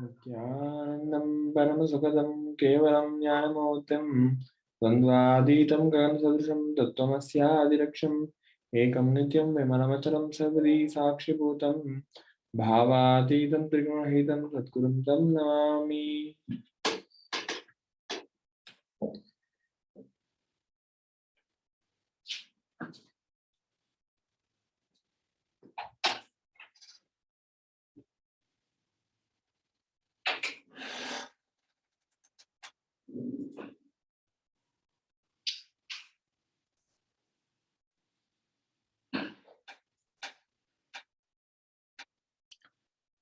Nithyanandam Paramashivoham Kevalam Jnanamurtim Dvandvadhitam Gaganasadrisham Tattvamasyadiraksham Ekam Nityam Vimalamacharam Sarvadi Sakshibhutam Bhavatitam Trigunahitam Satgurum Tam Namami.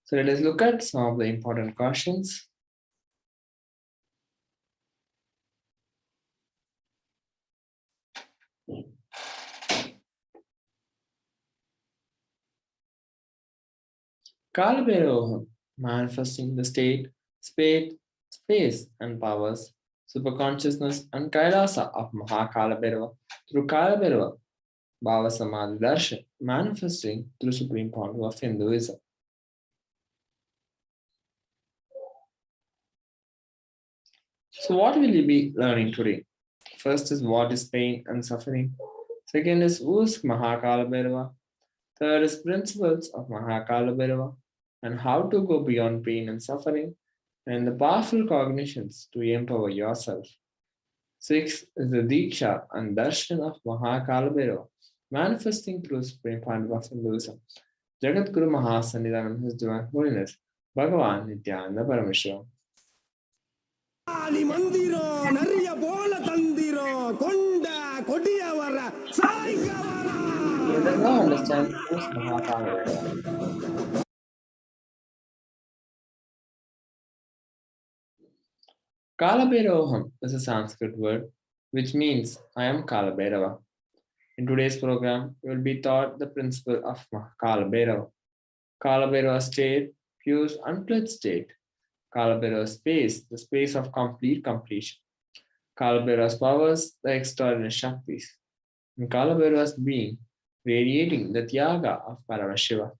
So let us look at some of the important questions. Kalabhairoham, manifesting the state, space and powers, superconsciousness and Kailasa of Mahakalabhairava through Kalabhairava, Bhava Samadhi Darshan, manifesting through supreme power of Hinduism. So what will you be learning today? First is what is pain and suffering. Second is who is Mahakalabhairava. Third is principles of Mahakalabhairava and how to go beyond pain and suffering and the powerful cognitions to empower yourself. Sixth is the Diksha and Darshan of Mahakalabhairava, manifesting through supreme power of Hinduism. Jagat Guru Mahasanidhanam, His Divine Holiness, Bhagavan Nithyananda Paramashivam. Let us now understand who is Mahakalabhairava. Kalabhairavaham is a Sanskrit word which means I am Kalabhairava. In today's program, we will be taught the principle of Kalabhairava. Kalabhairava state, pure unpledged state. Kalabhairava space, the space of complete completion. Kalabhairava's powers, the extraordinary Shaktis. And Kalabhairava's being, radiating the Tyaga of Paramashiva.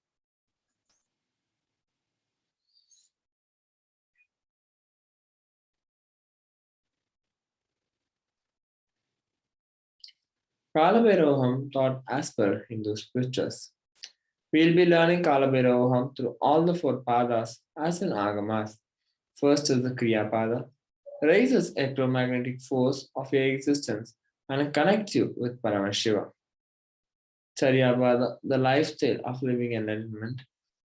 Kalabhairavaham taught as per Hindu scriptures. We will be learning Kalabhairavaham through all the four padas as in Agamas. First is the Kriya Pada, raises electromagnetic force of your existence and connects you with Paramashiva. Charyapada, the lifestyle of living enlightenment.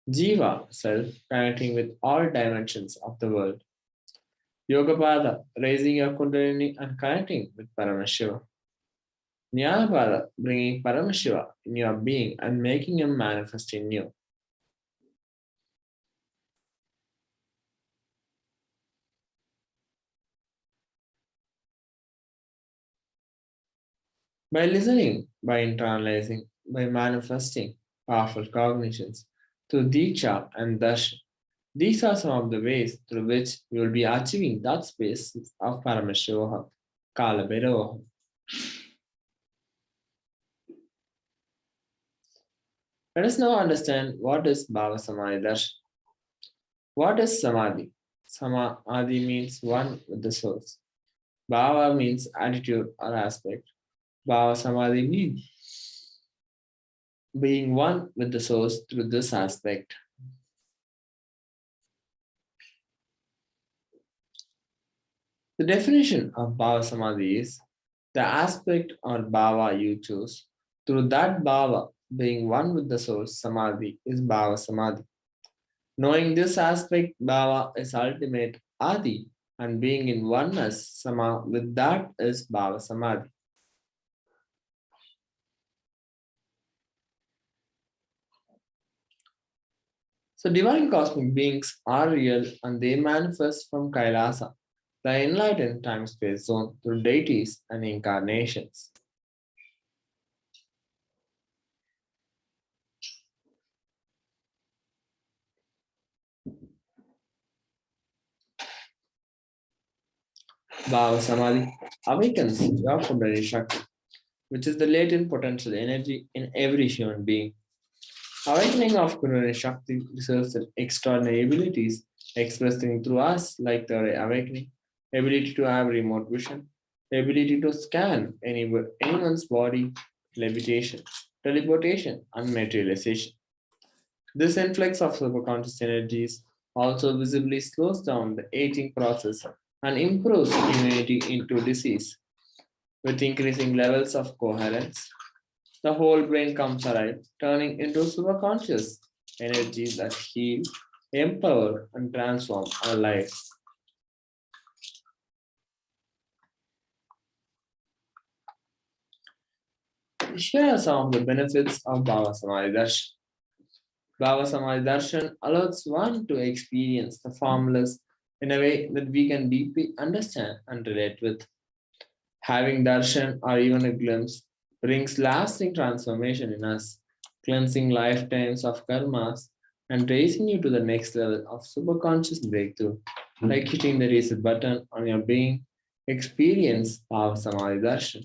Jiva, self, connecting with all dimensions of the world. Yogapada, raising your Kundalini and connecting with Paramashiva. Jnanapada, bringing Paramashiva in your being and making him manifest in you. By listening, by internalizing, by manifesting powerful cognitions through Diksha and Darshan, these are some of the ways through which we will be achieving that space of Paramashivoham, Kalabhairavaham. Let us now understand what is Bhava Samadhi Darshan. What is Samadhi? Samadhi means one with the source. Bhava means attitude or aspect. Bhava Samadhi means being one with the source through this aspect. The definition of Bhava Samadhi is the aspect or Bhava you choose. Through that Bhava, being one with the source, Samadhi is Bhava Samadhi. Knowing this aspect, Bhava is ultimate Adi, and being in oneness, Sama, with that is Bhava Samadhi. So, divine cosmic beings are real and they manifest from Kailasa, the enlightened time space zone, through deities and incarnations. Bhava Samadhi awakens your Kundalini Shakti, which is the latent potential energy in every human being. Awakening of Kundalini Shakti results in extraordinary abilities expressing through us, like the awakening, ability to have remote vision, the ability to scan anyone's body, levitation, teleportation, and materialization. This influx of superconscious energies also visibly slows down the aging process and improves immunity into disease. With increasing levels of coherence, the whole brain comes alive, turning into superconscious energies that heal, empower, and transform our lives. Here are some of the benefits of Bhava Samadhi Darshan. Bhava Samadhi Darshan allows one to experience the formless in a way that we can deeply understand and relate with. Having darshan or even a glimpse brings lasting transformation in us, cleansing lifetimes of karmas and raising you to the next level of superconscious breakthrough. Like hitting the reset button on your being, experience Bhava Samadhi Darshan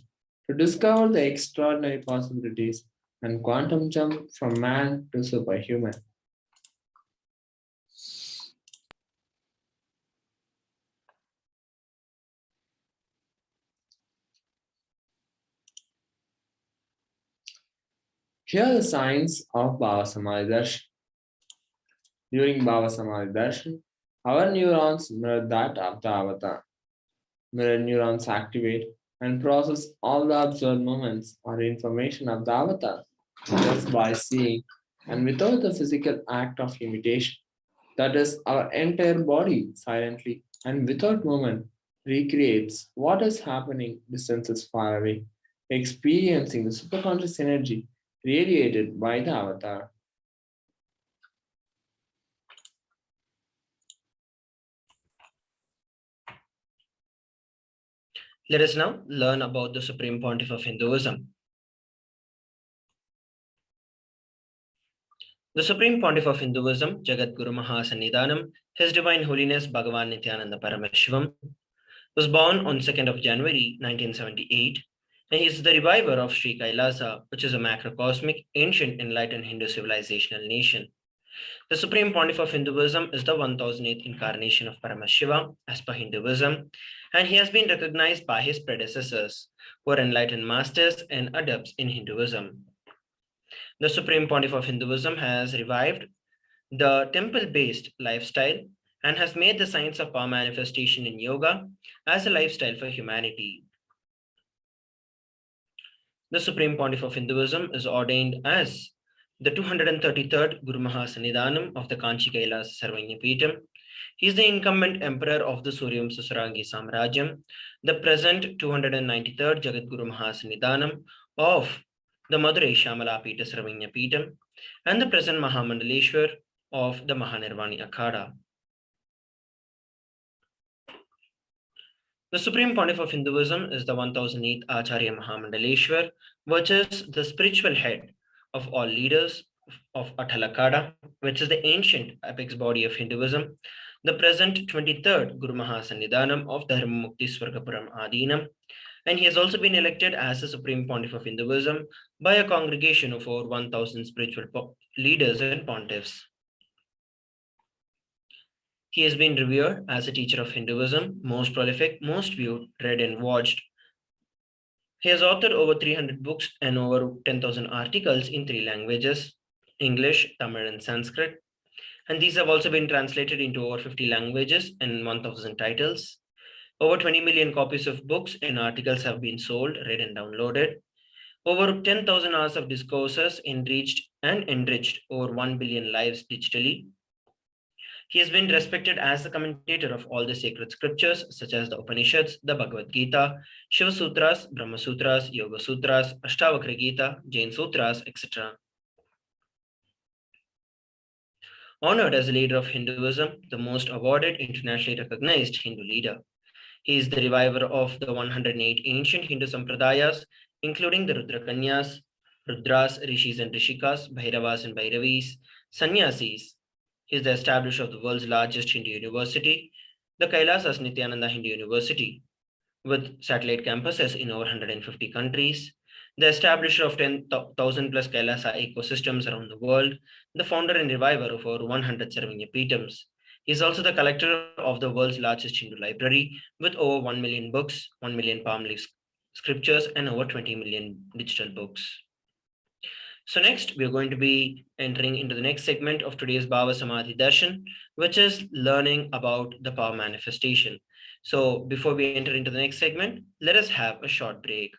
to discover the extraordinary possibilities and quantum jump from man to superhuman. Here are the signs of Bhava Samadhi Darshan. During Bhava Samadhi Darshan, our neurons mirror that of the avatar. Mirror neurons activate and process all the observed moments or information of the avatar just by seeing and without the physical act of imitation. That is, our entire body silently and without movement recreates what is happening distances far away, experiencing the superconscious energy radiated by the avatar. Let us now learn about the Supreme Pontiff of Hinduism. The Supreme Pontiff of Hinduism, Jagat Guru Mahasannidhanam, His Divine Holiness Bhagavan Nithyananda Paramashivam, was born on 2nd of January 1978, and he is the reviver of Sri KAILASA, which is a macrocosmic, ancient, enlightened Hindu civilizational nation. The Supreme Pontiff of Hinduism is the 1008th incarnation of Paramashiva as per Hinduism, and he has been recognized by his predecessors, who are enlightened masters and adepts in Hinduism. The Supreme Pontiff of Hinduism has revived the temple-based lifestyle and has made the science of power manifestation in yoga as a lifestyle for humanity. The Supreme Pontiff of Hinduism is ordained as the 233rd Guru Mahasannidhanam of the Kanchi Kailasa Sarvanya Peetham. He is the incumbent emperor of the Suryamsa Sarangi Samrajyam, the present 293rd Jagat Guru Mahasannidhanam of the Madurai Shamala Peetha Sarvanya Peetham, and the present Mahamandaleshwar of the Mahanirvani Akhada. The Supreme Pontiff of Hinduism is the 1008th Acharya Mahamandaleshwar, which is the spiritual head of all leaders of Athalakada, which is the ancient apex body of Hinduism, the present 23rd Guru Mahasannidhanam of Dharma Mukti Swargapuram Adinam, and he has also been elected as the Supreme Pontiff of Hinduism by a congregation of over 1000 spiritual leaders and pontiffs. He has been revered as a teacher of Hinduism, most prolific, most viewed, read and watched. He has authored over 300 books and over 10,000 articles in 3 languages, English, Tamil and Sanskrit. And these have also been translated into over 50 languages and 1,000 titles. Over 20 million copies of books and articles have been sold, read and downloaded. Over 10,000 hours of discourses enriched over 1 billion lives digitally. He has been respected as the commentator of all the sacred scriptures, such as the Upanishads, the Bhagavad Gita, Shiva Sutras, Brahma Sutras, Yoga Sutras, Ashtavakra Gita, Jain Sutras, etc. Honored as a leader of Hinduism, the most awarded, internationally recognized Hindu leader. He is the reviver of the 108 ancient Hindu Sampradayas, including the Rudrakanyas, Rudras, Rishis and Rishikas, Bhairavas and Bhairavis, Sannyasis, He is the establisher of the world's largest Hindu university, the KAILASA Nithyananda University, with satellite campuses in over 150 countries, the establisher of 10,000 plus KAILASA ecosystems around the world, the founder and reviver of over 100 Sarvanya Peetams. He is also the collector of the world's largest Hindu library with over 1 million books, 1 million palm leaf scriptures, and over 20 million digital books. So next, we are going to be entering into the next segment of today's Bhava Samadhi Darshan, which is learning about the power manifestation. So before we enter into the next segment, let us have a short break.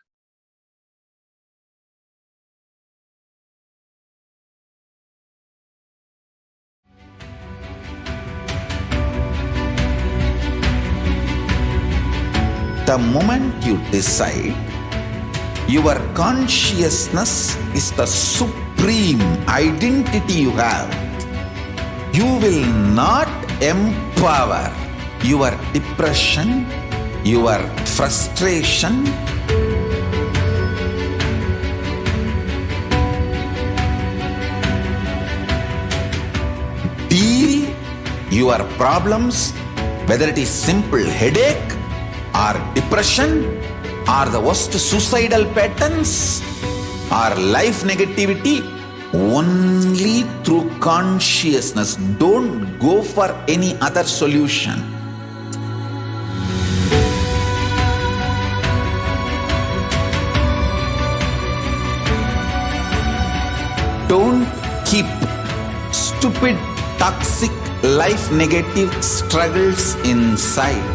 The moment you decide, your consciousness is the supreme identity you have. You will not empower your depression, your frustration, deal your problems, whether it is simple headache or depression or the worst suicidal patterns or life negativity, only through consciousness. Don't go for any other solution. Don't keep stupid, toxic, life negative struggles inside.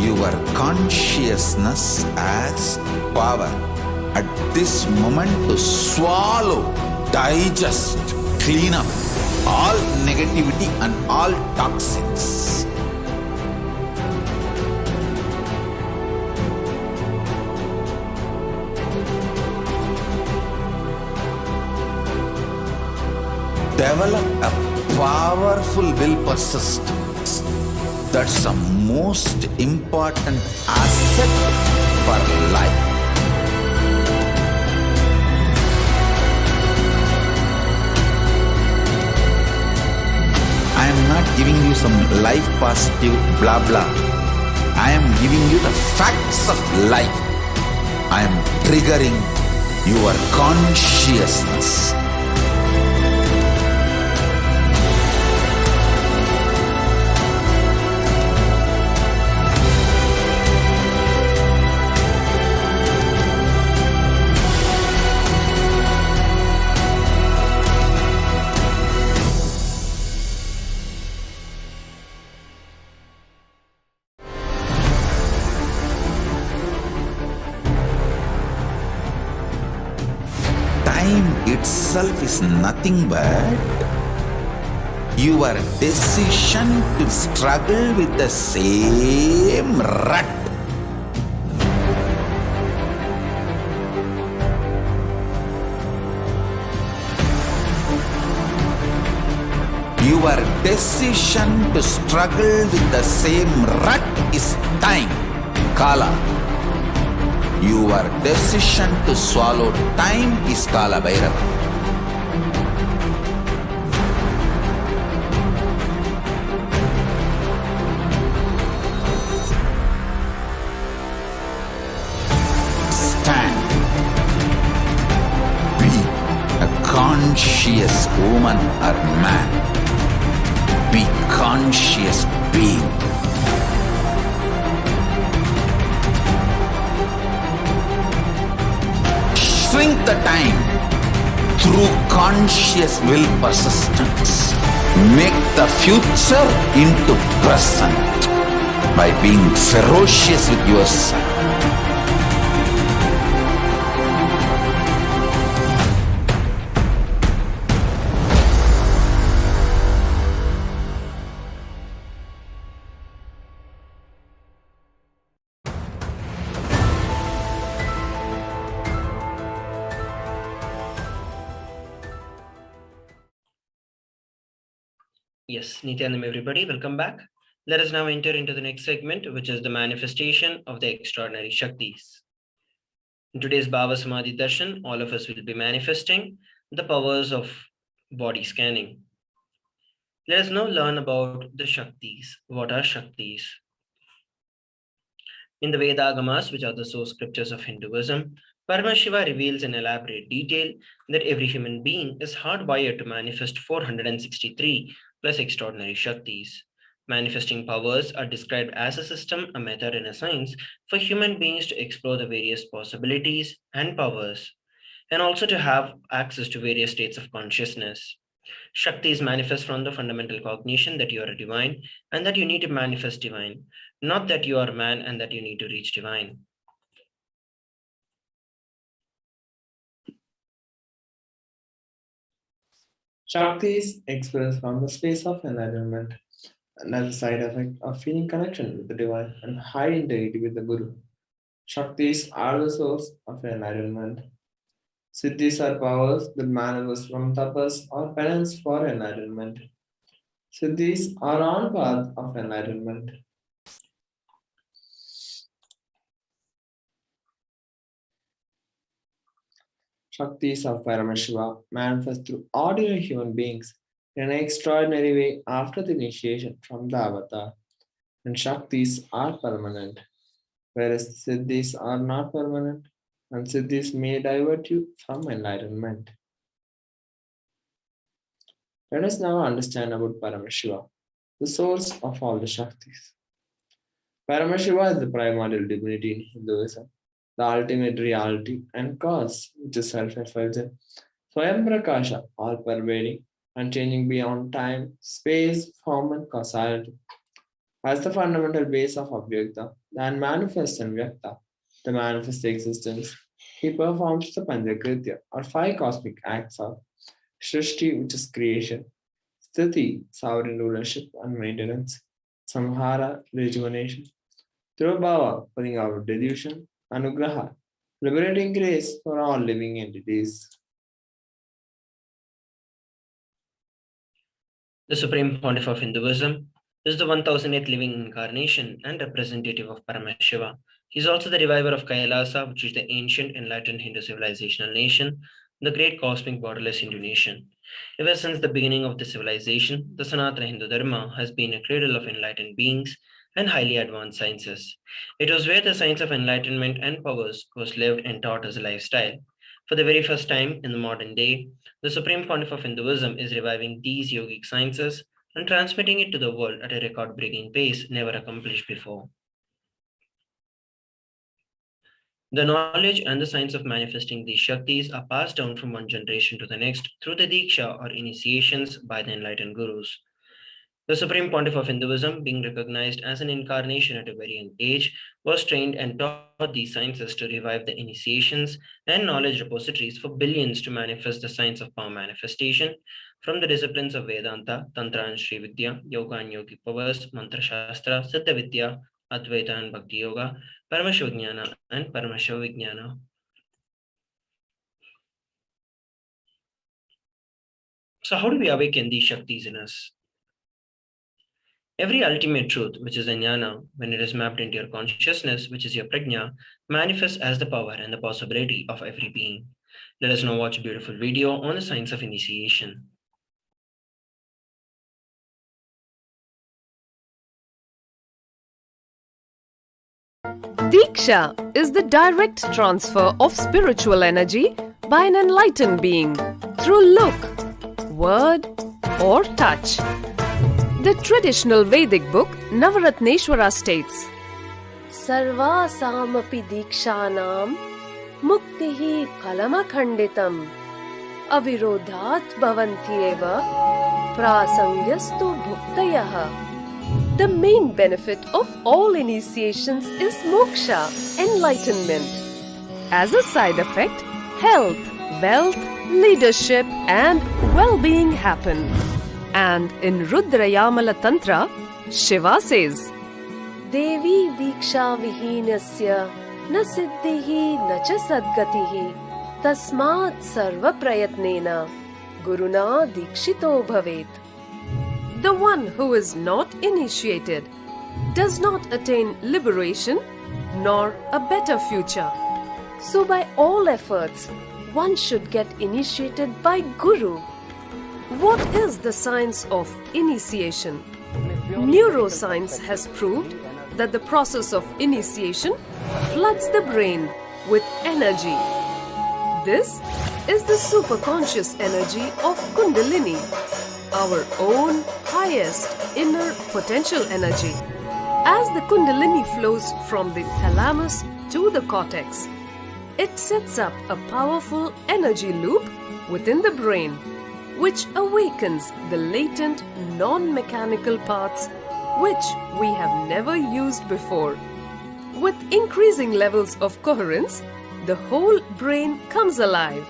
Your consciousness has power at this moment to swallow, digest, clean up all negativity and all toxins. Develop a powerful will persistence. That's the most important asset for life. I am not giving you some life positive blah blah. I am giving you the facts of life. I am triggering your consciousness. Time itself is nothing but your decision to struggle with the same rut. Your decision to struggle with the same rut is time, Kala. Your decision to swallow time is Mahakalabhairava. Stand. Be a conscious woman or man. Be conscious being. Shrink the time through conscious will persistence. Make the future into present by being ferocious with yourself. Yes, Nithyanam, everybody, welcome back. Let us now enter into the next segment, which is the manifestation of the extraordinary Shaktis. In today's Bhava Samadhi Darshan, all of us will be manifesting the powers of body scanning. Let us now learn about the Shaktis. What are Shaktis? In the Vedagamas, which are the source scriptures of Hinduism, Paramashiva reveals in elaborate detail that every human being is hardwired to manifest 463 plus extraordinary Shaktis. Manifesting powers are described as a system, a method, and a science for human beings to explore the various possibilities and powers, and also to have access to various states of consciousness. Shaktis manifest from the fundamental cognition that you are a divine and that you need to manifest divine, not that you are man and that you need to reach divine. Shakti is expressed from the space of enlightenment and as a side effect of feeling connection with the divine and high integrity with the Guru. Shaktis are the source of enlightenment. Siddhis are powers that manifest from tapas or penance for enlightenment. Siddhis are on path of enlightenment. Shaktis of Paramashiva manifest through ordinary human beings in an extraordinary way after the initiation from the avatar. And Shaktis are permanent, whereas Siddhis are not permanent, and Siddhis may divert you from enlightenment. Let us now understand about Paramashiva, the source of all the Shaktis. Paramashiva is the primordial divinity in Hinduism, the ultimate reality and cause, which is self-effulgent, Swayam Prakasha, all-pervading, unchanging beyond time, space, form, and causality. As the fundamental base of Avyakta, the unmanifest and Vyakta, the manifest existence, he performs the Panchakritya, or 5 cosmic acts of Shrishti, which is creation, Sthiti, sovereign rulership and maintenance, Samhara, rejuvenation, through Bhava, putting out delusion, Anugraha, liberating grace for all living entities. The Supreme Pontiff of Hinduism is the 1008th living incarnation and representative of Paramashiva. He is also the reviver of KAILASA, which is the ancient enlightened Hindu civilizational nation, the great cosmic borderless Hindu nation. Ever since the beginning of the civilization, the Sanatana Hindu Dharma has been a cradle of enlightened beings and highly advanced sciences. It was where the science of enlightenment and powers was lived and taught as a lifestyle. For the very first time in the modern day, the Supreme Pontiff of Hinduism is reviving these yogic sciences and transmitting it to the world at a record-breaking pace never accomplished before. The knowledge and the science of manifesting these Shaktis are passed down from one generation to the next through the Diksha or initiations by the enlightened gurus. The Supreme Pontiff of Hinduism, being recognized as an incarnation at a very young age, was trained and taught these sciences to revive the initiations and knowledge repositories for billions to manifest the science of power manifestation from the disciplines of Vedanta, Tantra and Sri Vidya, Yoga and Yogic powers, Mantra Shastra, Siddha Vidya, Advaita and Bhakti Yoga, Paramashivoham and Paramashivoham. So how do we awaken these Shaktis in us? Every ultimate truth, which is a jnana, when it is mapped into your consciousness, which is your prajna, manifests as the power and the possibility of every being. Let us now watch a beautiful video on the science of initiation. Diksha is the direct transfer of spiritual energy by an enlightened being through look, word, or touch. The traditional Vedic book Navaratneshwara states, Sarvasamapi dikshanam muktihi phalamakhanditam avirodhat bhavantyeva prasangyastu bhuktayaha. The main benefit of all initiations is moksha, enlightenment. As a side effect, health, wealth, leadership, and well-being happen. And in Rudrayamala Tantra, Shiva says, Devi diksha vihinasya na siddhihi na cha sadgatihi tasmat sarva prayatnena guruna dikshito bhavet. The one who is not initiated does not attain liberation nor a better future. So by all efforts, one should get initiated by Guru. What is the science of initiation? Neuroscience has proved that the process of initiation floods the brain with energy. This is the superconscious energy of Kundalini, our own highest inner potential energy. As the Kundalini flows from the thalamus to the cortex, it sets up a powerful energy loop within the brain, which awakens the latent non-mechanical parts which we have never used before. With increasing levels of coherence, the whole brain comes alive,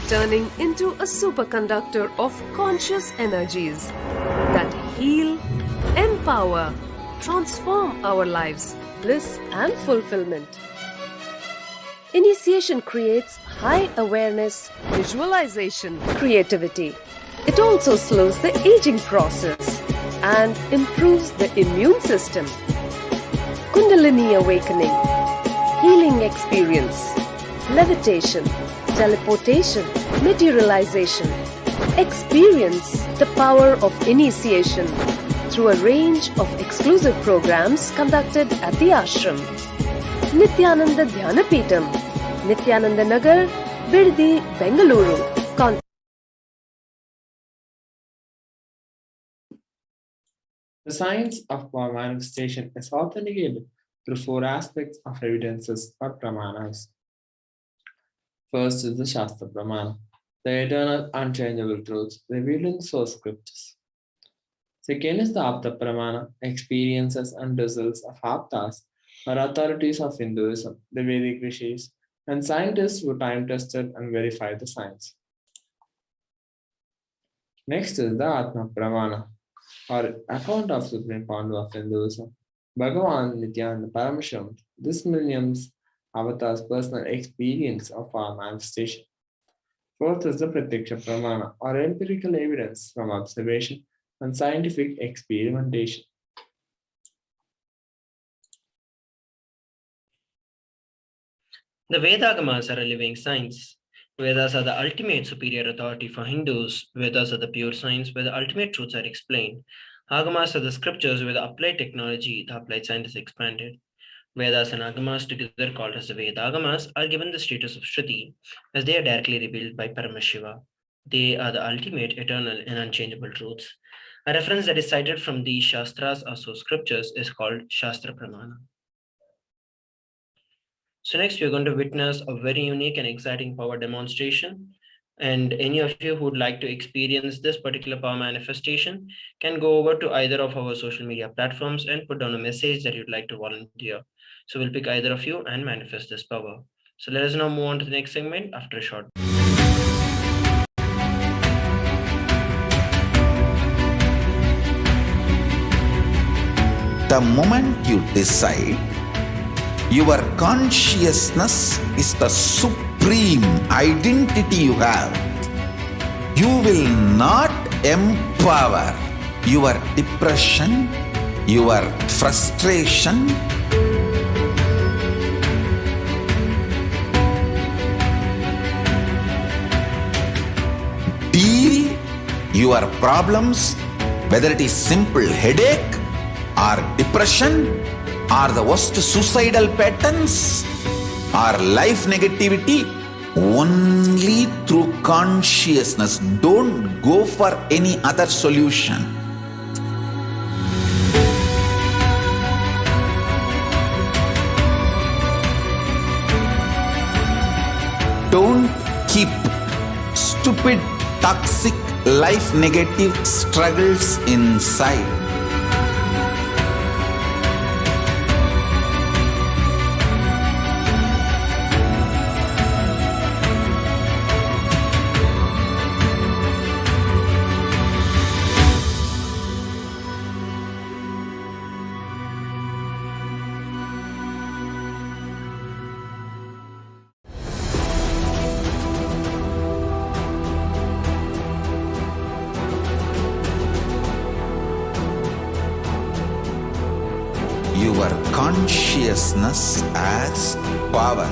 turning into a superconductor of conscious energies that heal, empower, transform our lives, bliss and fulfillment. Initiation creates high awareness, visualization, creativity. It also slows the aging process and improves the immune system. Kundalini awakening, healing experience, levitation, teleportation, materialization. Experience the power of initiation through a range of exclusive programs conducted at the ashram. Nithyananda Dhyanapitham, Nithyananda Nagar, Biddi, Bengaluru. The science of manifestation is authenticated through four aspects of evidences or pramanas. First is the Shastra Pramana, the eternal unchangeable truths revealed in the source scriptures. Second is the Apta Pramana, experiences and results of Aptas or authorities of Hinduism, the Vedic rishis, and scientists who time tested and verified the science. Next is the Atma Pramana, or account of Supreme Founder of Hinduism, Bhagavan Nithyananda Paramashivam, this millennium's avatar's personal experience of our manifestation. Fourth is the Pratyaksha Pramana, or empirical evidence from observation and scientific experimentation. The Vedagamas are a living science. Vedas are the ultimate superior authority for Hindus. Vedas are the pure science where the ultimate truths are explained. Agamas are the scriptures where the applied technology, the applied science is expanded. Vedas and Agamas, together called as the Vedagamas, are given the status of Shruti, as they are directly revealed by Paramashiva. They are the ultimate, eternal, and unchangeable truths. A reference that is cited from the Shastras or so scriptures is called Shastra Pramana. So next, we're going to witness a very unique and exciting power demonstration. And any of you who would like to experience this particular power manifestation can go over to either of our social media platforms and put down a message that you'd like to volunteer. So we'll pick either of you and manifest this power. So let us now move on to the next segment after a short. The moment you decide, your consciousness is the supreme identity you have. You will not empower your depression, your frustration, deal your problems, whether it is simple headache or depression, or the worst suicidal patterns, or life negativity, only through consciousness. Don't go for any other solution. Don't keep stupid, toxic, life negative struggles inside. your consciousness as power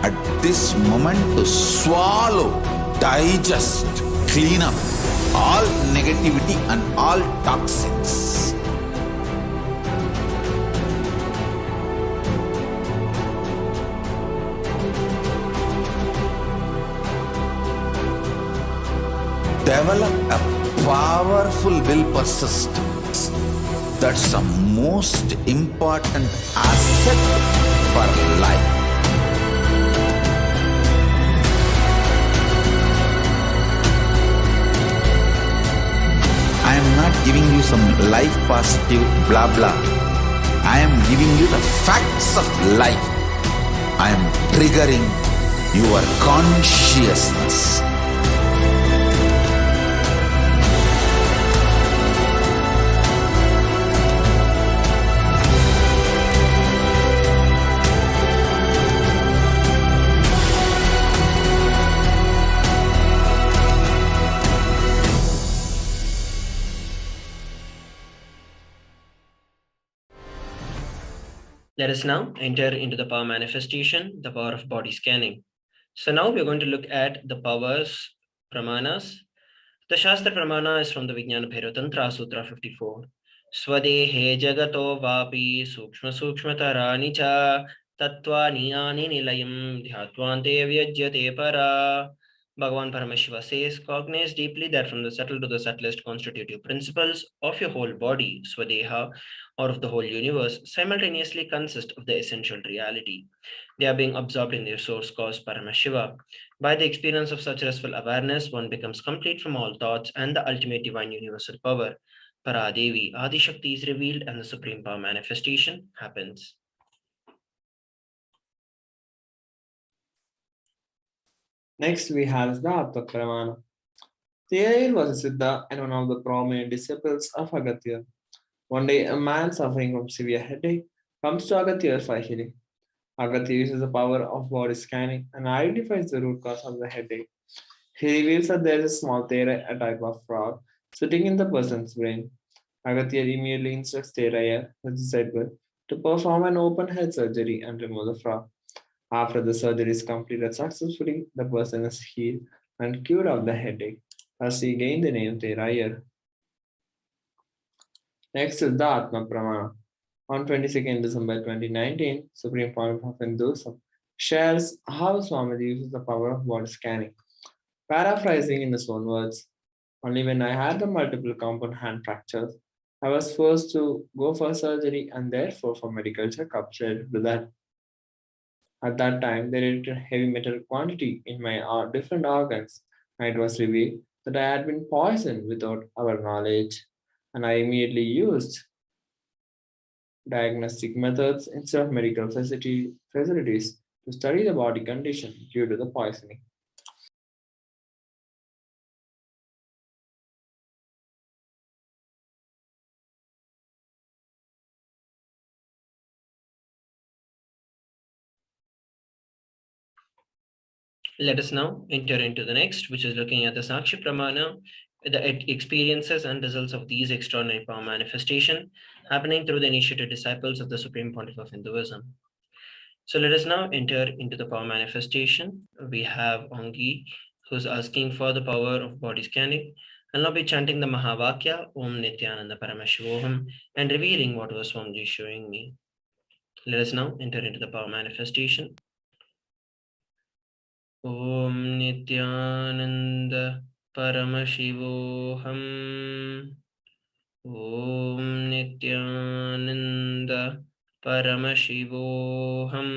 at this moment to swallow, digest, clean up all negativity and all toxins. Develop a powerful will persistence. That's the most important asset for life. I am not giving you some life positive blah blah. I am giving you the facts of life. I am triggering your consciousness. Let us now enter into the power manifestation, the power of body scanning. So now we're going to look at the powers, pramanas. The Shastra Pramana is from the Vijnana Bhairava Tantra Sutra 54. Swadehe jagato vapi sukshma sukshmatarani cha tattva niyani nilayam dhyatvante vyajyate para. Bhagavan Paramashiva says, cognize deeply that from the subtle to the subtlest constitutive principles of your whole body, Swadeha, or of the whole universe, simultaneously consist of the essential reality. They are being absorbed in their source cause, Paramashiva. By the experience of such restful awareness, one becomes complete from all thoughts and the ultimate divine universal power. Paradevi, Adi Shakti is revealed and the supreme power manifestation happens. Next, we have the Atma Pramana. There was a Siddha and one of the prominent disciples of Agatya. One day, a man suffering from severe headache comes to Agatya for healing. Agatya uses the power of body scanning and identifies the root cause of the headache. He reveals that there is a small Thera, a type of frog, sitting in the person's brain. Agatya immediately instructs Theraya, the disciple, to perform an open head surgery and remove the frog. After the surgery is completed successfully, the person is healed and cured of the headache. Thus, he gained the name Theraya. Next is the Atma Pramana. On 22nd December 2019, Supreme Court of Hinduism shares how Swamiji uses the power of body scanning. Paraphrasing in his own words, only when I had the multiple compound hand fractures, I was forced to go for surgery and therefore for medical checkup related to that. At that time, they detected heavy metal quantity in my different organs, and it was revealed that I had been poisoned without our knowledge, and I immediately used diagnostic methods instead of medical facilities to study the body condition due to the poisoning. Let us now enter into the next, which is looking at the Sakshi Pramana, the experiences and results of these extraordinary power manifestation happening through the initiated disciples of the Supreme Pontiff of Hinduism. So let us now enter into the power manifestation. We have Ongi, who's asking for the power of body scanning. I'll now be chanting the Mahavakya, Om Nithyananda Paramashivoham, and revealing what was Swamiji is showing me. Let us now enter into the power manifestation. Om Nithyananda Paramashivoham. Om Nithyananda Paramashivoham.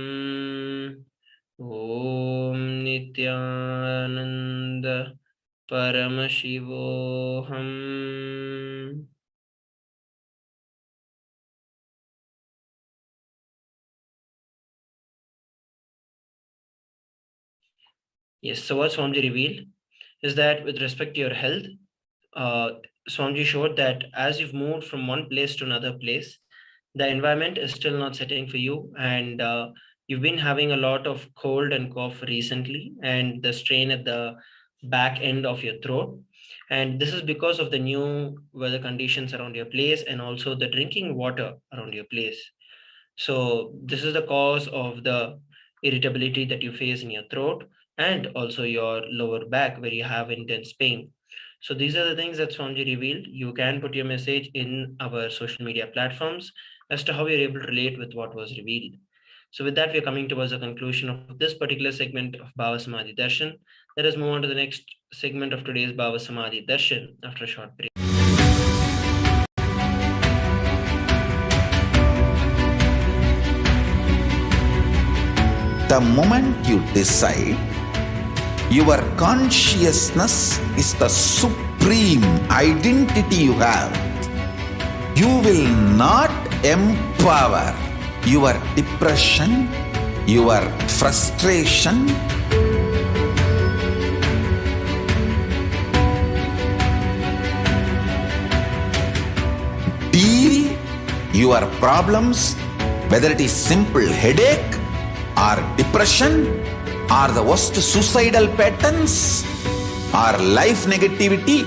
Om Nithyananda Paramashivoham. Yes, so what Swamiji revealed is that with respect to your health, Swamiji showed that as you've moved from one place to another place, the environment is still not setting for you, and you've been having a lot of cold and cough recently, and the strain at the back end of your throat. And this is because of the new weather conditions around your place and also the drinking water around your place. So this is the cause of the irritability that you face in your throat and also your lower back where you have intense pain. So these are the things that Swamiji revealed. You can put your message in our social media platforms as to how you're able to relate with what was revealed. So with that, we're coming towards the conclusion of this particular segment of Bhava Samadhi Darshan. Let us move on to the next segment of today's Bhava Samadhi Darshan after a short break. The moment you decide, your consciousness is the supreme identity you have. You will not empower your depression, your frustration, deal your problems, whether it is simple headache or depression or the worst suicidal patterns or life negativity,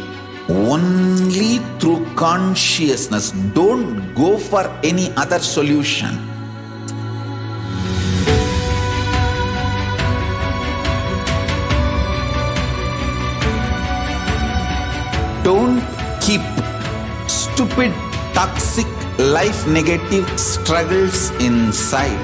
only through consciousness. Don't go for any other solution. Don't keep stupid, toxic, life negative struggles inside.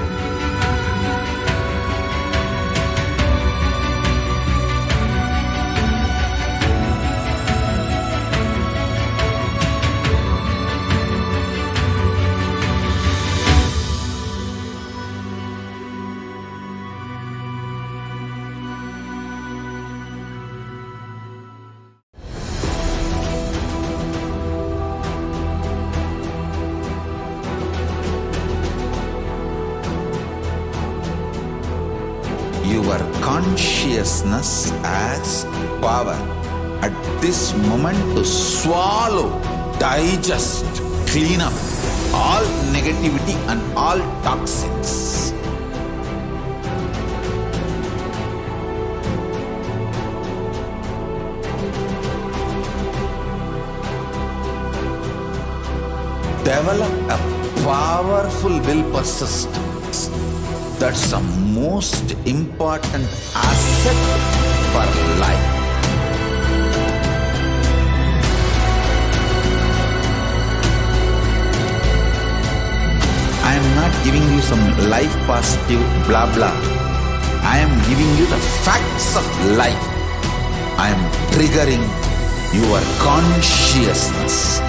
Your consciousness has power at this moment to swallow, digest, clean up all negativity and all toxins. Develop a powerful will persistence. That's the most important asset for life. I am not giving you some life positive blah blah. I am giving you the facts of life. I am triggering your consciousness.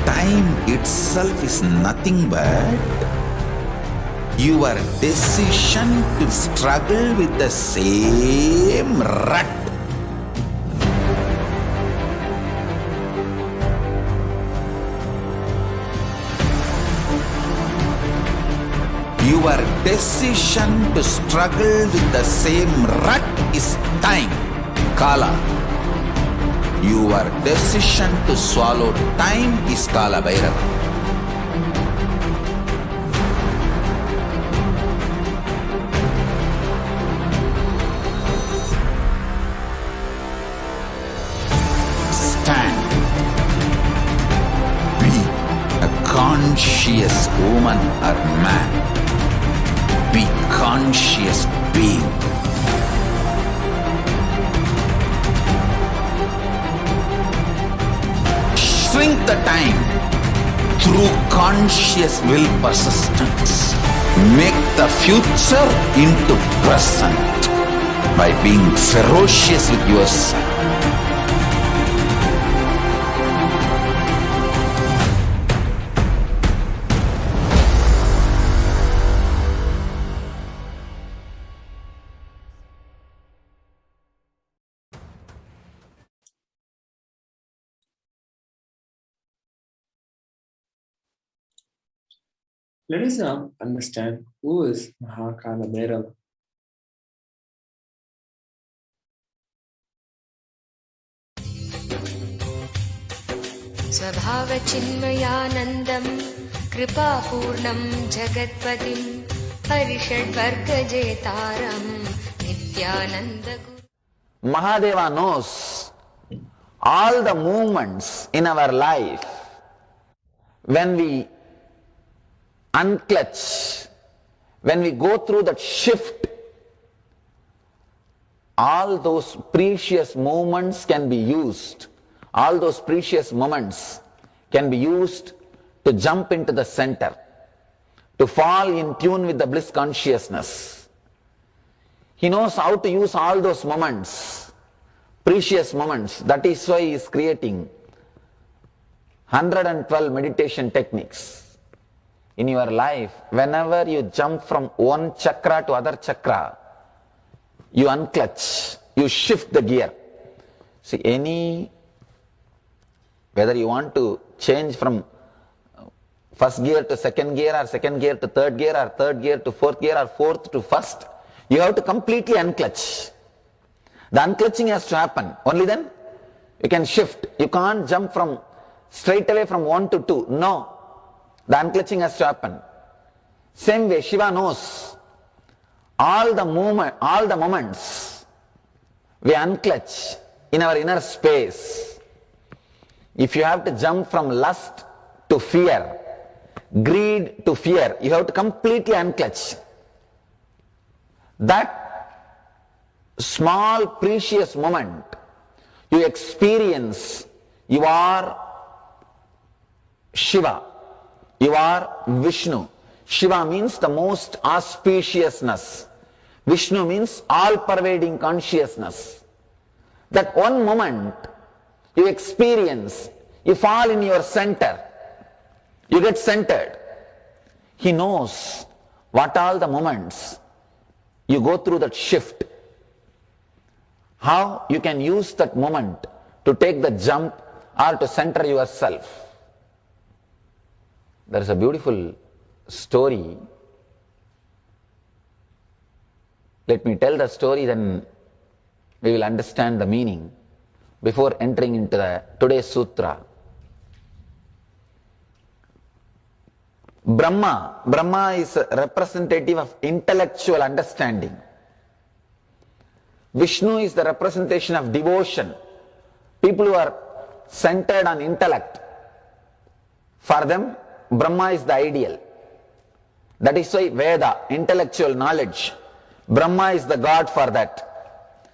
Time itself is nothing but your decision to struggle with the same rut. Your decision to struggle with the same rut is time, Kala. Your decision to swallow time is KAILASA. Stand. Be a conscious woman or man. Be conscious being. Shrink the time through conscious will persistence. Make the future into present by being ferocious with yourself. Let us now understand who is Mahakalabhairava. स्वभावचिन्मयानन्दं कृपापूर्णं जगत्पतिं हरिषड्वर्गजेतारं नित्यानन्दगुरुं. Mahadeva knows all the movements in our life when we unclutch, when we go through that shift. All those precious movements can be used. All those precious moments can be used to jump into the center, to fall in tune with the bliss consciousness. He knows how to use all those moments, precious moments. That is why he is creating 112 meditation techniques. In your life, whenever you jump from one chakra to other chakra, you unclutch, you shift the gear. See, whether you want to change from first gear to second gear, or second gear to third gear, or third gear to fourth gear, or fourth to first, you have to completely unclutch. The unclutching has to happen. Only then you can shift. You can't jump from straight away from 1 to 2. No. The unclutching has to happen. Same way, Shiva knows all the moments we unclutch in our inner space. If you have to jump from lust to fear, greed to fear, you have to completely unclutch. That small precious moment you experience, you are Shiva, you are Vishnu. Shiva means the most auspiciousness. Vishnu means all-pervading consciousness. That one moment you experience, you fall in your center, you get centered. He knows what all the moments you go through that shift, how you can use that moment to take the jump or to center yourself. There is a beautiful story. Let me tell the story, then we will understand the meaning before entering into today's sutra. Brahma is a representative of intellectual understanding. Vishnu is the representation of devotion. People who are centered on intellect, for them Brahma is the ideal. That is why Veda, intellectual knowledge, Brahma is the God for that.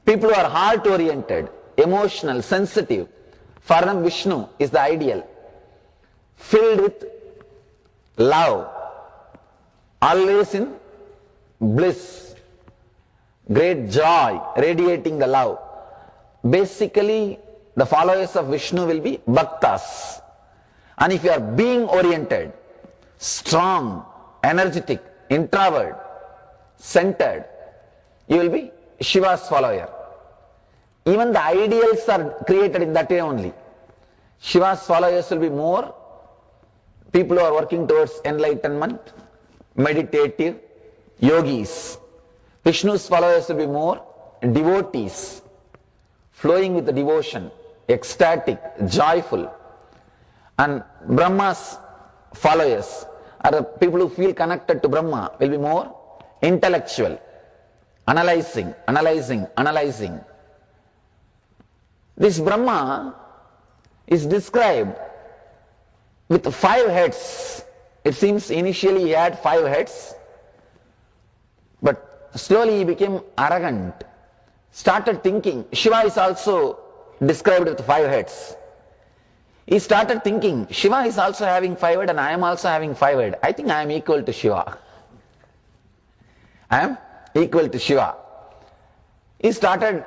People who are heart oriented, emotional, sensitive, for them Vishnu is the ideal. Filled with love, always in bliss, great joy, radiating the love. Basically, the followers of Vishnu will be bhaktas. And if you are being oriented, strong, energetic, introvert, centered, you will be Shiva's follower. Even the ideals are created in that way only. Shiva's followers will be more people who are working towards enlightenment, meditative, yogis. Vishnu's followers will be more devotees, flowing with the devotion, ecstatic, joyful. And Brahma's followers are the people who feel connected to Brahma, will be more intellectual, analyzing. This Brahma is described with 5 heads. It seems initially he had 5 heads, but slowly he became arrogant, started thinking. Shiva is also described with 5 heads. He started thinking, Shiva is also having 5 heads and I am also having 5 heads. I think I am equal to Shiva. I am equal to Shiva. He started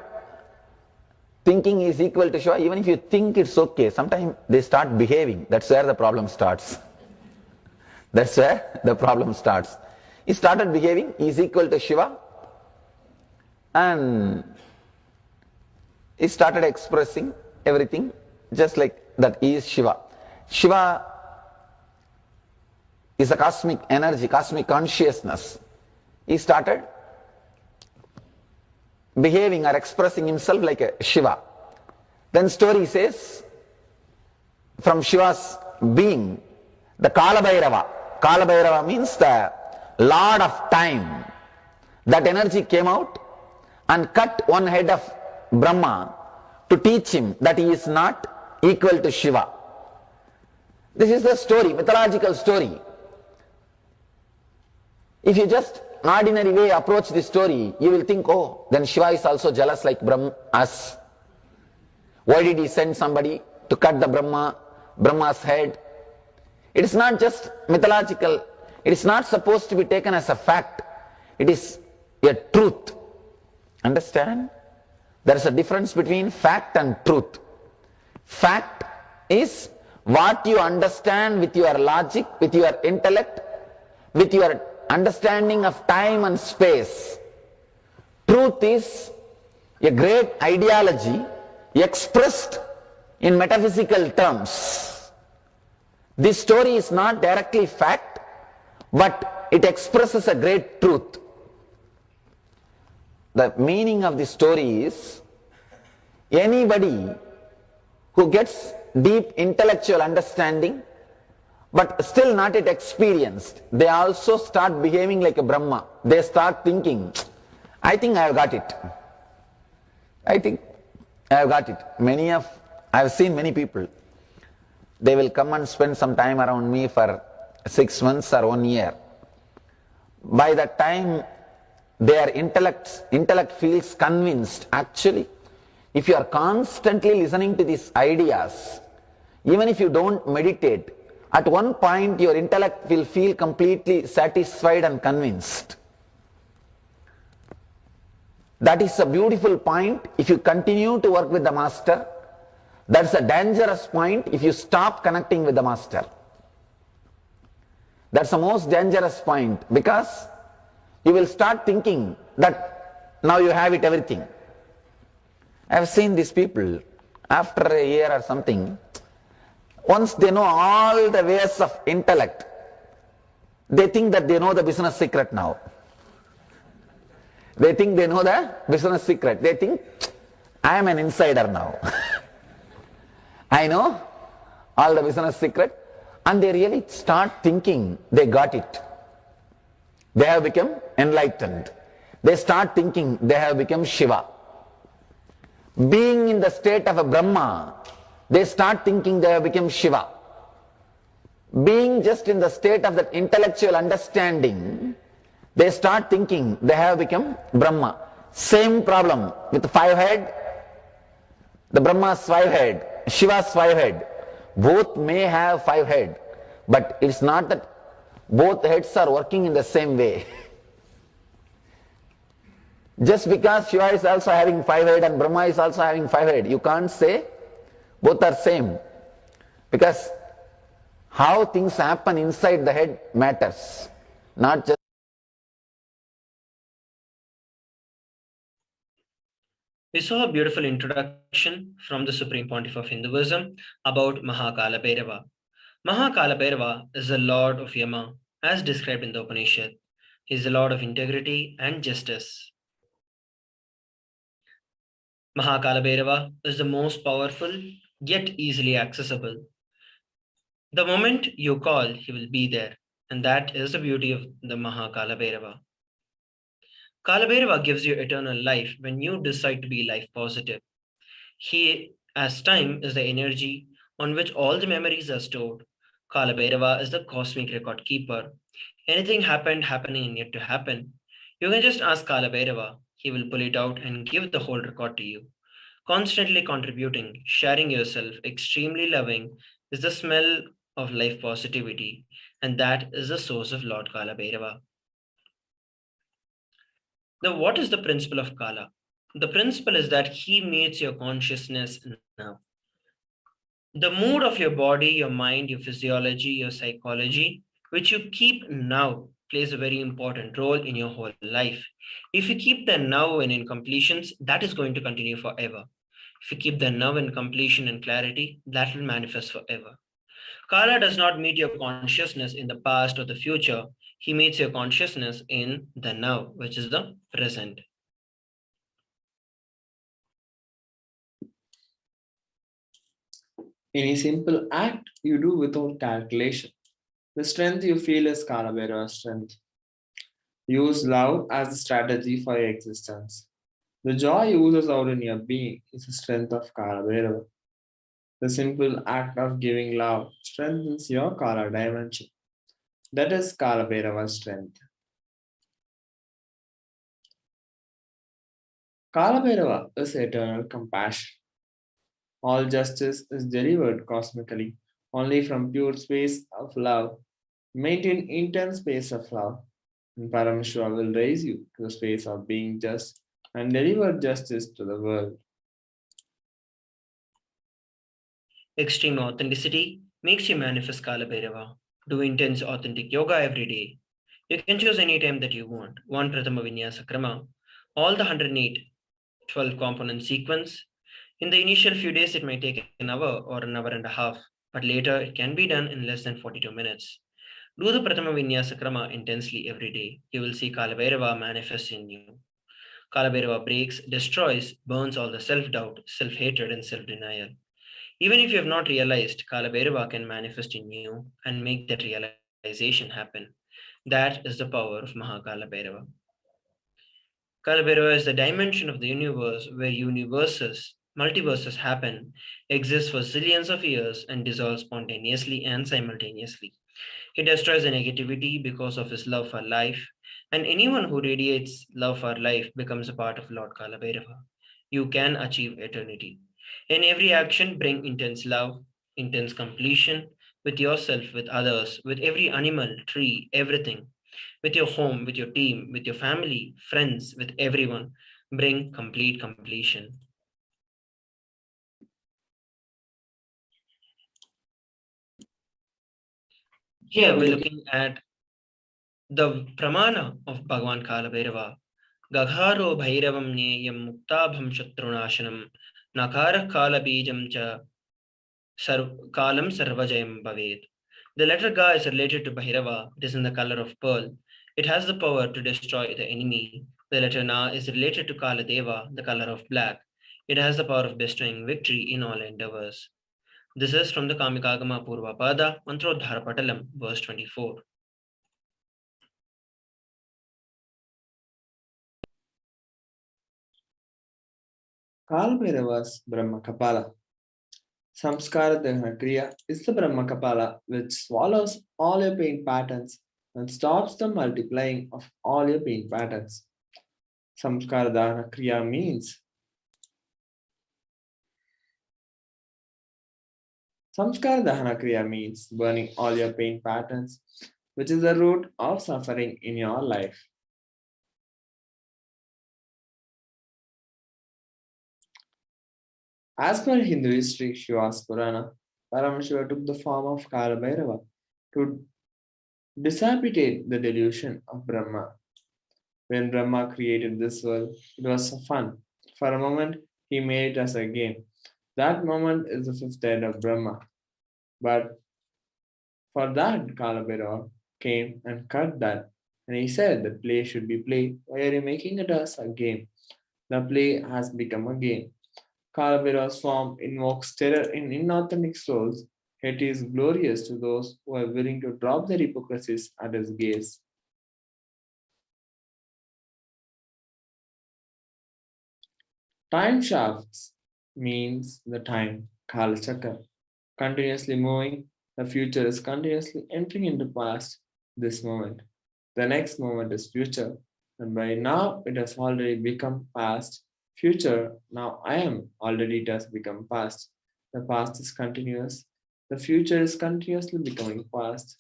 thinking he is equal to Shiva. Even if you think it's okay, sometimes they start behaving. That's where the problem starts. That's where the problem starts. He started behaving, he is equal to Shiva, and he started expressing everything just like that he is Shiva. Shiva is a cosmic energy, cosmic consciousness. He started behaving or expressing himself like a Shiva. Then story says, from Shiva's being, the Kalabhairava. Kalabhairava means the Lord of Time. That energy came out and cut one head of Brahma to teach him that he is not equal to Shiva. This is the story, mythological story. If you just ordinary way approach this story, you will think, oh, then Shiva is also jealous like us. Why did he send somebody to cut the Brahma's head? It is not just mythological. It is not supposed to be taken as a fact. It is a truth. Understand? There is a difference between fact and truth. Fact is what you understand with your logic, with your intellect, with your understanding of time and space. Truth is a great ideology expressed in metaphysical terms. This story is not directly fact, but it expresses a great truth. The meaning of the story is, anybody who gets deep intellectual understanding but still not yet experienced, they also start behaving like a Brahma. They start thinking, I think I have got it. I think I have got it. I have seen many people. They will come and spend some time around me for 6 months or 1 year. By that time, their intellect feels convinced. Actually, if you are constantly listening to these ideas, even if you don't meditate, at one point your intellect will feel completely satisfied and convinced. That is a beautiful point if you continue to work with the master. That's a dangerous point if you stop connecting with the master. That's the most dangerous point, because you will start thinking that now you have it everything. I have seen these people, after a year or something, once they know all the ways of intellect, they think that they know the business secret now. They think they know the business secret. They think, I am an insider now. I know all the business secret. And they really start thinking they got it. They have become enlightened. They start thinking they have become Shiva. Being in the state of a Brahma, they start thinking they have become Shiva. Being just in the state of that intellectual understanding, they start thinking they have become Brahma. Same problem with 5 head, the Brahma's 5 head, Shiva's 5 head. Both may have 5 head, but it's not that both heads are working in the same way. Just because Shiva is also having 5 head and Brahma is also having 5 head, you can't say both are same. Because how things happen inside the head matters, not just. We saw a beautiful introduction from the Supreme Pontiff of Hinduism about Mahakalabhairava. Mahakalabhairava is the Lord of Yama, as described in the Upanishad. He is the Lord of integrity and justice. Mahakalabhairava is the most powerful, yet easily accessible. The moment you call, he will be there, and that is the beauty of the Mahakalabhairava. Kalabhairava gives you eternal life when you decide to be life positive. He, as time, is the energy on which all the memories are stored. Kalabhairava is the cosmic record keeper. Anything happened, happening, and yet to happen, you can just ask Kalabhairava. He will pull it out and give the whole record to you. Constantly contributing, sharing yourself, extremely loving is the smell of life positivity, and that is the source of Lord Kalabhairava. Now, what is the principle of Kala? The principle is that he meets your consciousness now. The mood of your body, your mind, your physiology, your psychology, which you keep now, plays a very important role in your whole life. If you keep the now and in completions, that is going to continue forever. If you keep the now in completion and clarity, that will manifest forever. Kala does not meet your consciousness in the past or the future. He meets your consciousness in the now, which is the present. Any simple act you do without calculation. The strength you feel is Kalabhairava strength. Use love as a strategy for your existence. The joy oozes out in your being is the strength of Kalabhairava. The simple act of giving love strengthens your Kala dimension. That is Kalabhairava's strength. Kalabhairava is eternal compassion. All justice is delivered cosmically only from pure space of love. Maintain intense space of love, and Paramashiva will raise you to the space of being just and deliver justice to the world. Extreme authenticity makes you manifest Kalabhairava. Do intense authentic yoga every day. You can choose any time that you want. One Prathama Vinyasa Krama, all the 108, 12 component sequence. In the initial few days, it might take an hour or an hour and a half, but later it can be done in less than 42 minutes. Do the Prathama Vinyasa Krama intensely every day. You will see Kalabhairava manifest in you. Kalabhairava breaks, destroys, burns all the self-doubt, self-hatred, and self-denial. Even if you have not realized, Kalabhairava can manifest in you and make that realization happen. That is the power of Mahakalabhairava. Kalabhairava is the dimension of the universe where universes, multiverses happen, exist for zillions of years, and dissolve spontaneously and simultaneously. He destroys the negativity because of his love for life, and anyone who radiates love for life becomes a part of Lord Kalabhairava. You can achieve eternity. In every action, bring intense love, intense completion with yourself, with others, with every animal, tree, everything, with your home, with your team, with your family, friends, with everyone. Bring complete completion. Here we're looking at the pramana of Bhagavan Kalabhairava. Gagharo Bhairavam Neyam Muktabham Shatrunashanam Nakara Kalabijam Cha Kalam Sarvajayam Bhaved. The letter Ga is related to Bhairava. It is in the color of pearl. It has the power to destroy the enemy. The letter Na is related to Kaladeva, the color of black. It has the power of bestowing victory in all endeavors. This is from the Kamikagama Purva Pada, Mantrodhara Patalam, verse 24. Kalabhairava's Brahma Kapala. Samskara Dahana Kriya is the Brahma Kapala which swallows all your pain patterns and stops the multiplying of all your pain patterns. Samskara Dahana Kriya means burning all your pain patterns, which is the root of suffering in your life. As per Hindu history, Shiva's Purana, Paramashiva took the form of Kalabhairava to dissipate the delusion of Brahma. When Brahma created this world, it was fun. For a moment, he made it as a game. That moment is the fifth head of Brahma. But for that, Kalabhairava came and cut that. And he said the play should be play. Why are you making it as a game? The play has become a game. Kalabhairava's form invokes terror in inauthentic souls, yet is glorious to those who are willing to drop their hypocrisies at his gaze. Time shafts means the time, Kala Chakra, continuously moving. The future is continuously entering into past, this moment. The next moment is future, and by now it has already become past. Future, now I am already it has become past. The past is continuous. The future is continuously becoming past.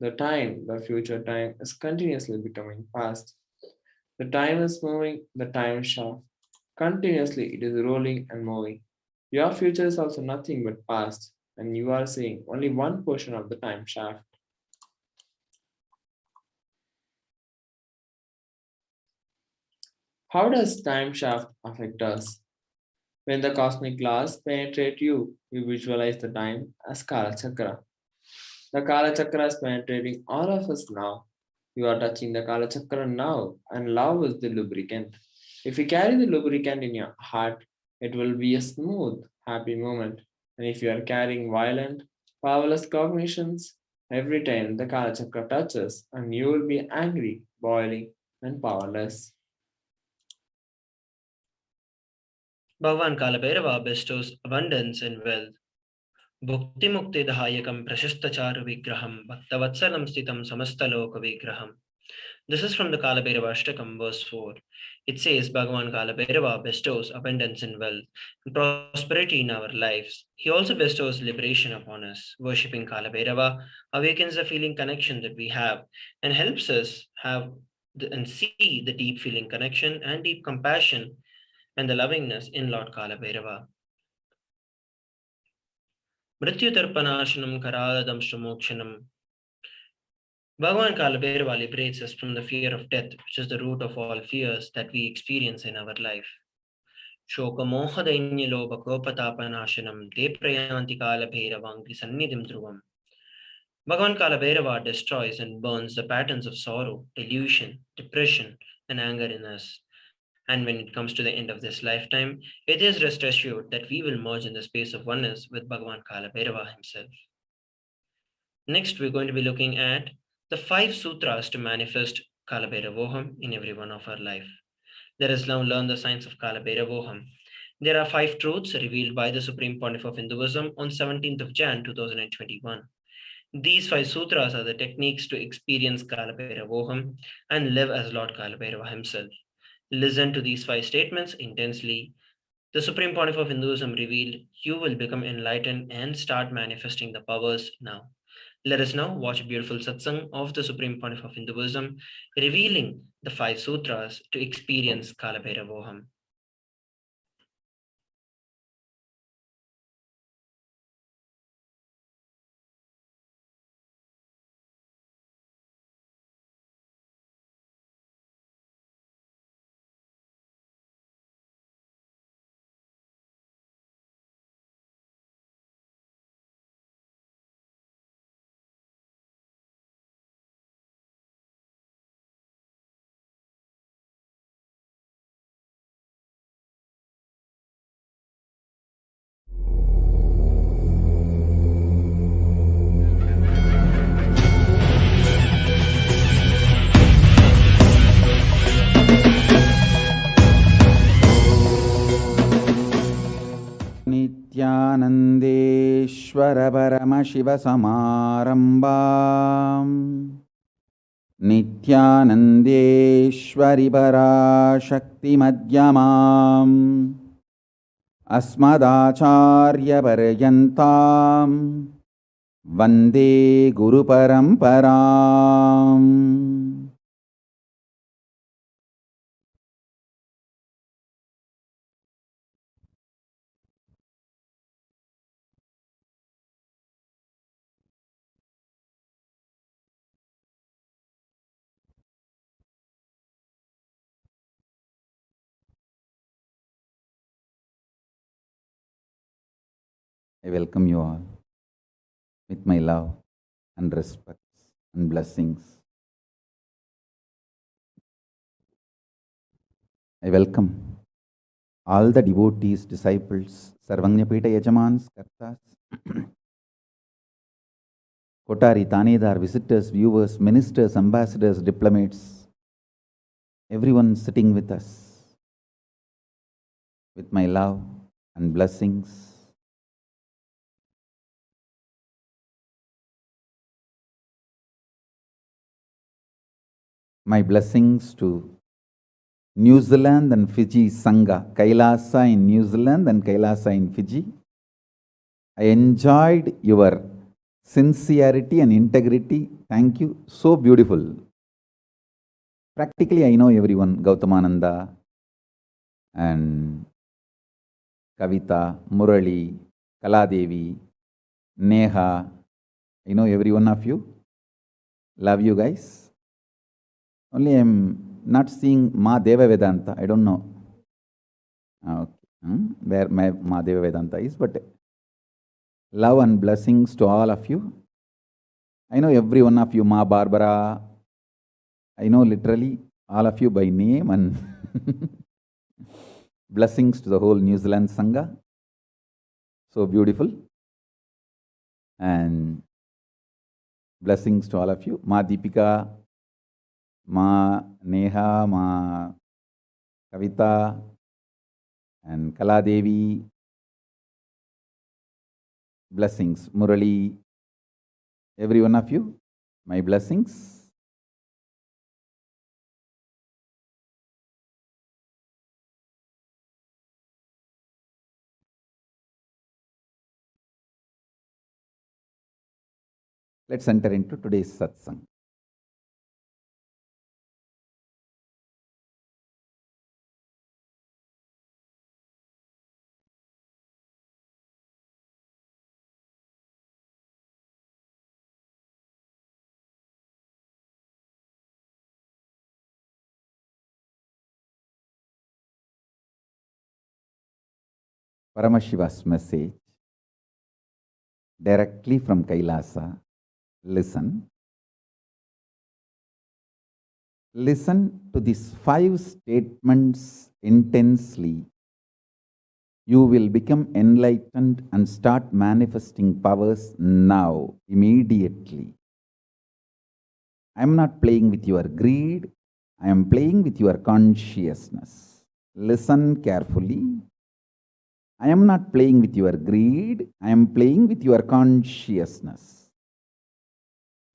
The time, the future time is continuously becoming past. The time is moving, the time shaft. Continuously it is rolling and moving. Your future is also nothing but past, and you are seeing only one portion of the time shaft. How does time shaft affect us? When the cosmic laws penetrate you, you visualize the time as Kala Chakra. The Kala Chakra is penetrating all of us now. You are touching the Kala Chakra now, and love is the lubricant. If you carry the lubricant in your heart, it will be a smooth, happy moment. And if you are carrying violent, powerless cognitions, every time the Kala Chakra touches, and you will be angry, boiling, and powerless. Bhagavan Kalabhairava bestows abundance and wealth. Bhukti Mukti Dahayakam Prashasthacharu Vigraham Bhaktavatssalam Stitam Samastaloka Vigraham. This is from the Kalabhairava Ashtakam, verse 4. It says Bhagavan Kalabhairava bestows abundance and wealth and prosperity in our lives. He also bestows liberation upon us. Worshipping Kalabhairava awakens the feeling connection that we have and helps us have and see the deep feeling connection and deep compassion and the lovingness in Lord Kalabhairava. Mrityu-tarpanashanam karadamshramokshanam. Bhagavan Kalabhairava liberates us from the fear of death, which is the root of all fears that we experience in our life. Shoka moha dainya loba kopatapanashanam te prayanti kalabhairavangri sannidim dhruvam. Bhagavan Kalabhairava destroys and burns the patterns of sorrow, delusion, depression, and anger in us. And when it comes to the end of this lifetime, it is rest assured that we will merge in the space of oneness with Bhagavan Kalabhairava himself. Next, we're going to be looking at the 5 sutras to manifest Kalabhairavoham in every one of our life. Let us now learn the science of Kalabhairavoham. There are 5 truths revealed by the Supreme Pontiff of Hinduism on 17th of Jan 2021. These 5 sutras are the techniques to experience Kalabhairavoham and live as Lord Kalabhairava himself. Listen to these 5 statements intensely. The Supreme Pontiff of Hinduism revealed, you will become enlightened and start manifesting the powers now. Let us now watch a beautiful satsang of the Supreme Pontiff of Hinduism, revealing the 5 sutras to experience Kalabhairavoham. नित्यानन्देश्वर परमशिवसमारम्भाम् नित्यानन्देश्वरि पराशक्तिमध्यमाम् अस्मदाचार्यपर्यन्ताम् वन्दे गुरुपरम्पराम्. I welcome you all with my love and respects and blessings. I welcome all the devotees, disciples, Sarvanyapita Yajamans, Kartas, Kotari, Tanedar, visitors, viewers, ministers, ambassadors, diplomats, everyone sitting with us with my love and blessings. My blessings to New Zealand and Fiji Sangha, KAILASA in New Zealand and KAILASA in Fiji. I enjoyed your sincerity and integrity. Thank you. So beautiful. Practically, I know everyone. Gautamananda and Kavita, Murali, Kaladevi, Neha. I know every one of you. Love you guys. Only I am not seeing Ma Deva Vedanta. I don't know where Ma Deva Vedanta is, but love and blessings to all of you. I know every one of you, Ma Barbara. I know literally all of you by name, and blessings to the whole New Zealand Sangha. So beautiful. And blessings to all of you. Ma Deepika, Ma Neha, Ma Kavita, and Kaladevi. Blessings. Murali, every one of you, my blessings. Let's enter into today's satsang. Paramashiva's message directly from Kailasa. Listen. Listen to these 5 statements intensely. You will become enlightened and start manifesting powers now, immediately. I am not playing with your greed. I am playing with your consciousness. Listen carefully. I am not playing with your greed. I am playing with your consciousness.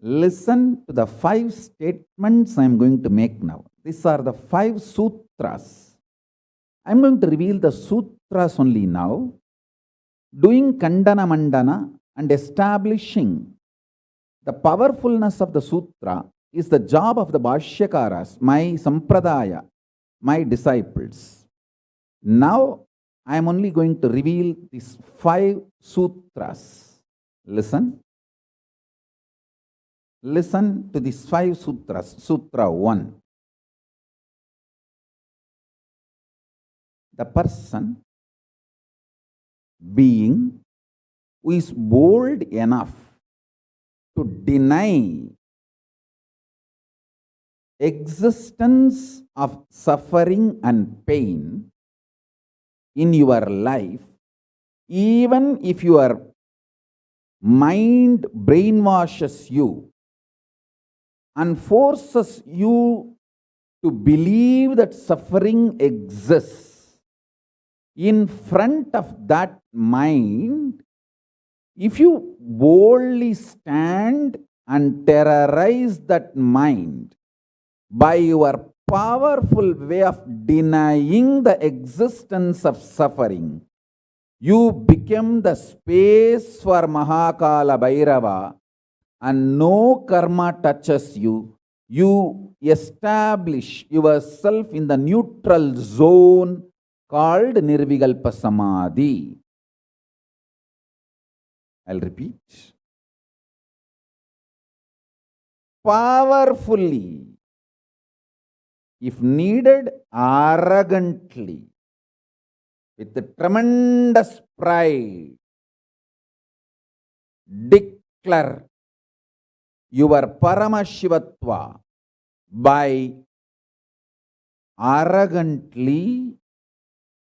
Listen to the 5 statements I am going to make now. These are the 5 sutras. I am going to reveal the sutras only now, doing Kandana Mandana and establishing the powerfulness of the sutra is the job of the Bhashyakaras, my Sampradaya, my disciples. Now, I am only going to reveal these 5 sutras. Listen. Listen to these 5 sutras. Sutra 1. The person, being, who is bold enough to deny existence of suffering and pain in your life, even if your mind brainwashes you and forces you to believe that suffering exists, in front of that mind, if you boldly stand and terrorize that mind by your powerful way of denying the existence of suffering, you become the space for Mahakalabhairava, and no karma touches you. You establish yourself in the neutral zone called Nirvikalpa Samadhi. I'll repeat. Powerfully, if needed, arrogantly, with a tremendous pride, declare your Paramashivatva by arrogantly,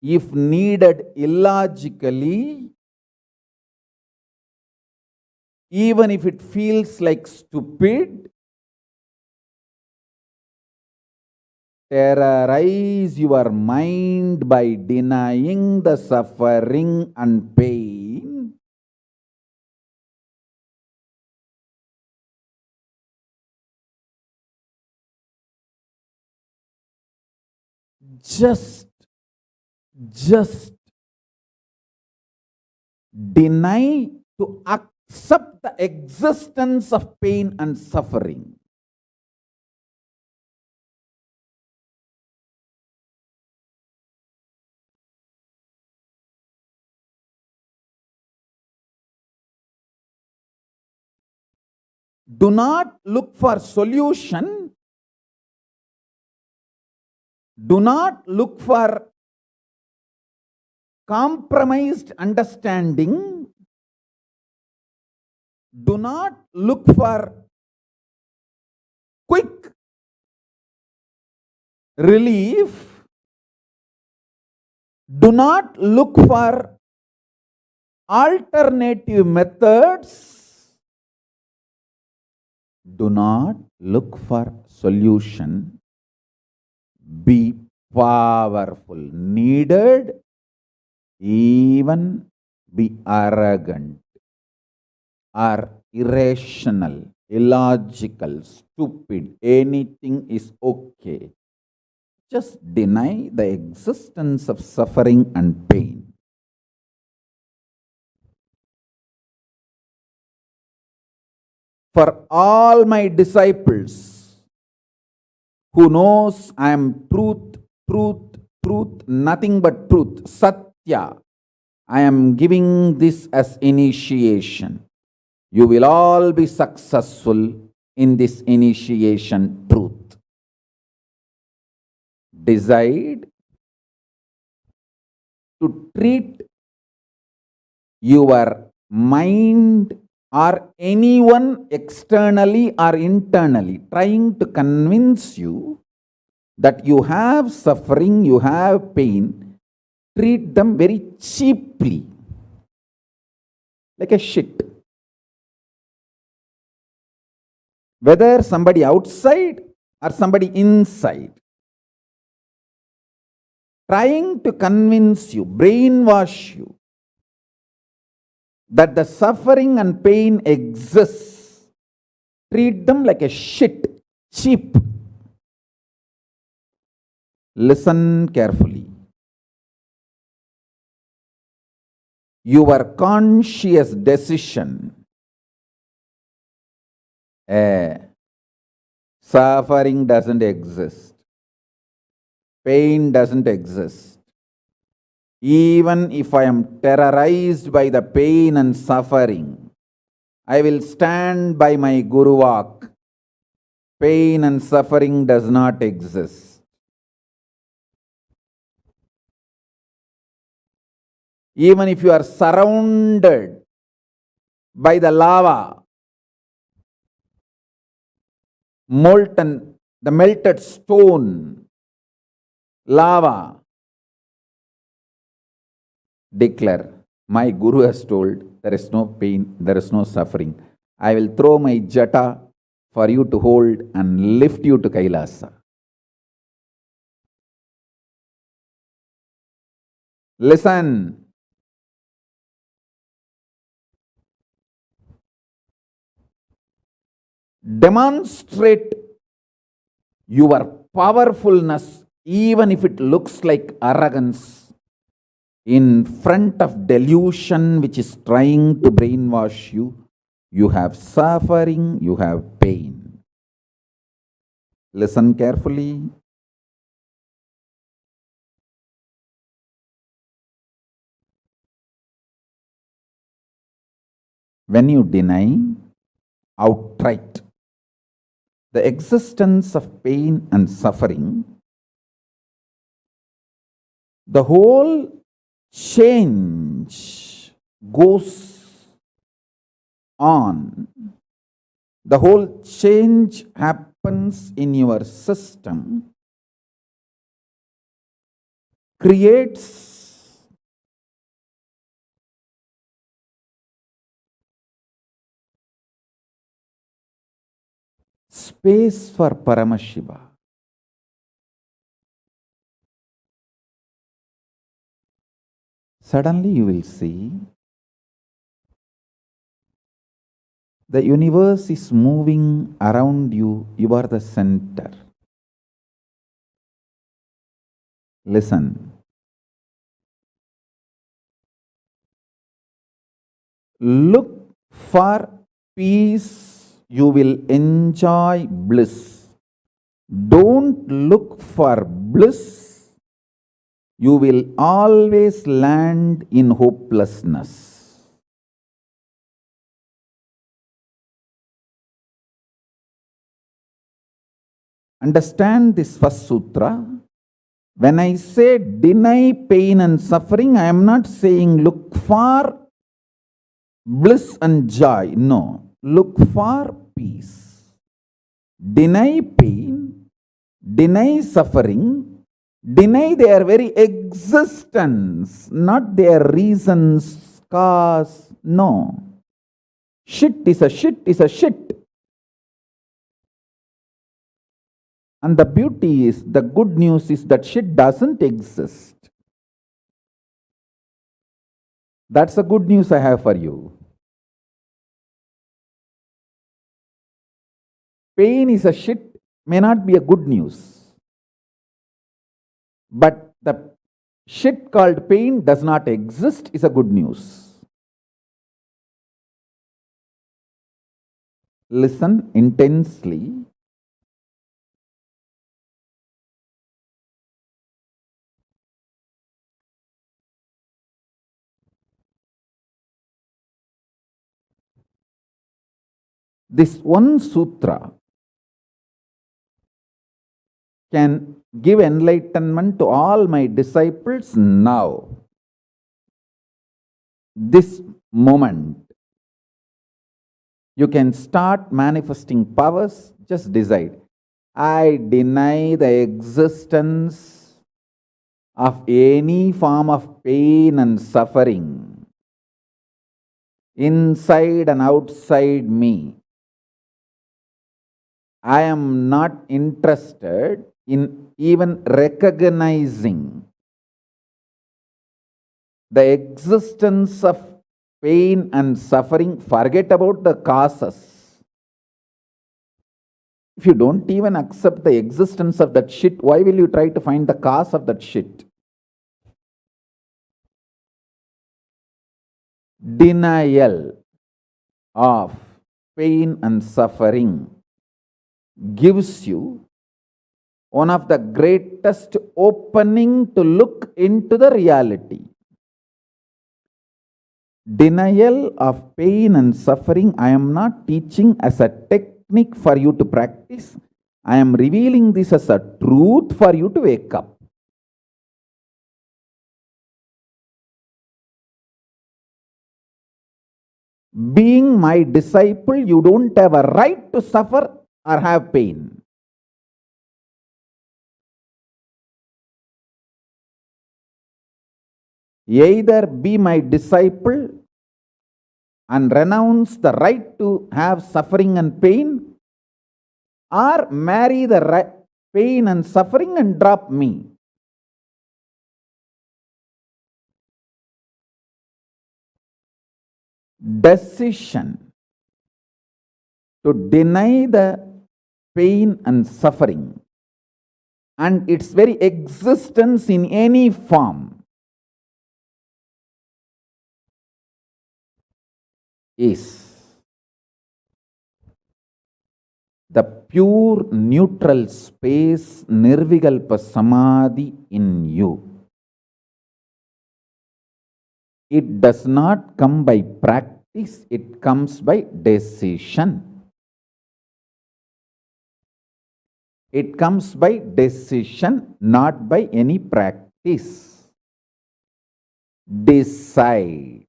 if needed, illogically, even if it feels like stupid, terrorize your mind by denying the suffering and pain. Just deny to accept the existence of pain and suffering. Do not look for solution. Do not look for compromised understanding. Do not look for quick relief. Do not look for alternative methods. Do not look for solution. Be powerful. Needed, even be arrogant or irrational, illogical, stupid. Anything is okay. Just deny the existence of suffering and pain. For all my disciples who knows I am truth, truth, truth, nothing but truth, Satya, I am giving this as initiation. You will all be successful in this initiation truth. Decide to treat your mind or anyone externally or internally trying to convince you that you have suffering, you have pain, treat them very cheaply, like a shit. Whether somebody outside or somebody inside, trying to convince you, brainwash you, that the suffering and pain exists, treat them like a shit, cheap. Listen carefully. Your conscious decision, suffering doesn't exist, pain doesn't exist. Even if I am terrorized by the pain and suffering, I will stand by my Guru Vak. Pain and suffering does not exist. Even if you are surrounded by the lava, molten, the melted stone, lava, declare, my Guru has told, there is no pain, there is no suffering. I will throw my jata for you to hold and lift you to KAILASA. Listen. Demonstrate your powerfulness, even if it looks like arrogance, in front of delusion which is trying to brainwash you. You have suffering, you have pain. Listen carefully. When you deny outright the existence of pain and suffering, the whole change goes on. The whole change happens in your system, creates space for Paramashiva. Suddenly you will see the universe is moving around you. You are the center. Listen. Look for peace, you will enjoy bliss. Don't look for bliss, you will always land in hopelessness. Understand this first sutra. When I say deny pain and suffering, I am not saying look for bliss and joy. No. look for peace. Deny pain, deny suffering, deny their very existence, not their reasons, cause. No. Shit is a shit is a shit. And the beauty is, the good news is that shit doesn't exist. That's the good news I have for you. Pain is a shit may not be a good news. But the shit called pain does not exist is a good news. Listen intensely. This one sutra can give enlightenment to all my disciples now. This moment. You can start manifesting powers. Just decide. I deny the existence of any form of pain and suffering inside and outside me. I am not interested in even recognizing the existence of pain and suffering. Forget about the causes. If you don't even accept the existence of that shit, why will you try to find the cause of that shit? Denial of pain and suffering gives you one of the greatest opening to look into the reality. Denial of pain and suffering, I am not teaching as a technique for you to practice. I am revealing this as a truth for you to wake up. Being my disciple, you don't have a right to suffer or have pain. Either be my disciple and renounce the right to have suffering and pain, or marry the pain and suffering and drop me. Decision to deny the pain and suffering and its very existence in any form is the pure neutral space, Nirvikalpa Samadhi in you. It does not come by practice, it comes by decision. It comes by decision, not by any practice. Decide.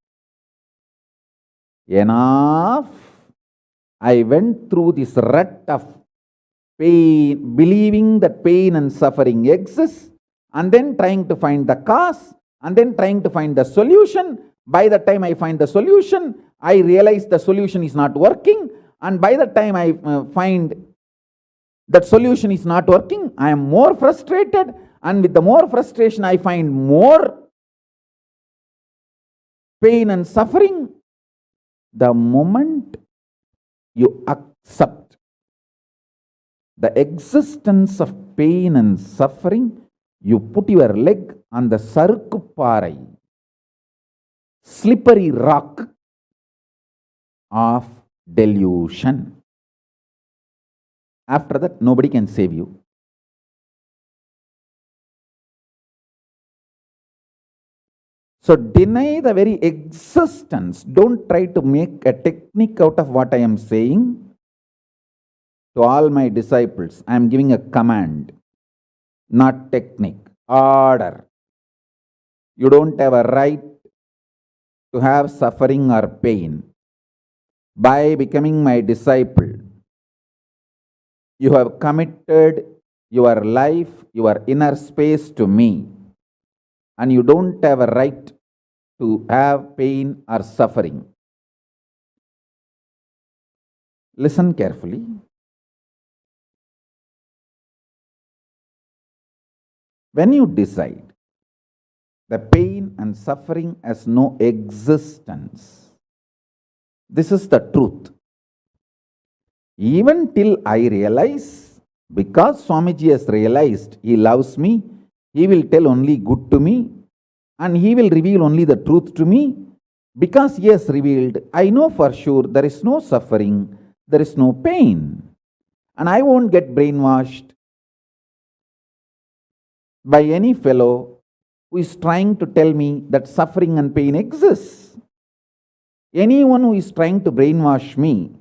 Enough. I went through this rut of pain, believing that pain and suffering exist, and then trying to find the cause, and then trying to find the solution. By the time I find the solution, I realize the solution is not working, and by the time I find that solution is not working, I am more frustrated, and with the more frustration, I find more pain and suffering. The moment you accept the existence of pain and suffering, you put your leg on the sarkuparai, slippery rock of delusion. After that, nobody can save you. So deny the very existence. Don't try to make a technique out of what I am saying. To all my disciples, I am giving a command, not technique, order. You don't have a right to have suffering or pain. by becoming my disciple, you have committed your life, your inner space to me, and you don't have a right to have pain or suffering. Listen carefully. When you decide the pain and suffering has no existence, this is the truth. Even till I realize, because Swamiji has realized he loves me, he will tell only good to me and he will reveal only the truth to me. Because he has revealed, I know for sure there is no suffering, there is no pain, and I won't get brainwashed by any fellow who is trying to tell me that suffering and pain exists. Anyone who is trying to brainwash me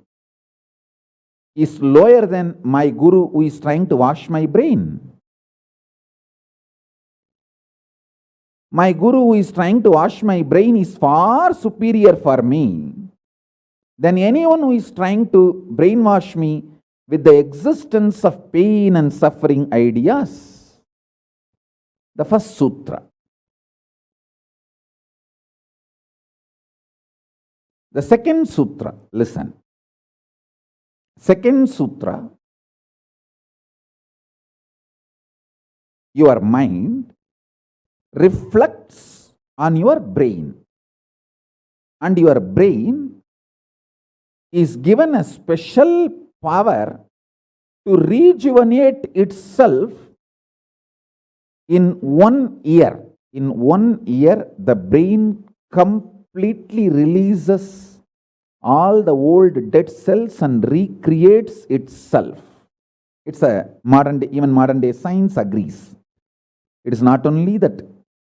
is lower than my guru who is trying to wash my brain. My guru who is trying to wash my brain is far superior for me than anyone who is trying to brainwash me with the existence of pain and suffering ideas. The first sutra. The second sutra, listen. Second sutra, your mind reflects on your brain, and your brain is given a special power to rejuvenate itself in 1 year. In 1 year, the brain completely releases all the old dead cells and recreates itself. It's a even modern day science agrees. It is not only that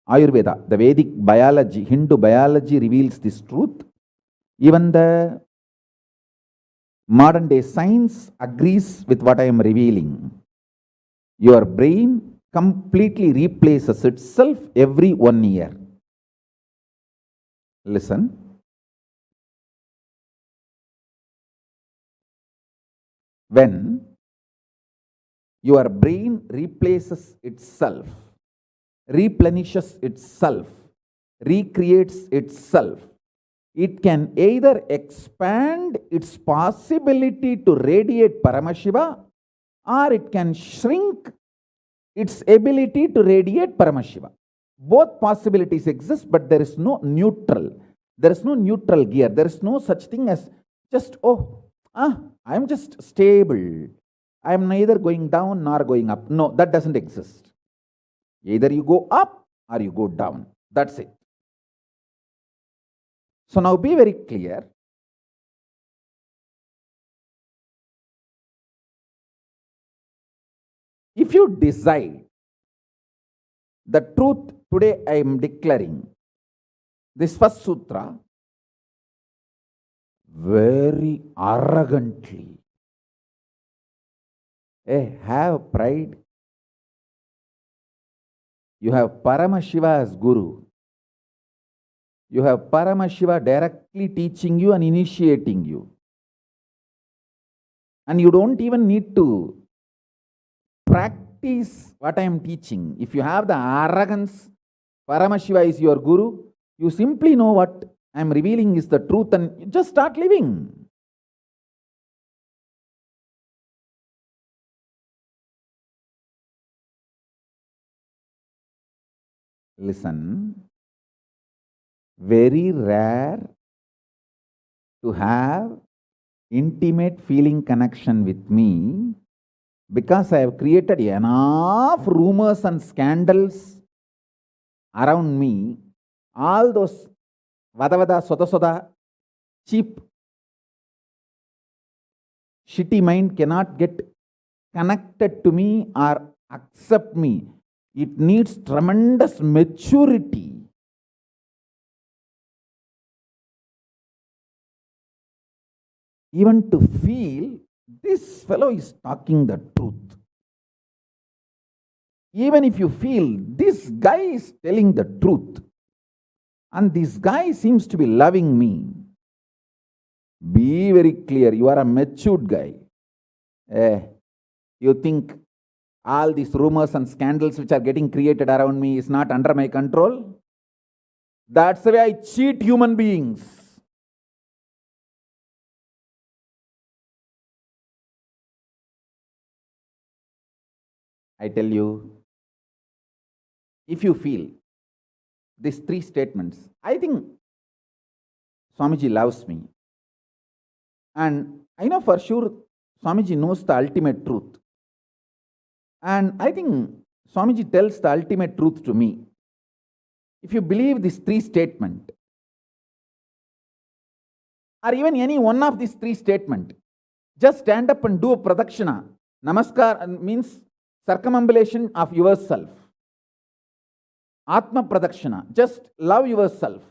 Ayurveda, the Vedic biology, Hindu biology reveals this truth. Even the modern day science agrees with what I am revealing. Your brain completely replaces itself every 1 year. Listen. When your brain replaces itself, replenishes itself, recreates itself, it can either expand its possibility to radiate Paramashiva, or it can shrink its ability to radiate Paramashiva. Both possibilities exist, but there is no neutral. There is no neutral gear. There is no such thing as just, I am just stable. I am neither going down nor going up. No, that doesn't exist. Either you go up or you go down. That's it. So now be very clear. If you decide the truth today, I am declaring this first sutra very arrogantly. Have pride. You have Paramashiva as Guru. You have Paramashiva directly teaching you and initiating you. And you don't even need to practice what I am teaching. If you have the arrogance, Paramashiva is your Guru, you simply know what I am revealing is the truth and you just start living. Listen, very rare to have intimate feeling connection with me because I have created enough rumors and scandals around me. All those vada soda cheap shitty mind cannot get connected to me or accept me. It needs tremendous maturity. Even to feel this fellow is talking the truth. Even if you feel this guy is telling the truth and this guy seems to be loving me, Be very clear. You are a matured guy. You think all these rumors and scandals which are getting created around me is not under my control? That's the way I cheat human beings. I tell you, if you feel these three statements, I think Swamiji loves me. And I know for sure Swamiji knows the ultimate truth. And I think Swamiji tells the ultimate truth to me. If you believe these three statements, or even any one of these three statements, just stand up and do a pradakshina. Namaskar means circumambulation of yourself. Atma pradakshina, just love yourself.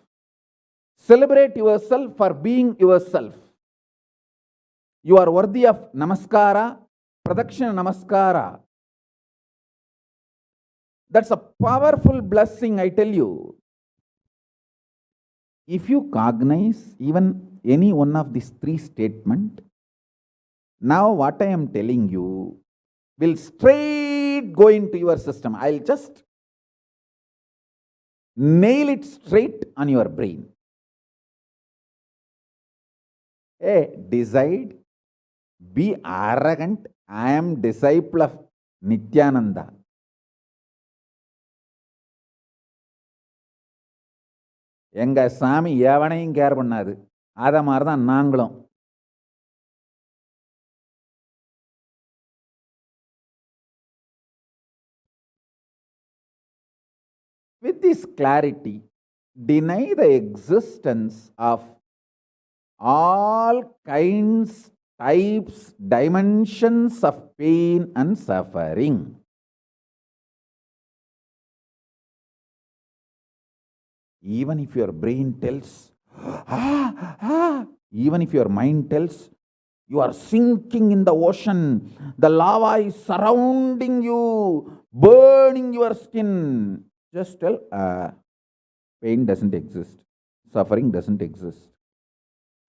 Celebrate yourself for being yourself. You are worthy of namaskara, pradakshina namaskara. That's a powerful blessing, I tell you. If you cognize even any one of these three statements, now what I am telling you will straight go into your system. I'll just nail it straight on your brain. Decide, be arrogant. I am disciple of Nithyananda. எங்க சாமி எவனையும் care பண்ணாது. அத மாதிரி தான் நாங்களும். With this clarity, deny the existence of all kinds, types, dimensions of pain and suffering. Even if your brain tells, even if your mind tells, you are sinking in the ocean, the lava is surrounding you, burning your skin. Just tell, pain doesn't exist, suffering doesn't exist.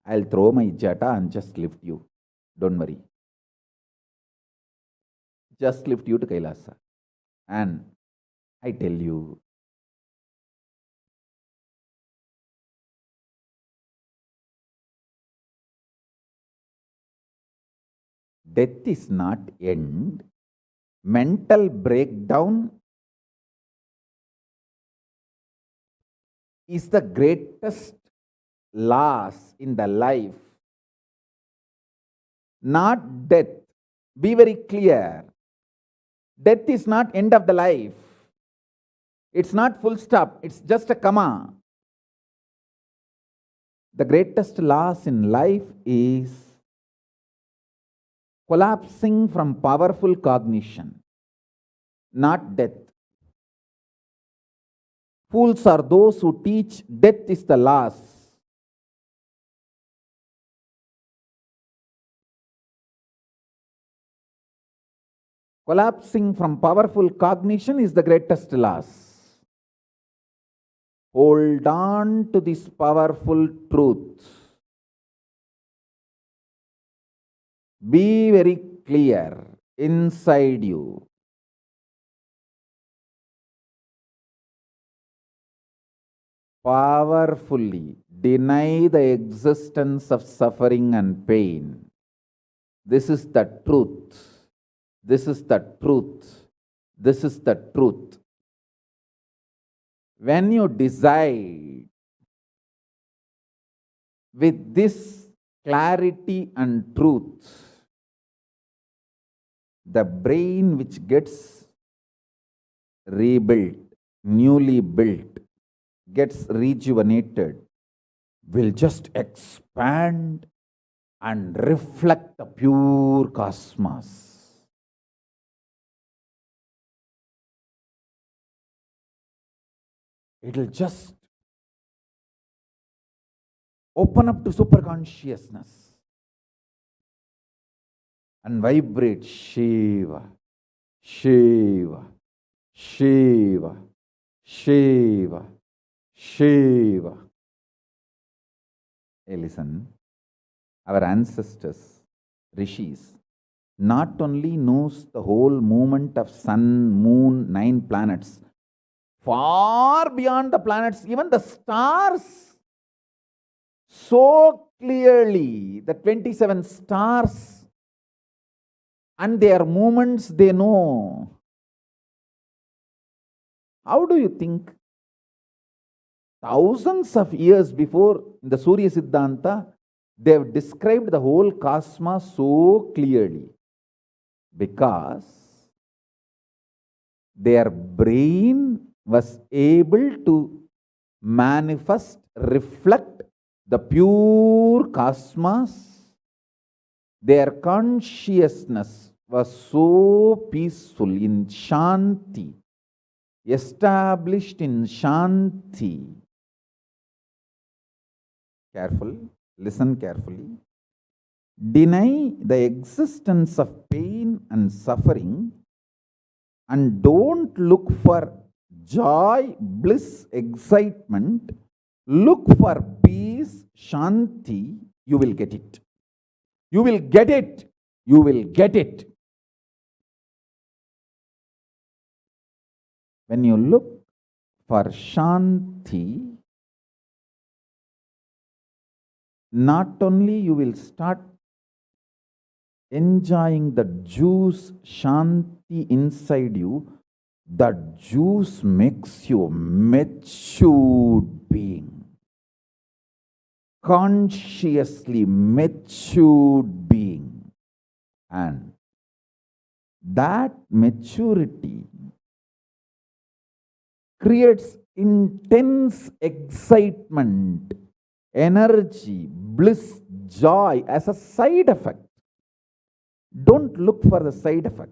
I'll throw my jata and just lift you. Don't worry. Just lift you to Kailasa. And I tell you, death is not end. Mental breakdown is the greatest loss in the life. Not death. Be very clear. Death is not end of the life. It's not full stop. It's just a comma. The greatest loss in life is collapsing from powerful cognition, not death. Fools are those who teach death is the loss. Collapsing from powerful cognition is the greatest loss. Hold on to this powerful truth. Be very clear inside you. Powerfully deny the existence of suffering and pain. This is the truth. This is the truth. This is the truth. When you decide with this clarity and truth, the brain which gets rebuilt, newly built, gets rejuvenated, will just expand and reflect the pure cosmos. It will just open up to superconsciousness and vibrate Shiva, Shiva, Shiva, Shiva, Shiva. Hey, listen. our ancestors, rishis, not only knows the whole movement of sun, moon, 9 planets, far beyond the planets, even the stars, so clearly, the 27 stars and their movements they know. How do you think? Thousands of years before, in the Surya Siddhanta, they have described the whole cosmos so clearly because their brain was able to manifest, reflect the pure cosmos. Their consciousness was so peaceful in Shanti, established in Shanti. Careful, listen carefully. Deny the existence of pain and suffering and don't look for joy, bliss, excitement. Look for peace, Shanti. You will get it. You will get it. You will get it. When you look for Shanti, not only you will start enjoying the juice Shanti inside you, that juice makes you a matured being, consciously matured being, and that maturity creates intense excitement, energy, bliss, joy as a side effect. Don't look for the side effect.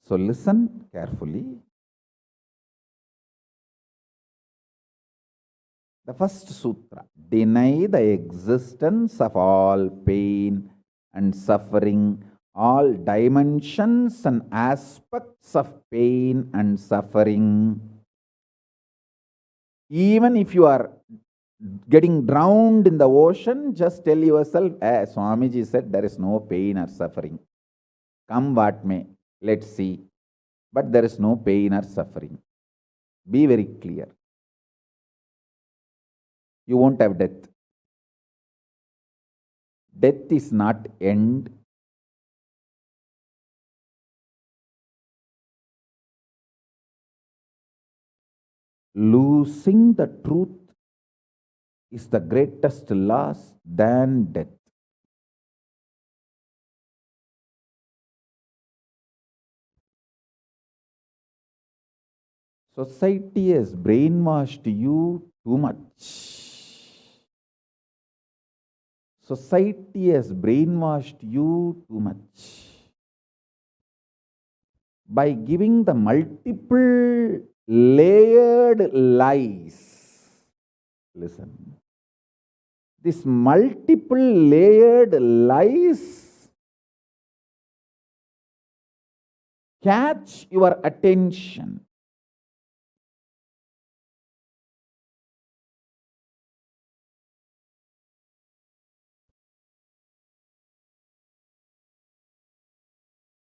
So listen carefully. The first sutra: deny the existence of all pain and suffering, all dimensions and aspects of pain and suffering. Even if you are getting drowned in the ocean, just tell yourself, Swamiji said there is no pain or suffering. Come what may, let's see. But there is no pain or suffering. Be very clear. You won't have death. Death is not end. Losing the truth is the greatest loss than death. Society has brainwashed you too much. Society has brainwashed you too much by giving the multiple layered lies. Listen. This multiple layered lies catch your attention.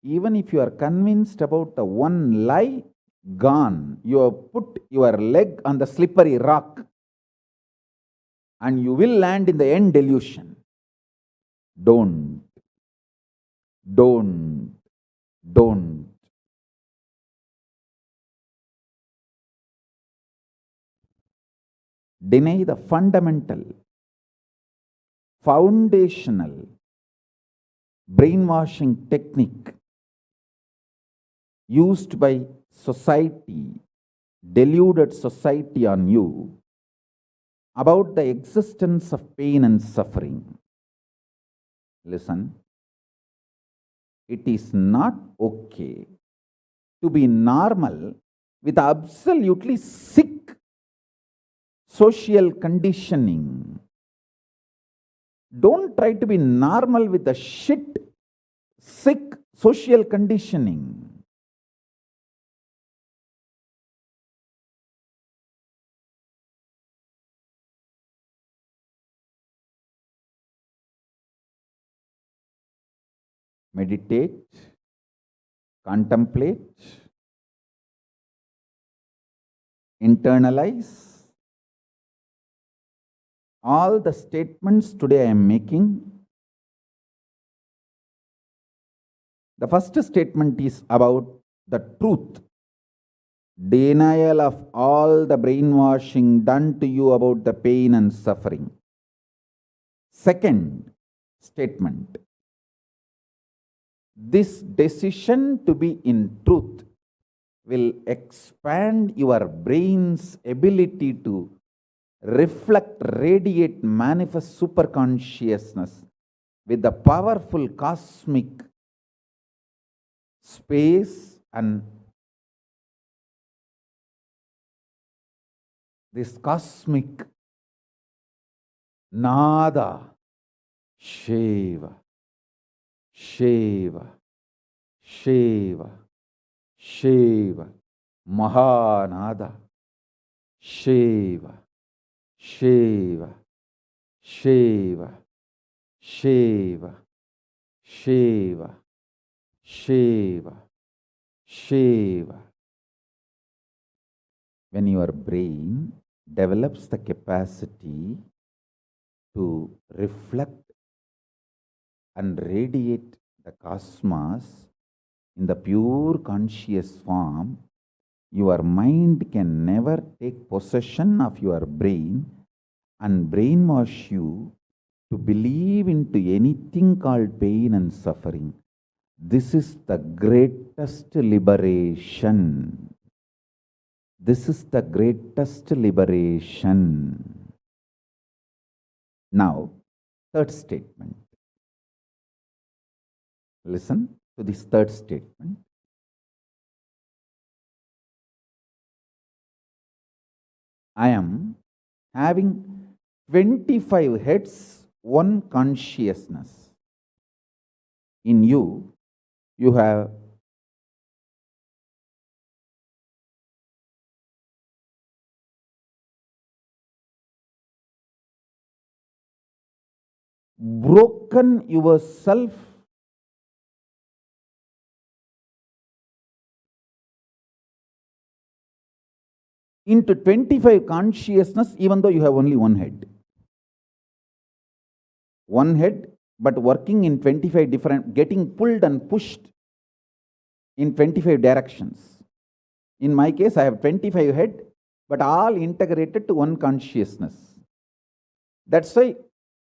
Even if you are convinced about the one lie, gone. You have put your leg on the slippery rock and you will land in the end delusion. Don't. Deny the fundamental, foundational brainwashing technique used by society, deluded society on you about the existence of pain and suffering. Listen, it is not okay to be normal with absolutely sick social conditioning. Don't try to be normal with the shit, sick social conditioning. meditate, contemplate, internalize. All the statements today I am making. The first statement is about the truth. Denial of all the brainwashing done to you about the pain and suffering. Second statement. This decision to be in truth will expand your brain's ability to reflect, radiate, manifest superconsciousness with the powerful cosmic space and this cosmic nada, Shiva, Shiva, Shiva, Shiva, Mahanada, Shiva, Shiva, Shiva, Shiva, Shiva, Shiva, Shiva. When your brain develops the capacity to reflect and radiate the cosmos in the pure conscious form, your mind can never take possession of your brain and brainwash you to believe into anything called pain and suffering. This is the greatest liberation. This is the greatest liberation. Now, third statement. Listen to this third statement. I am having 25 heads, one consciousness. In you, you have broken yourself into 25 consciousness, even though you have only one head. One head, but working in 25 different, getting pulled and pushed in 25 directions. In my case, I have 25 head, but all integrated to one consciousness. That's why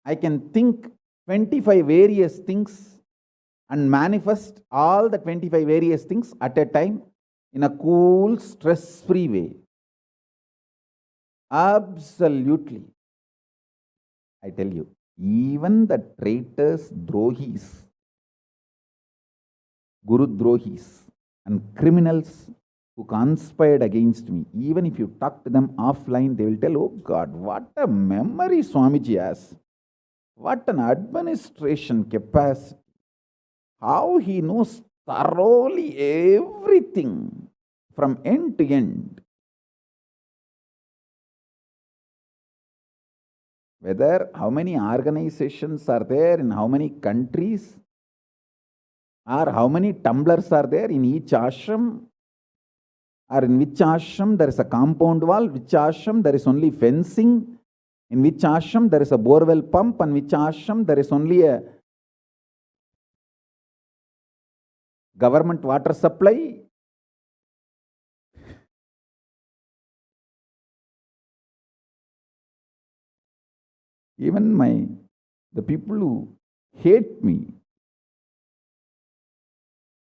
I can think 25 various things and manifest all the 25 various things at a time in a cool, stress-free way. Absolutely. I tell you, even the traitors, drohis, guru drohis, and criminals who conspired against me, even if you talk to them offline, they will tell, oh God, what a memory Swamiji has. What an administration capacity. How he knows thoroughly everything from end to end. Whether how many organizations are there in how many countries, or how many tumblers are there in each ashram, or in which ashram there is a compound wall, which ashram there is only fencing, in which ashram there is a borewell pump, and which ashram there is only a government water supply. Even the people who hate me,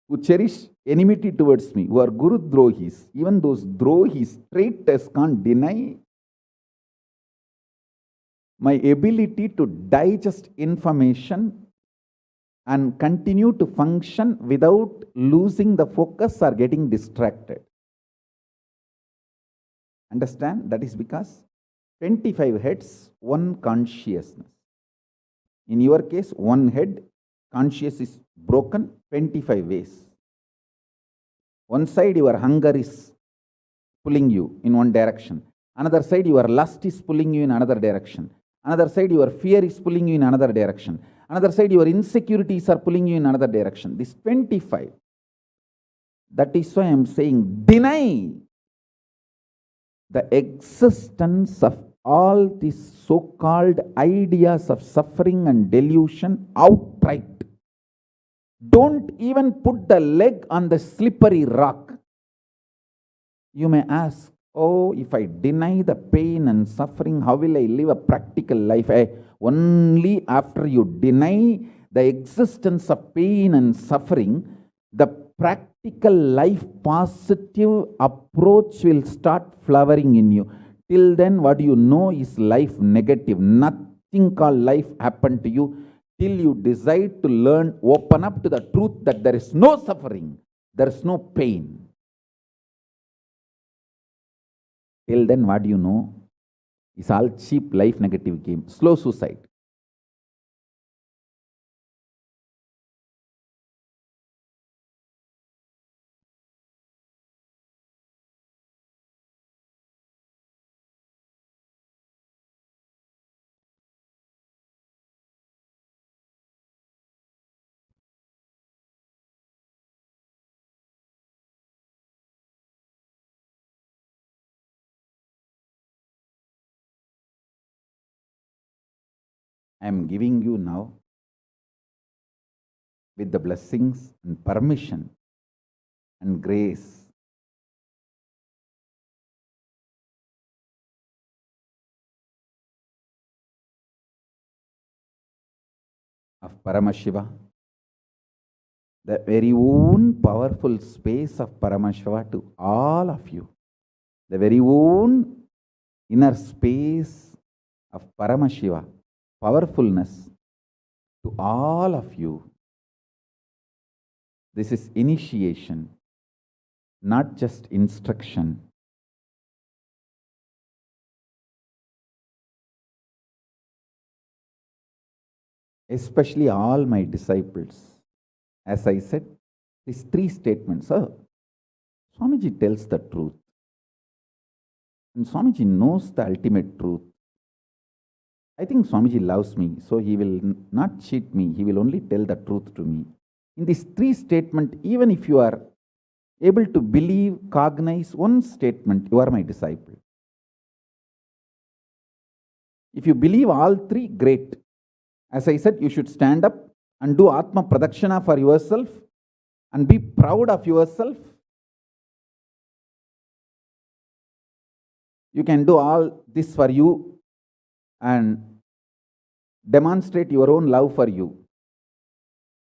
who cherish enmity towards me, who are Guru Drohis, even those Drohis, traitors, can't deny my ability to digest information and continue to function without losing the focus or getting distracted. Understand? That is because 25 heads, one consciousness. In your case, one head, conscious is broken 25 ways. One side, your hunger is pulling you in one direction. Another side, your lust is pulling you in another direction. Another side, your fear is pulling you in another direction. Another side, your insecurities are pulling you in another direction. This 25. That is why I am saying, deny the existence of all these so-called ideas of suffering and delusion outright. Don't even put the leg on the slippery rock. You may ask, oh, if I deny the pain and suffering, how will I live a practical life? Only after you deny the existence of pain and suffering, the practical life positive approach will start flowering in you. Till then, what you know is life negative. Nothing called life happened to you till you decide to learn, open up to the truth that there is no suffering, there is no pain. Till then, what you know is all cheap life negative game, slow suicide. I am giving you now, with the blessings and permission and grace of Paramashiva, the very own powerful space of Paramashiva to all of you, the very own inner space of Paramashiva, powerfulness to all of you. This is initiation, not just instruction. Especially all my disciples. As I said, these three statements. Swamiji tells the truth. And Swamiji knows the ultimate truth. I think Swamiji loves me, so he will not cheat me. He will only tell the truth to me. In these three statements, even if you are able to believe, cognize one statement, you are my disciple. If you believe all three, great. As I said, you should stand up and do Atma Pradakshana for yourself and be proud of yourself. You can do all this for you and demonstrate your own love for you.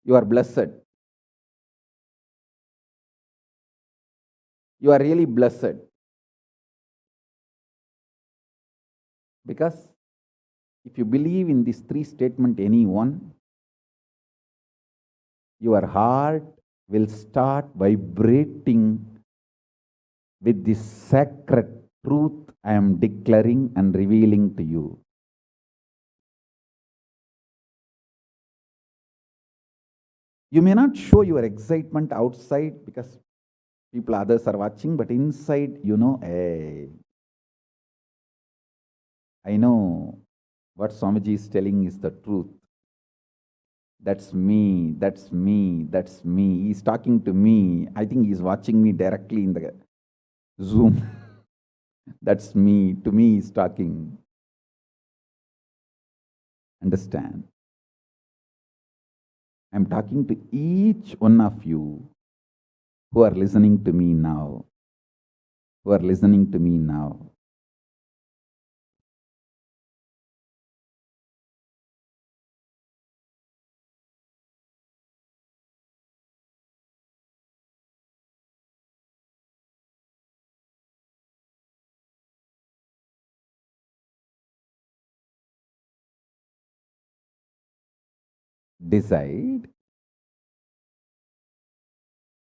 You are blessed. You are really blessed. Because if you believe in these three statements, any one, your heart will start vibrating with this sacred truth I am declaring and revealing to you. You may not show your excitement outside because others are watching, but inside, you know, hey, I know what Swamiji is telling is the truth. That's me, that's me, that's me. He's talking to me. I think he's watching me directly in the Zoom. That's me. To me, he's talking. Understand? I'm talking to each one of you who are listening to me now. Who are listening to me now. Decide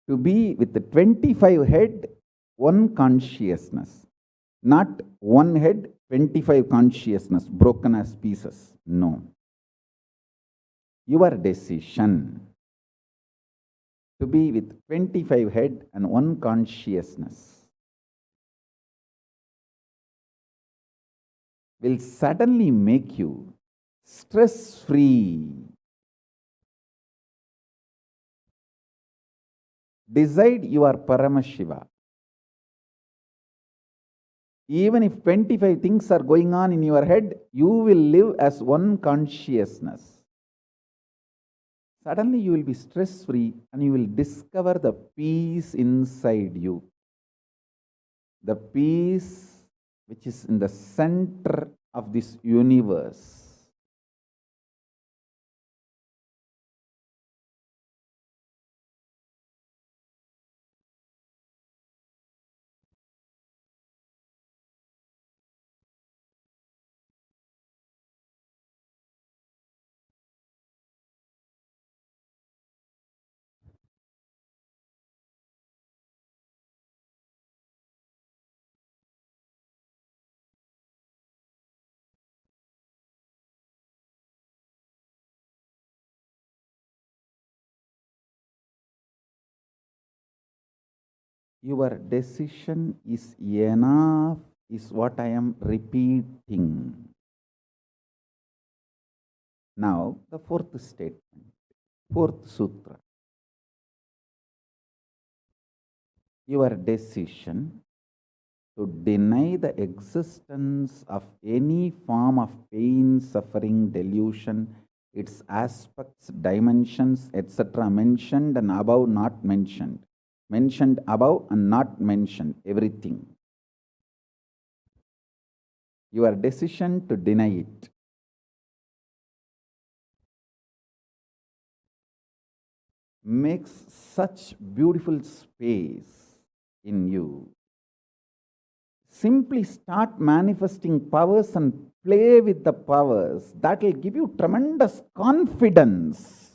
to be with the 25 head, one consciousness. Not one head, 25 consciousness, broken as pieces. No. Your decision to be with 25 head and one consciousness will suddenly make you stress-free Decide you are Paramashiva. Even if 25 things are going on in your head, you will live as one consciousness. Suddenly you will be stress-free and you will discover the peace inside you. The peace which is in the center of this universe. Your decision is enough, is what I am repeating. Now, the fourth statement, fourth sutra. Your decision to deny the existence of any form of pain, suffering, delusion, its aspects, dimensions, etc., mentioned and above, not mentioned. Mentioned above and not mentioned, everything. Your decision to deny it. Makes such beautiful space in you. Simply start manifesting powers and play with the powers. That will give you tremendous confidence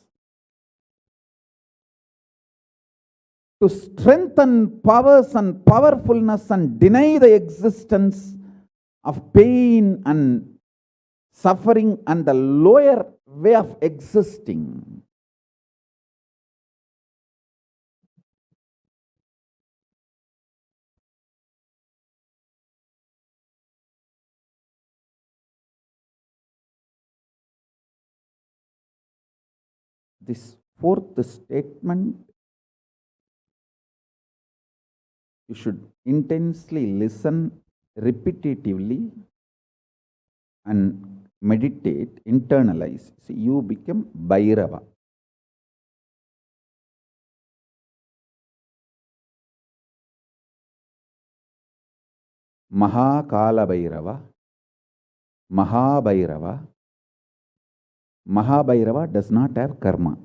to strengthen powers and powerfulness and deny the existence of pain and suffering and the lower way of existing. This fourth statement, you should intensely listen repetitively and meditate, internalize. See, you become Bhairava. Mahakalabhairava, Mahabhairava. Mahabhairava does not have karma.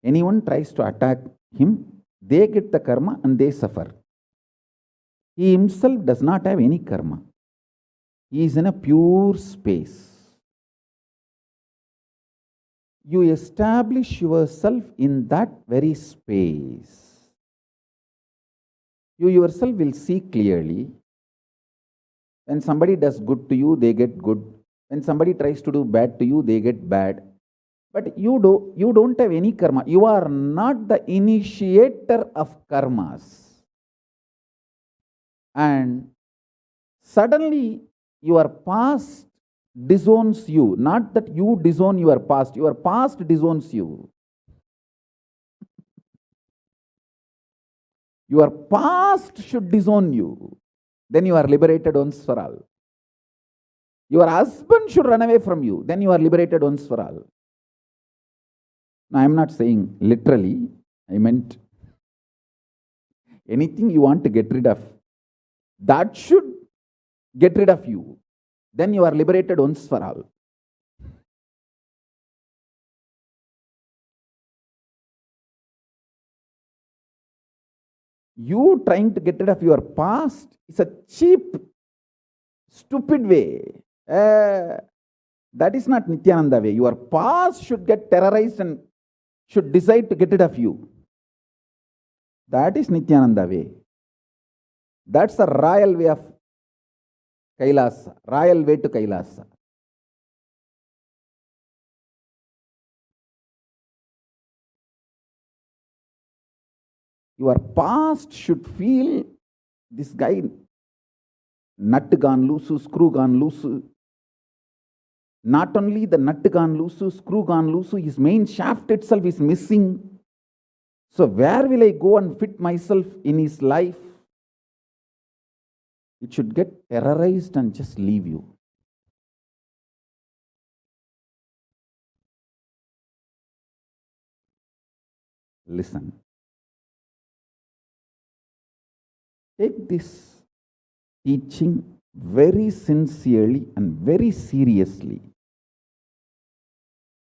Anyone tries to attack him, they get the karma and they suffer. He himself does not have any karma. He is in a pure space. You establish yourself in that very space. You yourself will see clearly. When somebody does good to you, they get good. When somebody tries to do bad to you, they get bad. But you don't have any karma. You are not the initiator of karmas. And suddenly your past disowns you. Not that you disown your past disowns you. Your past should disown you. Then you are liberated once for all. Your husband should run away from you. Then you are liberated once for all. Now, I am not saying literally. I meant anything you want to get rid of, that should get rid of you. Then you are liberated once for all. You trying to get rid of your past is a cheap, stupid way. That is not Nithyananda way. Your past should get terrorized and should decide to get rid of you. That is Nithyananda way. That's the royal way of KAILASA, royal way to KAILASA. Your past should feel this guy, nut gone loose, screw gone loose. Not only the nut gone loose, screw gone loose, his main shaft itself is missing. So where will I go and fit myself in his life? It should get terrorized and just leave you. Listen. Take this teaching very sincerely and very seriously.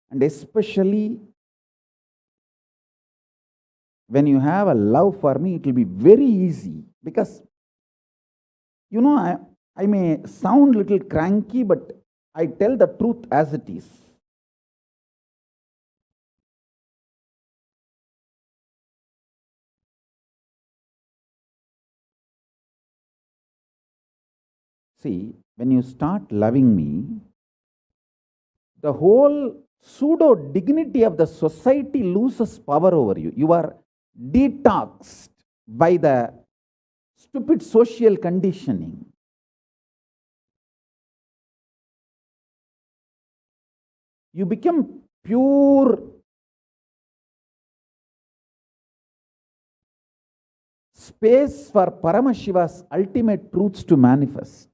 And especially when you have a love for me, it will be very easy. Because, you know, I may sound a little cranky, but I tell the truth as it is. See, when you start loving me, the whole pseudo dignity of the society loses power over you. You are detoxed by the stupid social conditioning. You become pure space for Paramashiva's ultimate truths to manifest.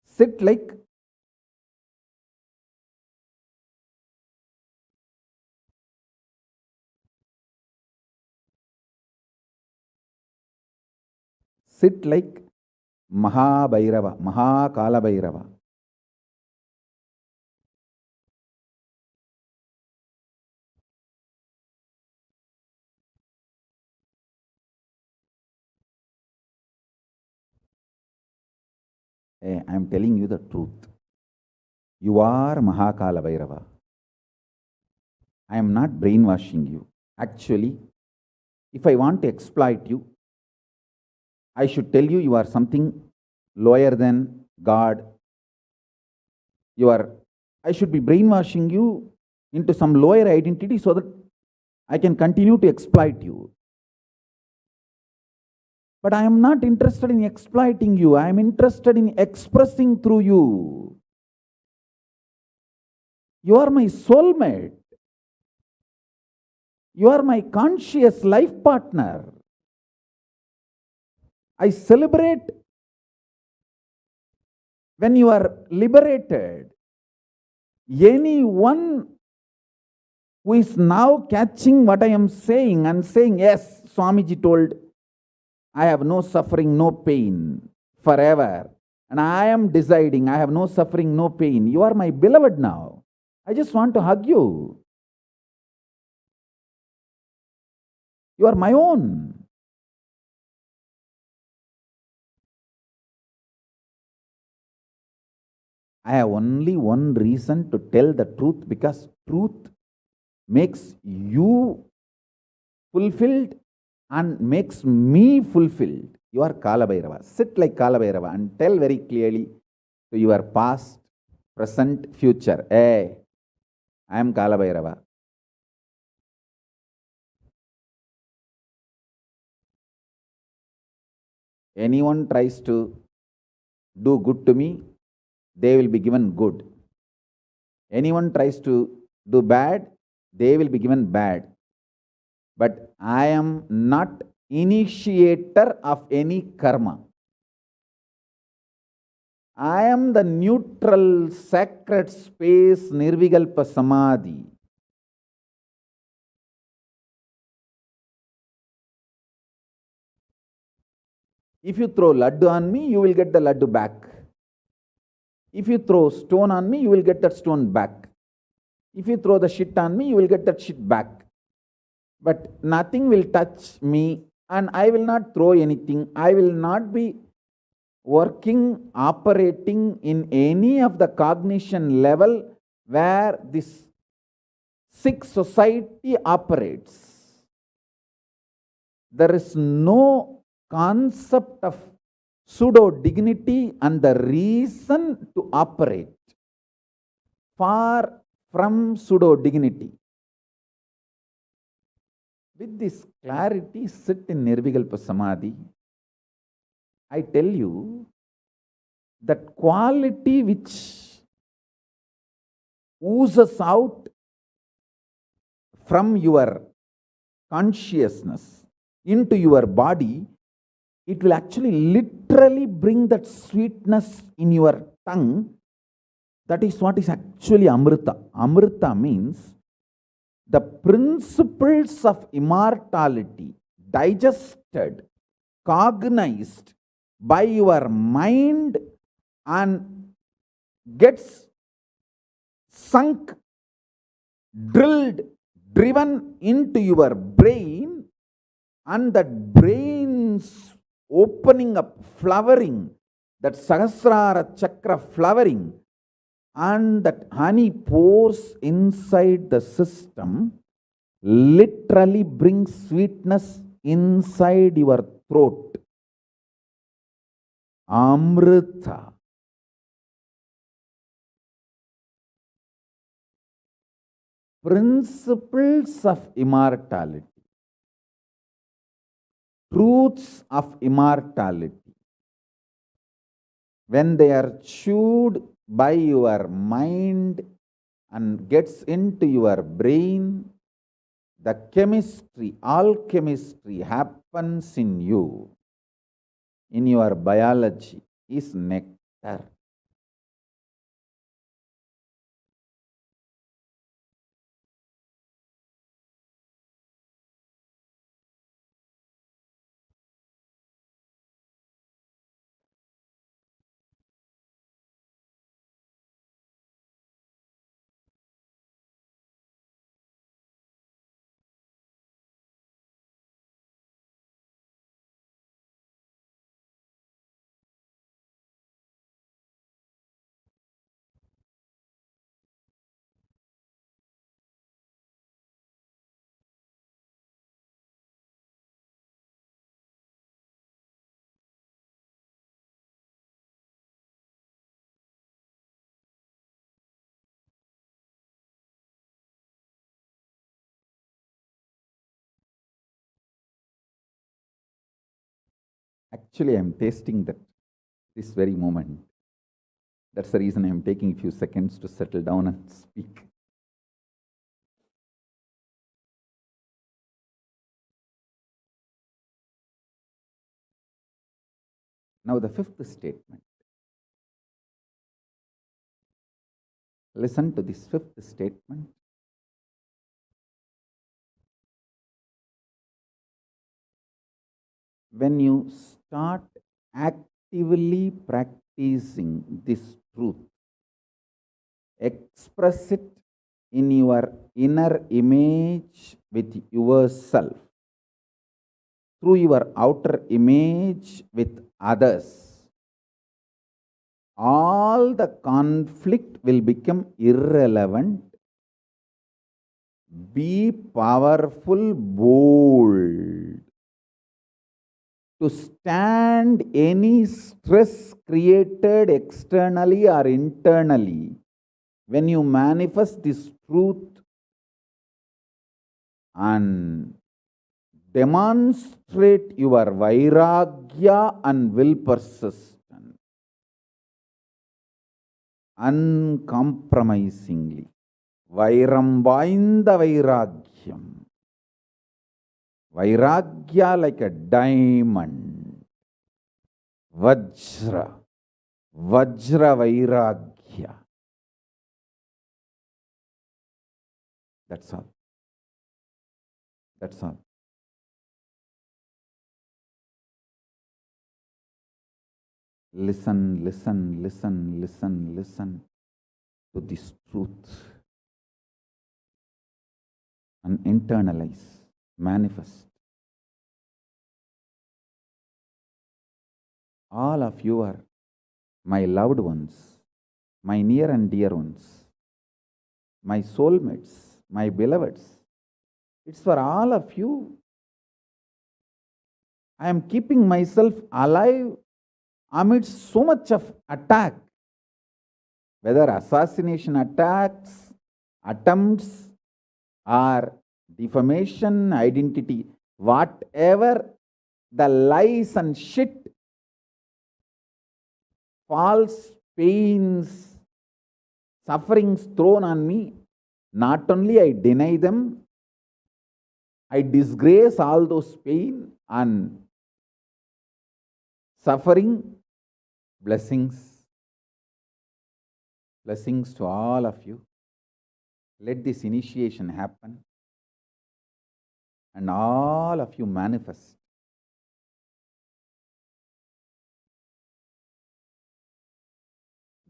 Sit like Mahakalabhairava. I am telling you the truth. You are Mahakalabhairava. I am not brainwashing you. Actually, if I want to exploit you, I should tell you you are something lower than God. I should be brainwashing you into some lower identity so that I can continue to exploit you. But I am not interested in exploiting you. I am interested in expressing through you. You are my soulmate. You are my conscious life partner. I celebrate when you are liberated. Anyone who is now catching what I am saying and saying, yes, Swamiji told, I have no suffering, no pain forever. And I am deciding, I have no suffering, no pain. You are my beloved now. I just want to hug you. You are my own. I have only one reason to tell the truth, because truth makes you fulfilled and makes me fulfilled. You are Kalabhairava. Sit like Kalabhairava and tell very clearly to your past, present, future. Hey, I am Kalabhairava. Anyone tries to do good to me, they will be given good. Anyone tries to do bad, they will be given bad. But I am not initiator of any karma. I am the neutral, sacred space, Nirvikalpa Samadhi. If you throw laddu on me, you will get the laddu back. If you throw stone on me, you will get that stone back. If you throw the shit on me, you will get that shit back. But nothing will touch me, and I will not throw anything. I will not be working, operating in any of the cognition level where this sick society operates. There is no concept of pseudo dignity and the reason to operate. Far from pseudo dignity. with this clarity, sit in Nirvikalpa Samadhi. I tell you that quality which oozes out from your consciousness into your body, it will actually literally bring that sweetness in your tongue. That is what is actually Amrita. Amrita means the principles of immortality digested, cognized by your mind and gets sunk, drilled, driven into your brain, and that brain's opening up, flowering, that Sahasrara Chakra flowering, and that honey pours inside the system, literally brings sweetness inside your throat. Amrita. Principles of immortality, truths of immortality, when they are chewed by your mind and gets into your brain, the chemistry, alchemistry happens in you, in your biology, is nectar. Actually, I am tasting that this very moment. That's the reason I am taking a few seconds to settle down and speak. Now, the fifth statement. Listen to this fifth statement. When you start actively practicing this truth, express it in your inner image with yourself, through your outer image with others, all the conflict will become irrelevant. Be powerful, bold, to stand any stress created externally or internally. When you manifest this truth and demonstrate your vairagya and will persistence uncompromisingly, vairam vainda vairagyam, vairagya like a diamond, vajra, vajra vairagya. That's all. That's all. Listen, listen, listen, listen, listen to this truth and internalize, manifest. All of you are my loved ones, my near and dear ones, my soulmates, my beloveds. It's for all of you. I am keeping myself alive amidst so much of attack, whether assassination attacks, attempts, or defamation, identity, whatever the lies and shit, false pains, sufferings thrown on me, not only I deny them, I disgrace all those pain and suffering. Blessings to all of you. Let this initiation happen and all of you manifest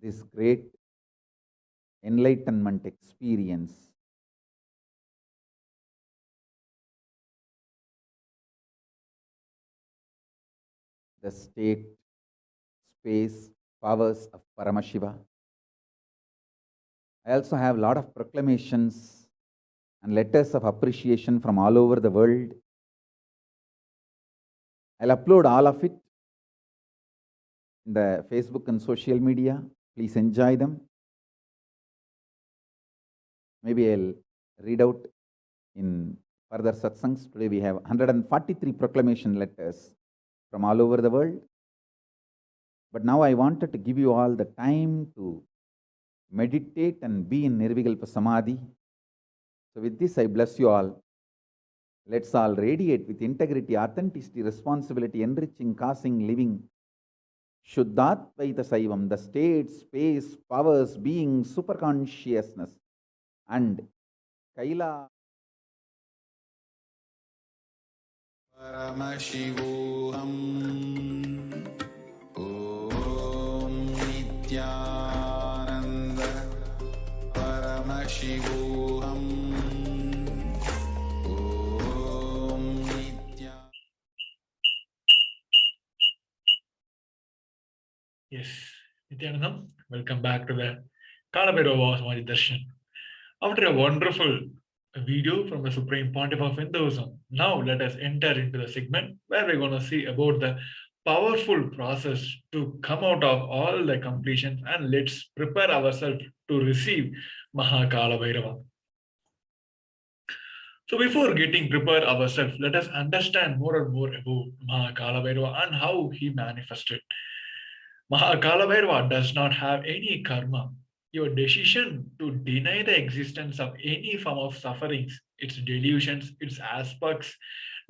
this great enlightenment experience. The state, space, powers of Paramashiva. I also have a lot of proclamations and letters of appreciation from all over the world. I'll upload all of it in the Facebook and social media. Please enjoy them. Maybe I'll read out in further satsangs. Today we have 143 proclamation letters from all over the world. But now I wanted to give you all the time to meditate and be in Nirvikalpa Samadhi. So with this, I bless you all. Let's all radiate with integrity, authenticity, responsibility, enriching, causing, living. Shuddhatvaita Saivam, the state, space, powers, being, superconsciousness, and Kaila. Paramashivoham. Om Nithyananda Paramashivoham. Om Nithyananda. Yes, Nithyanandam, welcome back to the KAILASA Samadhi Darshan. After a wonderful video from the Supreme Pontiff of Hinduism, now let us enter into the segment where we're going to see about the powerful process to come out of all the completions, and let's prepare ourselves to receive Mahakalabhairava. So before getting prepared ourselves, let us understand more and more about Mahakalabhairava and how he manifested. Mahakalabhairava does not have any karma. Your decision to deny the existence of any form of sufferings, its delusions, its aspects,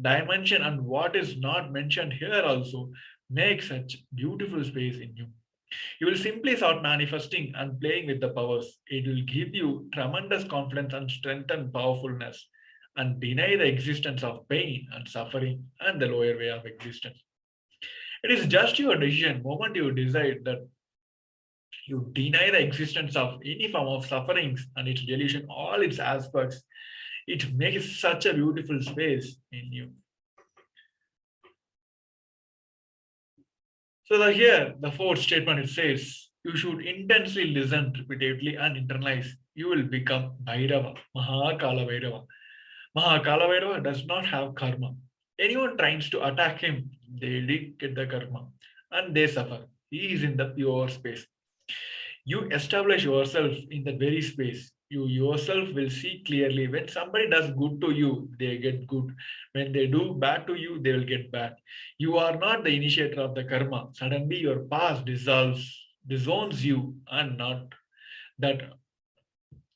dimension, and what is not mentioned here also makes such beautiful space in you. You will simply start manifesting and playing with the powers. It will give you tremendous confidence and strength and powerfulness, and deny the existence of pain and suffering and the lower way of existence. It is just your decision. Moment you decide that you deny the existence of any form of sufferings and its delusion, all its aspects, it makes such a beautiful space in you. So here, the fourth statement, it says, you should intensely listen repeatedly and internalize. You will become Bhairava, Mahakalabhairava. Mahakalabhairava does not have karma. Anyone tries to attack him, they did get the karma and they suffer. He is in the pure space. You establish yourself in that very space. You yourself will see clearly. When somebody does good to you, they get good. When they do bad to you, they will get bad. You are not the initiator of the karma. Suddenly your past disowns you, and not that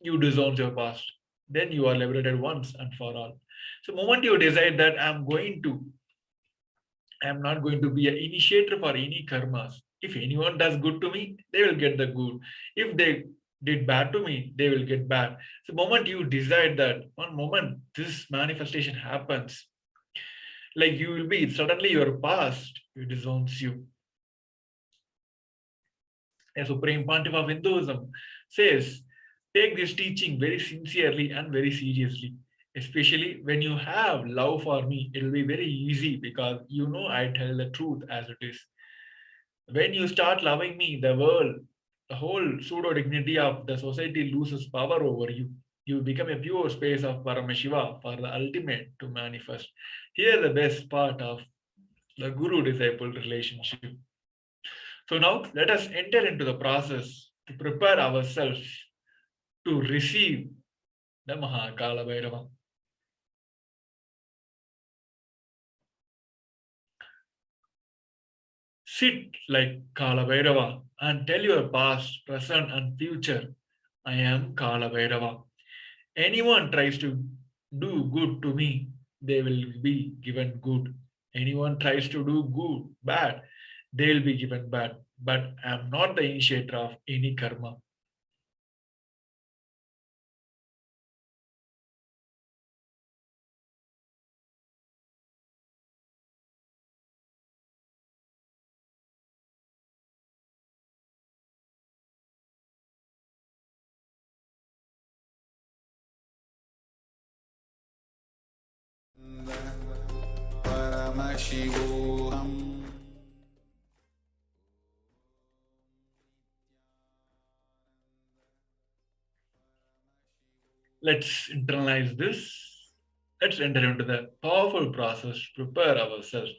you disown your past. Then you are liberated once and for all. So the moment you decide that I am not going to be an initiator for any karmas. If anyone does good to me, they will get the good. If they did bad to me, they will get bad. So the moment you decide that, one moment this manifestation happens, like you will be, suddenly your past disowns you. A Supreme Pontiff of Hinduism says, take this teaching very sincerely and very seriously. Especially when you have love for me, it will be very easy because you know I tell the truth as it is. When you start loving me, the world, the whole pseudo dignity of the society loses power over you. You become a pure space of Paramashiva for the ultimate to manifest. Here the best part of the guru-disciple relationship. So now let us enter into the process to prepare ourselves to receive the Mahakalabhairava. Sit like Kalabhairava and tell your past, present, and future, I am Kalabhairava. Anyone tries to do good to me, they will be given good. Anyone tries to do good, bad, they will be given bad. But I am not the initiator of any karma. Paramashivoham. Let's internalize this. Let's enter into the powerful process to prepare ourselves.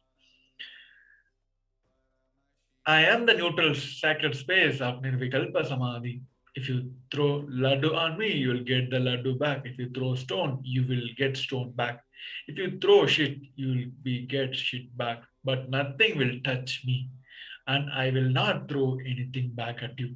I am the neutral sacred space of Nirvikalpa Samadhi. If you throw laddu on me, you will get the laddu back. If you throw stone, you will get stone back. If you throw shit, you will get shit back. But nothing will touch me. And I will not throw anything back at you.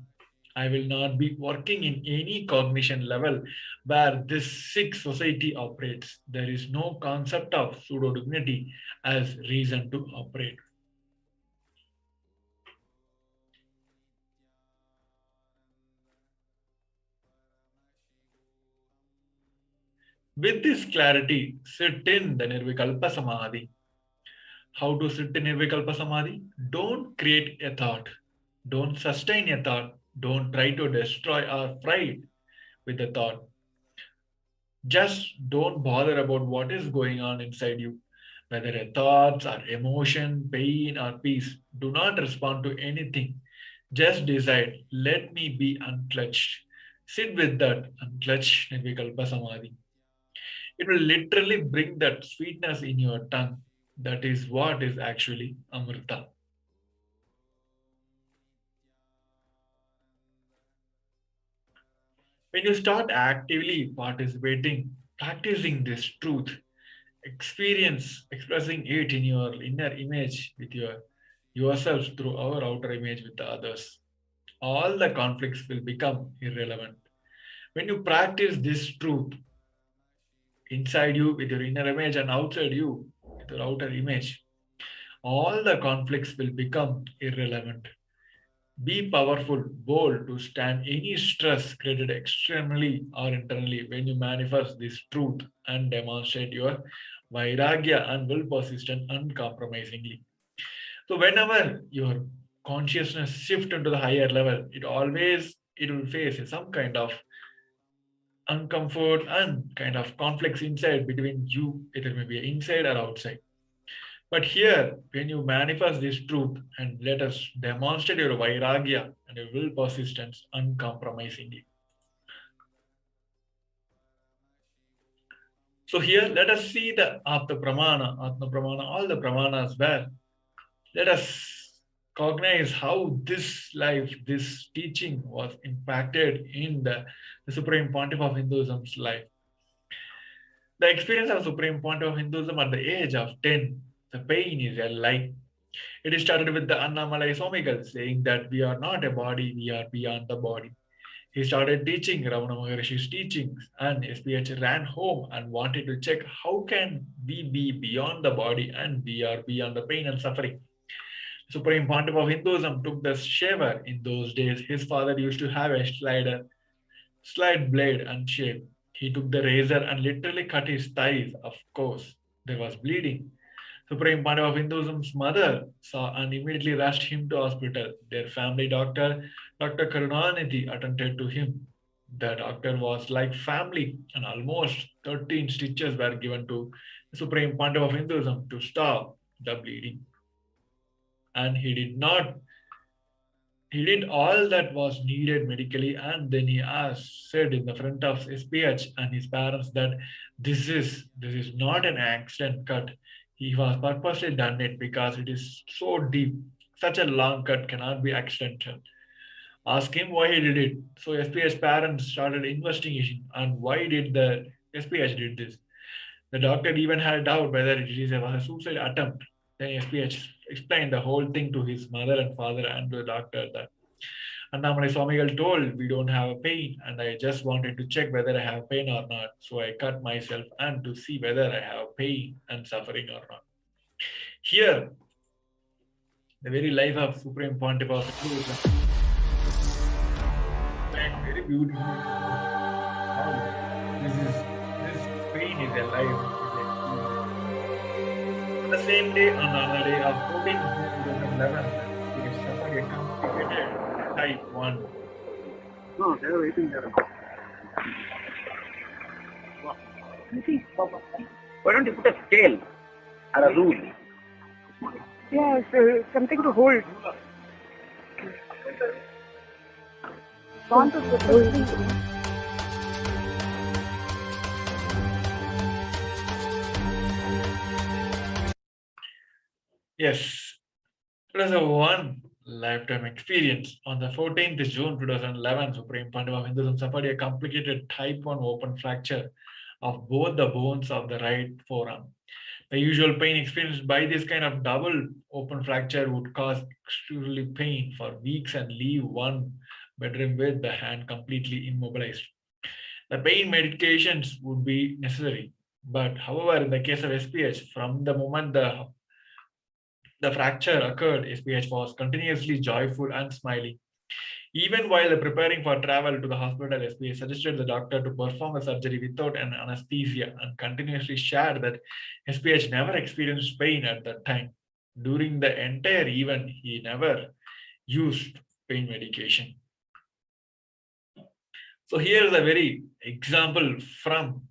I will not be working in any cognition level where this sick society operates. There is no concept of pseudo dignity as reason to operate. With this clarity, sit in the Nirvikalpa Samadhi. How to sit in Nirvikalpa Samadhi? Don't create a thought. Don't sustain a thought. Don't try to destroy or fight with the thought. Just don't bother about what is going on inside you. Whether a thoughts or emotion, pain or peace, do not respond to anything. Just decide, let me be unclutched. Sit with that unclutched Nirvikalpa Samadhi. It will literally bring that sweetness in your tongue. That is what is actually Amrita. When you start actively participating, practicing this truth, expressing it in your inner image with yourself through our outer image with the others, all the conflicts will become irrelevant. When you practice this truth inside you with your inner image and outside you with your outer image, all the conflicts will become irrelevant. Be powerful, bold to stand any stress created externally or internally when you manifest this truth and demonstrate your vairagya and will persistent uncompromisingly. So whenever your consciousness shift into the higher level, it will face some kind of uncomfort and kind of conflicts inside between you, either maybe inside or outside. But here, when you manifest this truth and let us demonstrate your vairagya and your will persistence uncompromisingly. So here, let us see the Atma Pramana, all the Pramanas where let us cognize how this life, this teaching was impacted in the Supreme Pontiff of Hinduism's life. The experience of Supreme Pontiff of Hinduism at the age of 10, the pain is a lie. It started with the Annamalai Swamigal saying that we are not a body, we are beyond the body. He started teaching Ramana Maharishi's teachings, and SPH ran home and wanted to check how can we be beyond the body and we are beyond the pain and suffering. Supreme Pontiff of Hinduism took the shaver in those days. His father used to have a slide blade and shave. He took the razor and literally cut his thighs. Of course, there was bleeding. Supreme Pontiff of Hinduism's mother saw and immediately rushed him to hospital. Their family doctor, Dr. Karunanidhi, attended to him. The doctor was like family, and almost 13 stitches were given to the Supreme Pontiff of Hinduism to stop the bleeding. And he did all that was needed medically, and then he said in the front of SPH and his parents that this is not an accident cut. He was purposely done it because it is so deep. Such a long cut cannot be accidental. Ask him why he did it. So SPH parents started investigating on why did the SPH did this. The doctor even had a doubt whether it was a suicide attempt. Then SPH explained the whole thing to his mother and father and to the doctor that Annamalai Swamigal told we don't have a pain, and I just wanted to check whether I have pain or not. So I cut myself and to see whether I have pain and suffering or not. Here, the very life of Supreme Pontiff is very beautiful. How this pain is a life. On the same day, on the day of 14th June 2011, he suffered a complicated type 1. No, they are waiting there. Why don't you put a scale or a rule? Yes, something to hold. Want to hold. Yes, it was a one lifetime experience. On the 14th June 2011, Supreme Pontiff of Hinduism suffered a complicated type 1 open fracture of both the bones of the right forearm. The usual pain experienced by this kind of double open fracture would cause extremely pain for weeks and leave one bedroom with the hand completely immobilized. The pain medications would be necessary. But however, in the case of SPH, from the moment the fracture occurred, SPH was continuously joyful and smiling. Even while preparing for travel to the hospital, SPH suggested the doctor to perform the surgery without an anesthesia and continuously shared that SPH never experienced pain at that time. During the entire event, he never used pain medication. So here is a very example from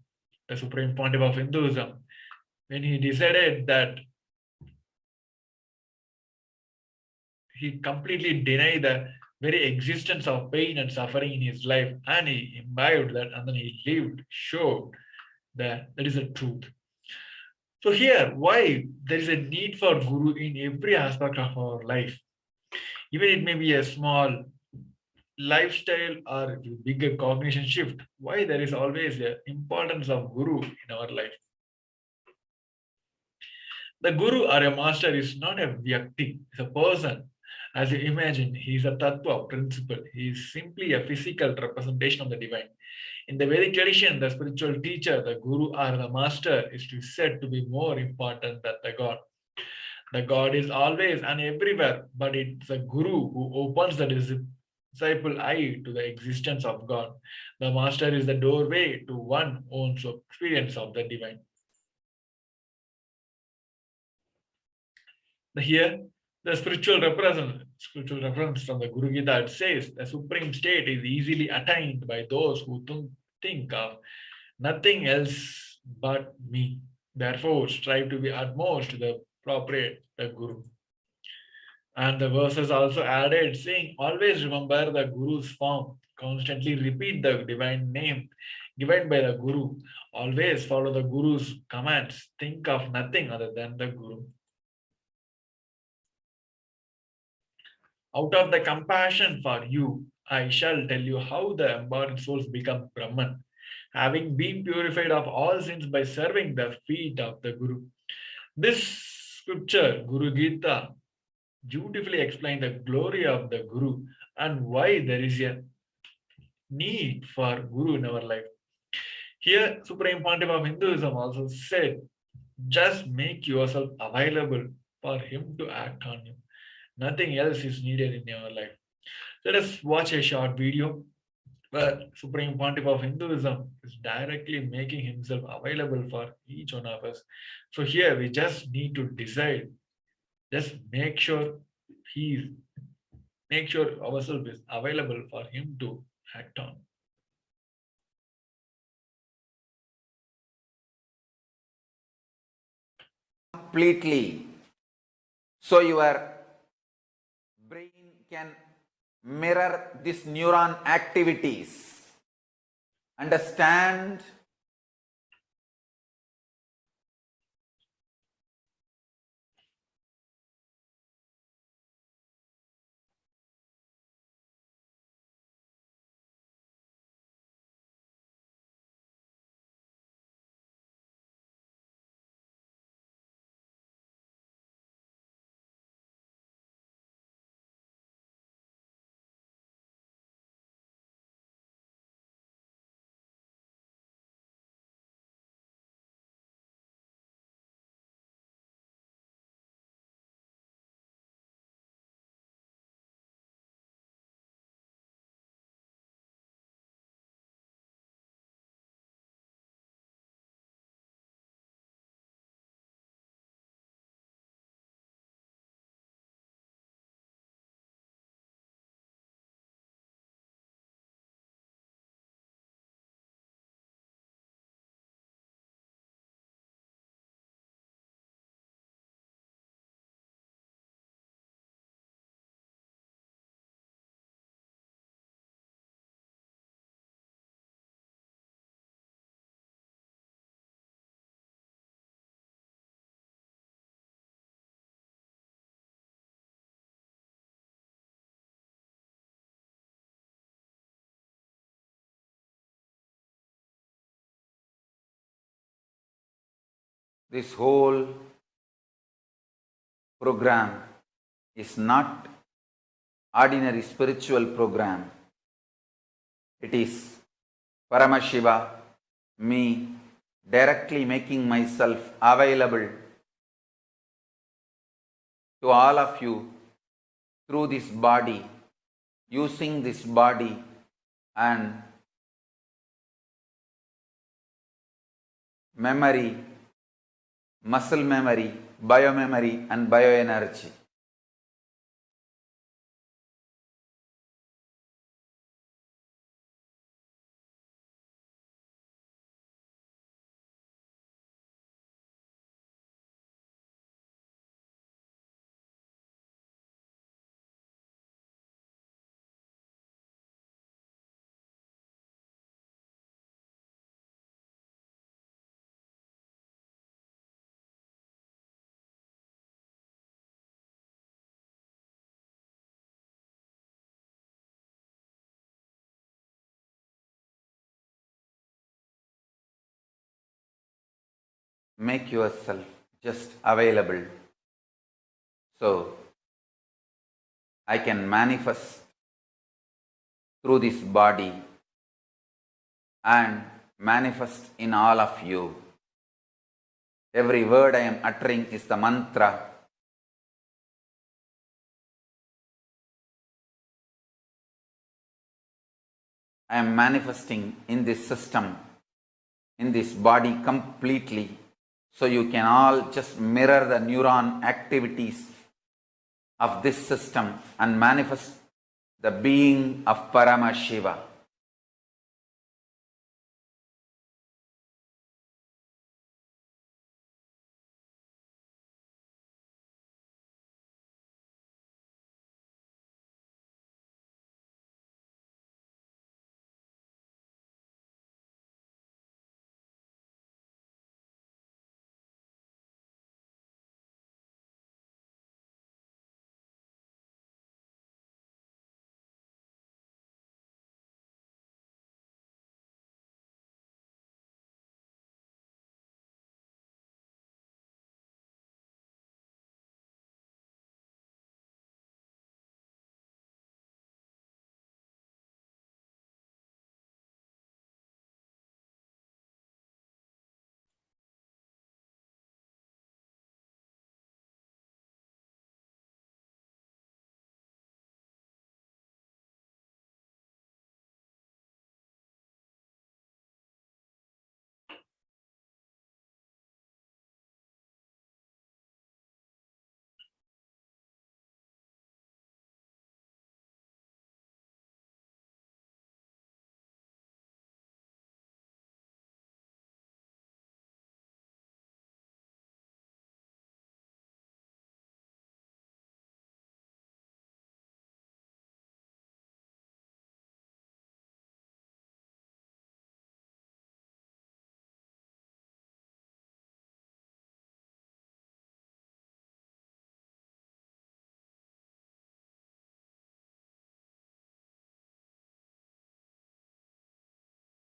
the Supreme Pontiff of Hinduism when he decided that he completely denied the very existence of pain and suffering in his life, and he imbibed that, and then he lived, showed that is the truth. So here, why there is a need for guru in every aspect of our life, even it may be a small lifestyle or bigger cognition shift. Why there is always the importance of guru in our life? The guru or a master is not a vyakti, it's a person. As you imagine, he is a tattva principle. He is simply a physical representation of the divine. In the Vedic tradition, the spiritual teacher, the guru or the master, is said to be more important than the God. The God is always and everywhere, but it's the guru who opens the disciple eye to the existence of God. The master is the doorway to one's own experience of the divine. Here, the spiritual reference from the Guru Gita, it says the supreme state is easily attained by those who think of nothing else but me. Therefore, strive to be utmost the appropriate the Guru. And the verses also added, saying, always remember the Guru's form, constantly repeat the divine name given by the Guru, always follow the Guru's commands, think of nothing other than the Guru. Out of the compassion for you, I shall tell you how the embodied souls become Brahman, having been purified of all sins by serving the feet of the Guru. This scripture, Guru Gita, beautifully explains the glory of the Guru and why there is a need for Guru in our life. Here, Supreme Pontiff of Hinduism also said, just make yourself available for him to act on you. Nothing else is needed in your life. Let us watch a short video where Supreme Pontiff of Hinduism is directly making himself available for each one of us. So here we just need to decide, just make sure ourselves is available for him to act on. Completely. So your brain can mirror this neuron activities, understand This whole program is not ordinary spiritual program. It is Paramashiva, me, directly making myself available to all of you through this body, using this body and memory, muscle memory, biomemory and bioenergy. Make yourself just available so I can manifest through this body and manifest in all of you. Every word I am uttering is the mantra. I am manifesting in this system, in this body completely, so you can all just mirror the neuron activities of this system and manifest the being of Paramashiva.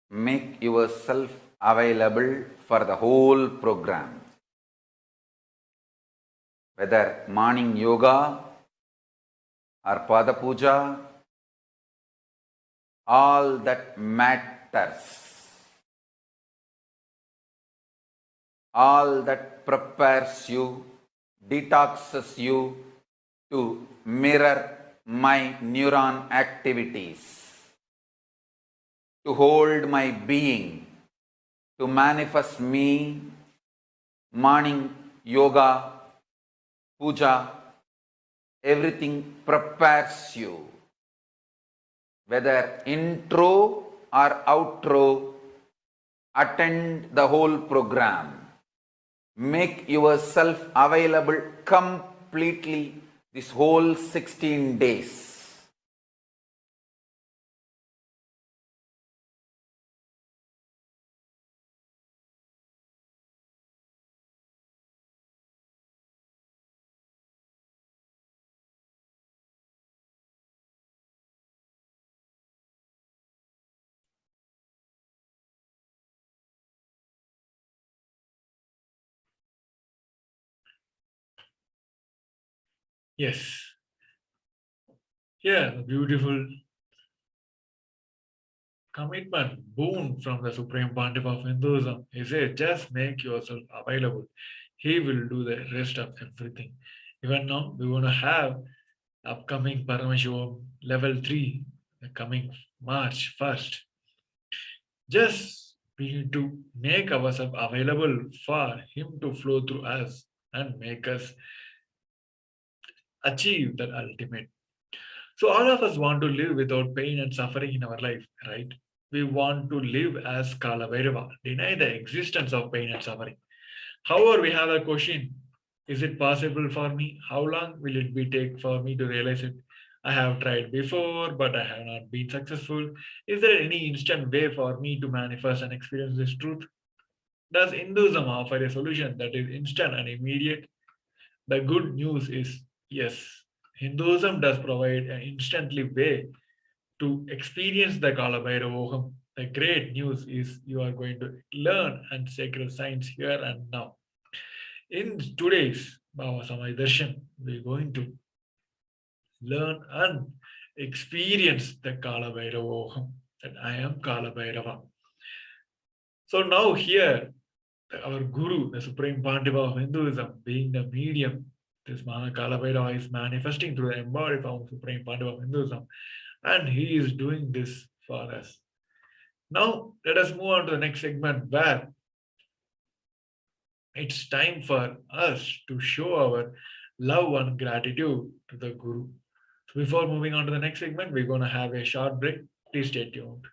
Make yourself available for the whole program. Whether morning yoga or pada puja, all that matters. All that prepares you, detoxes you to mirror my neuron activities, to hold my being, to manifest me, morning yoga, puja, everything prepares you. Whether intro or outro, attend the whole program. Make yourself available completely this whole 16 days. Yes. Here, the beautiful commitment, boon from the Supreme Pontiff of Hinduism. He says, just make yourself available. He will do the rest of everything. Even now, we're going to have upcoming Paramashivoham level 3, the coming March 1st. Just we need to make ourselves available for him to flow through us and make us achieve that ultimate. So all of us want to live without pain and suffering in our life, right? We want to live as Kalabhairava, deny the existence of pain and suffering. However, we have a question. Is it possible for me? How long will it be take for me to realize it? I have tried before, but I have not been successful. Is there any instant way for me to manifest and experience this truth? Does Hinduism offer a solution that is instant and immediate? The good news is yes. Hinduism does provide an instantly way to experience the Kalabhairavoham. The great news is you are going to learn and sacred science here and now. In today's Bhava Samadhi Darshan, we're going to learn and experience the Kalabhairavoham, that I am Kalabhairava. So now here, our Guru, the Supreme Pontiff of Hinduism, being the medium, this Mahakalabhairava is manifesting through the embodied form of Supreme Pontiff of Hinduism, and he is doing this for us. Now, let us move on to the next segment where it's time for us to show our love and gratitude to the Guru. So before moving on to the next segment, we're going to have a short break. Please stay tuned.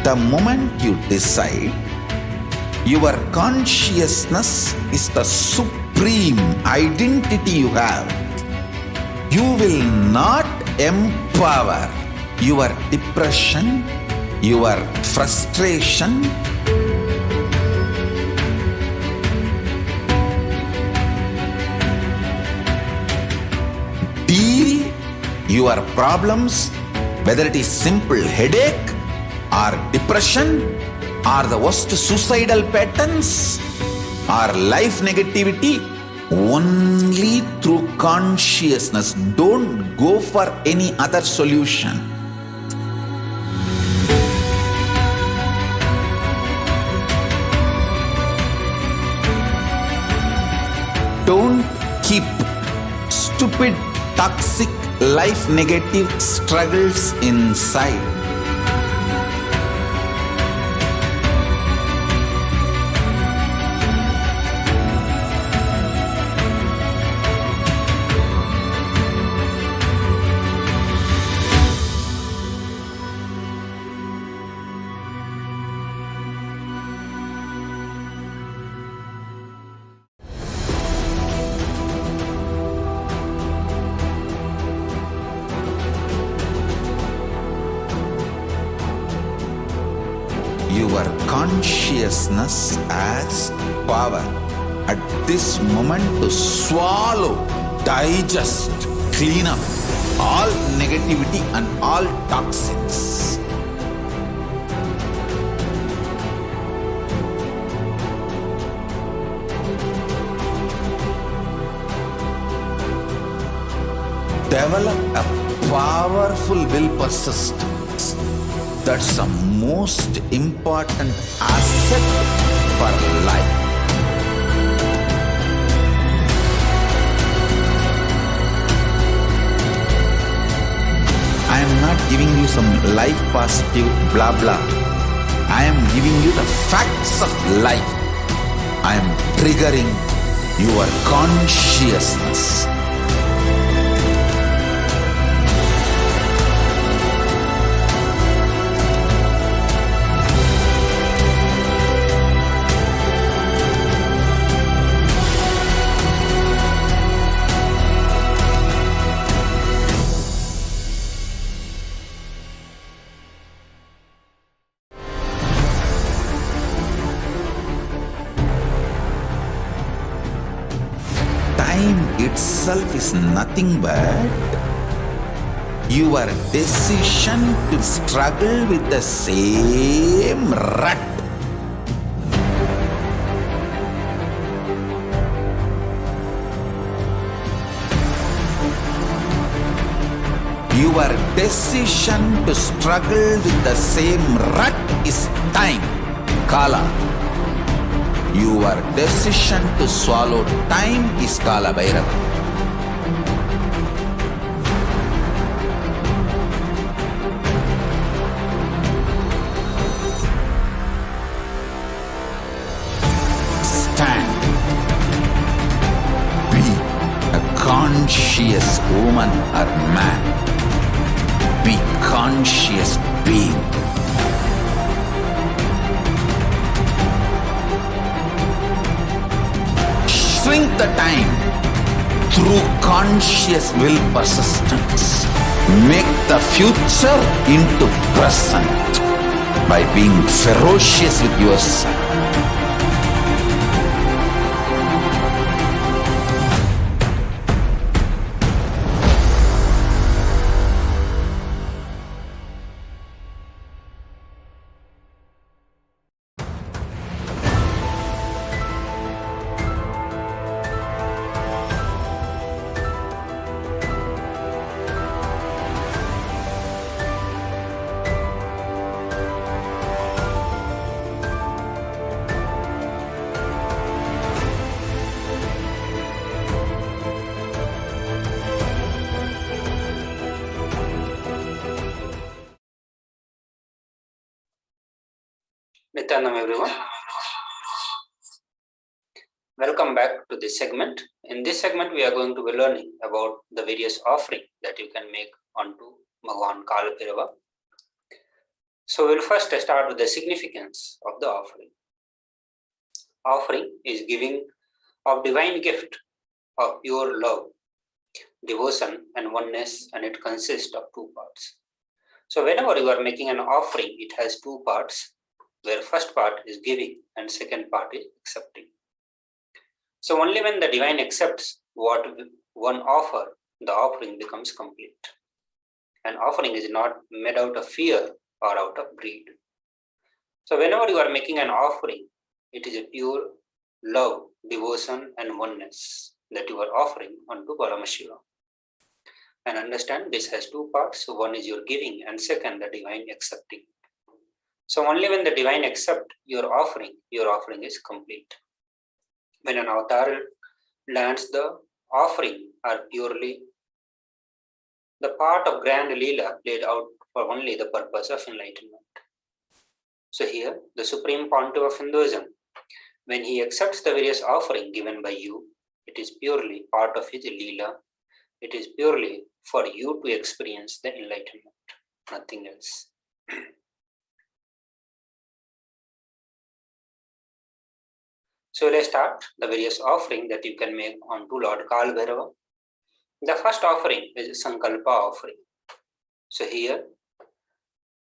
The moment you decide, your consciousness is the supreme identity you have. You will not empower your depression, your frustration, deal your problems, whether it is simple headache or depression or the worst suicidal patterns or life negativity, only through consciousness. Don't go for any other solution. Don't keep stupid, toxic, life negative struggles inside. Your consciousness has power at this moment to swallow, digest, clean up all negativity and all toxins. Develop a powerful will persistence. That's the most important asset for life. I am not giving you some life positive blah blah. I am giving you the facts of life. I am triggering your consciousness. time itself is nothing but your decision to struggle with the same rut. Your decision to struggle with the same rut is time, Kala. Your decision to swallow time is Kalabhairava. Stand. Be a conscious woman or man. Be conscious being. Shrink the time through conscious will persistence. Make the future into present by being ferocious with yourself. Nithyanam everyone. Welcome back to this segment. In this segment, we are going to be learning about the various offerings that you can make onto Bhagavan Kalabhairava. So we'll first start with the significance of the offering. Offering is giving of divine gift of pure love, devotion and oneness, and it consists of two parts. So whenever you are making an offering, it has two parts, where first part is giving and second part is accepting. So only when the divine accepts what one offer, the offering becomes complete. An offering is not made out of fear or out of greed. So whenever you are making an offering, it is a pure love, devotion and oneness that you are offering unto Paramashivoham. And understand this has two parts. So one is your giving and second the divine accepting. So only when the divine accept your offering is complete. When an avatar lands, the offering are purely the part of grand Leela played out for only the purpose of enlightenment. So here, the Supreme Pontiff of Hinduism, when he accepts the various offering given by you, it is purely part of his Leela. It is purely for you to experience the enlightenment, nothing else. So let's start the various offering that you can make onto Lord Kalabhairava. The first offering is Sankalpa offering. So here,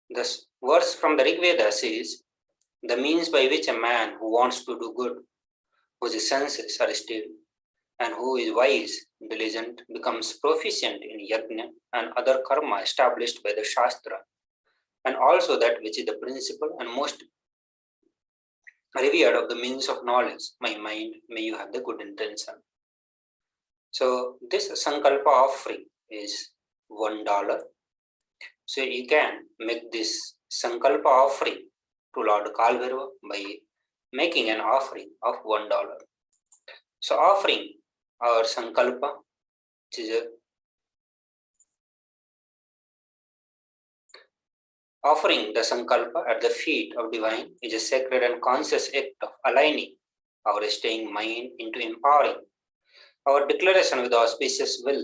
this verse from the Rig Veda says, the means by which a man who wants to do good, whose senses are still, and who is wise, diligent, becomes proficient in yajna and other karma established by the Shastra, and also that which is the principal and most revered of the means of knowledge. My mind, may you have the good intention. So this Sankalpa offering is $1. So you can make this Sankalpa offering to Lord Kalabhairava by making an offering of $1. So offering our Sankalpa, which is offering the Sankalpa at the feet of divine is a sacred and conscious act of aligning our staying mind into empowering our declaration with auspicious will,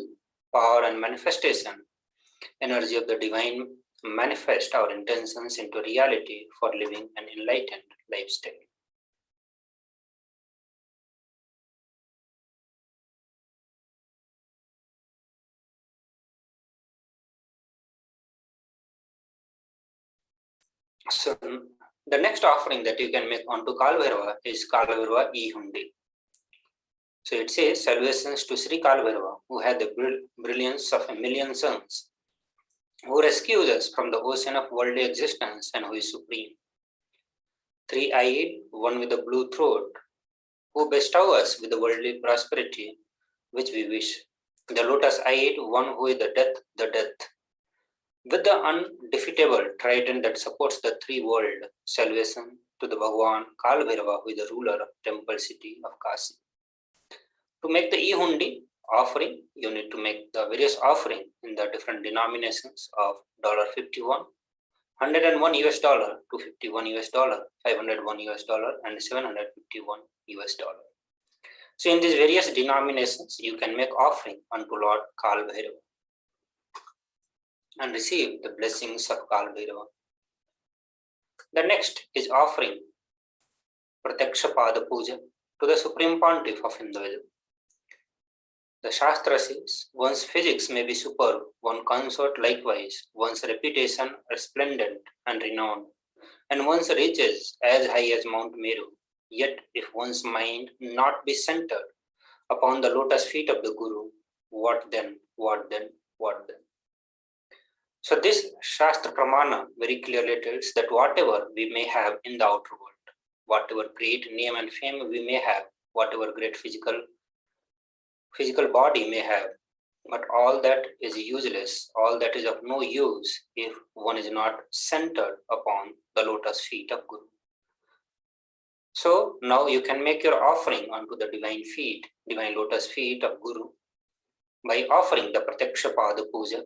power and manifestation, energy of the divine manifest our intentions into reality for living an enlightened lifestyle. So the next offering that you can make onto Kalabhairava is Kalabhairava E-Hundi. So it says, salutations to Sri Kalabhairava, who had the brilliance of a million suns, who rescues us from the ocean of worldly existence and who is supreme. Three-eyed, one with a blue throat, who bestow us with the worldly prosperity which we wish. The lotus-eyed, one who is the death, with the undefeatable trident that supports the three world. Salvation to the Bhagavan Kalabhairava, who is the ruler of temple city of Kasi. To make the e-hundi offering, you need to make the various offering in the different denominations of $51, $101 US, $251 US, $501 US, and $751 US. So in these various denominations, you can make offering unto Lord Kalabhairava and receive the blessings of Kalabhairava. The next is offering Pratyaksha Pada Puja to the Supreme Pontiff of Hinduism. The Shastra says, one's physics may be superb, one consort likewise, one's reputation resplendent and renowned, and one's riches as high as Mount Meru. Yet if one's mind not be centered upon the lotus feet of the Guru, what then, what then, what then? So this Shastra Pramana very clearly tells that whatever we may have in the outer world, whatever great name and fame we may have, whatever great physical body may have, but all that is useless, all that is of no use if one is not centered upon the lotus feet of Guru. So now you can make your offering unto the divine lotus feet of Guru by offering the Pratyaksha Pada Puja,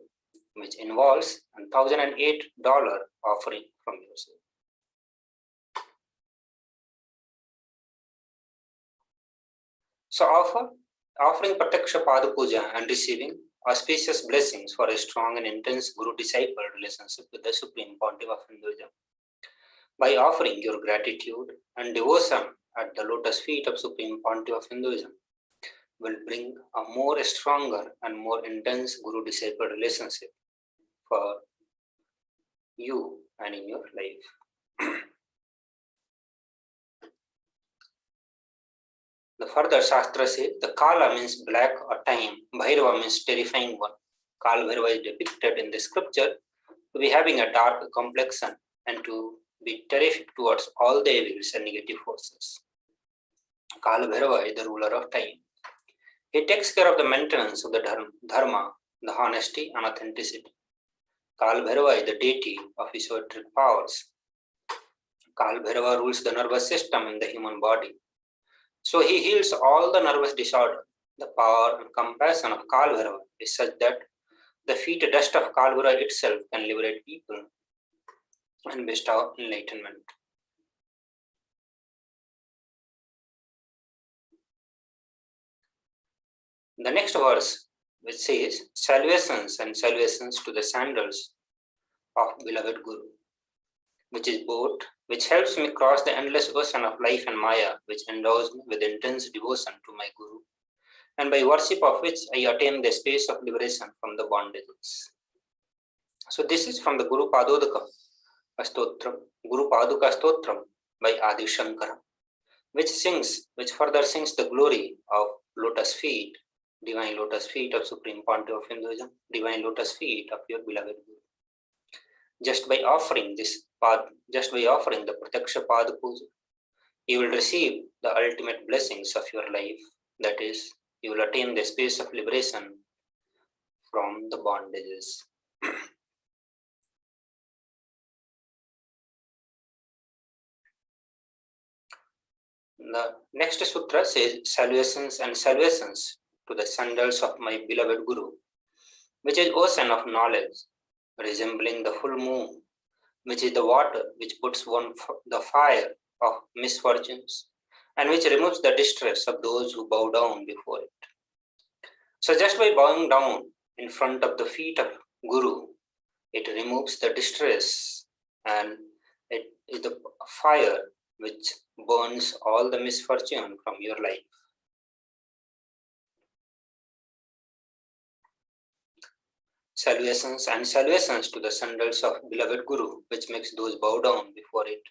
which involves $1,008 offering from yourself. So offering Pratyaksha Pada Puja and receiving auspicious blessings for a strong and intense Guru-disciple relationship with the Supreme Pontiff of Hinduism. By offering your gratitude and devotion at the lotus feet of Supreme Pontiff of Hinduism will bring a more stronger and more intense Guru-disciple relationship for you and in your life. The further Shastra says, the Kala means black or time, Bhairava means terrifying one. Kalabhairava is depicted in the scripture to be having a dark complexion and to be terrific towards all the evils and negative forces. Kalabhairava is the ruler of time. He takes care of the maintenance of the dharma, the honesty and authenticity. Kalabhairava is the deity of esoteric powers. Kalabhairava rules the nervous system in the human body. So he heals all the nervous disorder. The power and compassion of Kalabhairava is such that the feet dust of Kalabhairava itself can liberate people and bestow enlightenment. The next verse, which says, salvations and salvations to the sandals of beloved Guru, which is boat, which helps me cross the endless ocean of life and Maya, which endows me with intense devotion to my Guru, and by worship of which I attain the space of liberation from the bondages. So this is from the Guru Padodaka Stotram, Guru Paduka Stotram by Adi Shankara, which further sings the glory of lotus feet, divine lotus feet of Supreme Pontiff of Hinduism, divine lotus feet of your beloved Guru. Just by offering the Pratyaksha Pada Puja, you will receive the ultimate blessings of your life. That is, you will attain the space of liberation from the bondages. The next sutra says, salvations and salvations to the sandals of my beloved Guru, which is ocean of knowledge, resembling the full moon, which is the water which puts the fire of misfortunes and which removes the distress of those who bow down before it. So just by bowing down in front of the feet of Guru, it removes the distress and it is the fire which burns all the misfortune from your life. Salvations and salvations to the sandals of beloved Guru, which makes those bow down before it,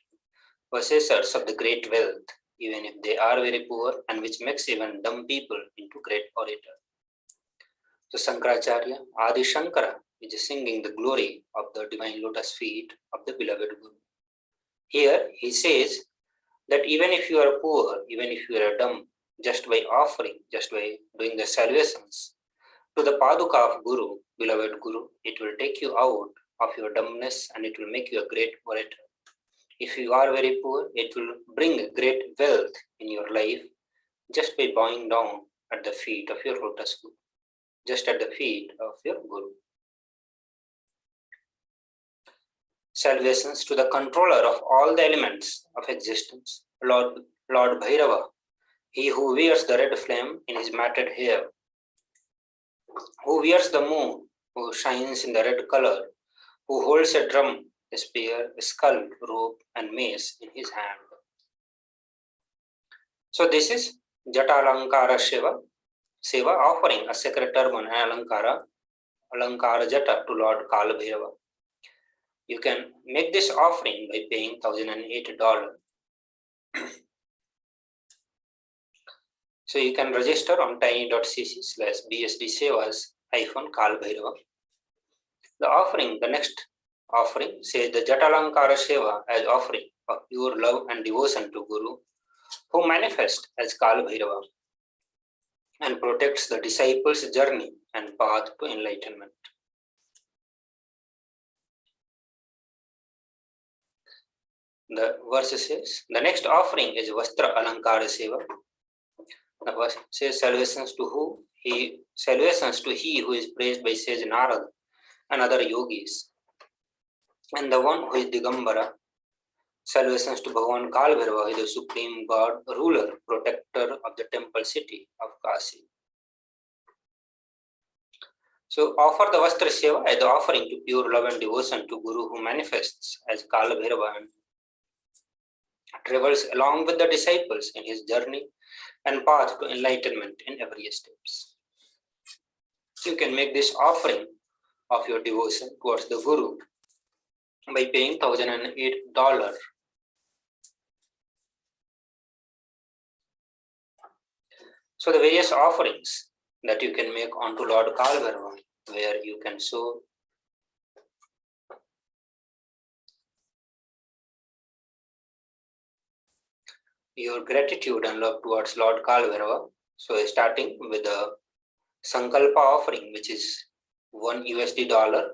possessors of the great wealth, even if they are very poor, and which makes even dumb people into great orator. So Sankaracharya, Adi Shankara, is singing the glory of the divine lotus feet of the beloved Guru. Here he says that even if you are poor, even if you are dumb, just by offering, just by doing the salvations to the Paduka of Guru, beloved Guru, it will take you out of your dumbness and it will make you a great orator. If you are very poor, it will bring great wealth in your life just by bowing down at the feet of your lotus Guru, just at the feet of your Guru. Salvations to the controller of all the elements of existence, Lord Bhairava, he who wears the red flame in his matted hair, who wears the moon, who shines in the red color, who holds a drum, a spear, a skull, rope, and mace in his hand. So this is Jatalankara Seva offering a sacred turban and Alankara Jata to Lord Kalabhairava. You can make this offering by paying $1,008. So you can register on tiny.cc/bsdsevas-kalbhairava. The next offering says the Jatalankara Seva as offering of pure love and devotion to Guru, who manifests as Kalabhairava and protects the disciples' journey and path to enlightenment. The verse says, the next offering is Vastra Alankara Seva. The verse says, salvations to he who is praised by sage Narad and other yogis, and the one who is Digambara. Salvations to Bhagavan Kalbhairava, the supreme god, ruler, protector of the temple city of Kasi. So offer the Vastra Seva as the offering to pure love and devotion to Guru, who manifests as Kalabhairava and travels along with the disciples in his journey and path to enlightenment in every steps. You can make this offering of your devotion towards the Guru by paying $1,008. So the various offerings that you can make onto Lord Kalbhairava, where you can show your gratitude and love towards Lord Kalbhairava. So starting with the Sankalpa offering, which is $1,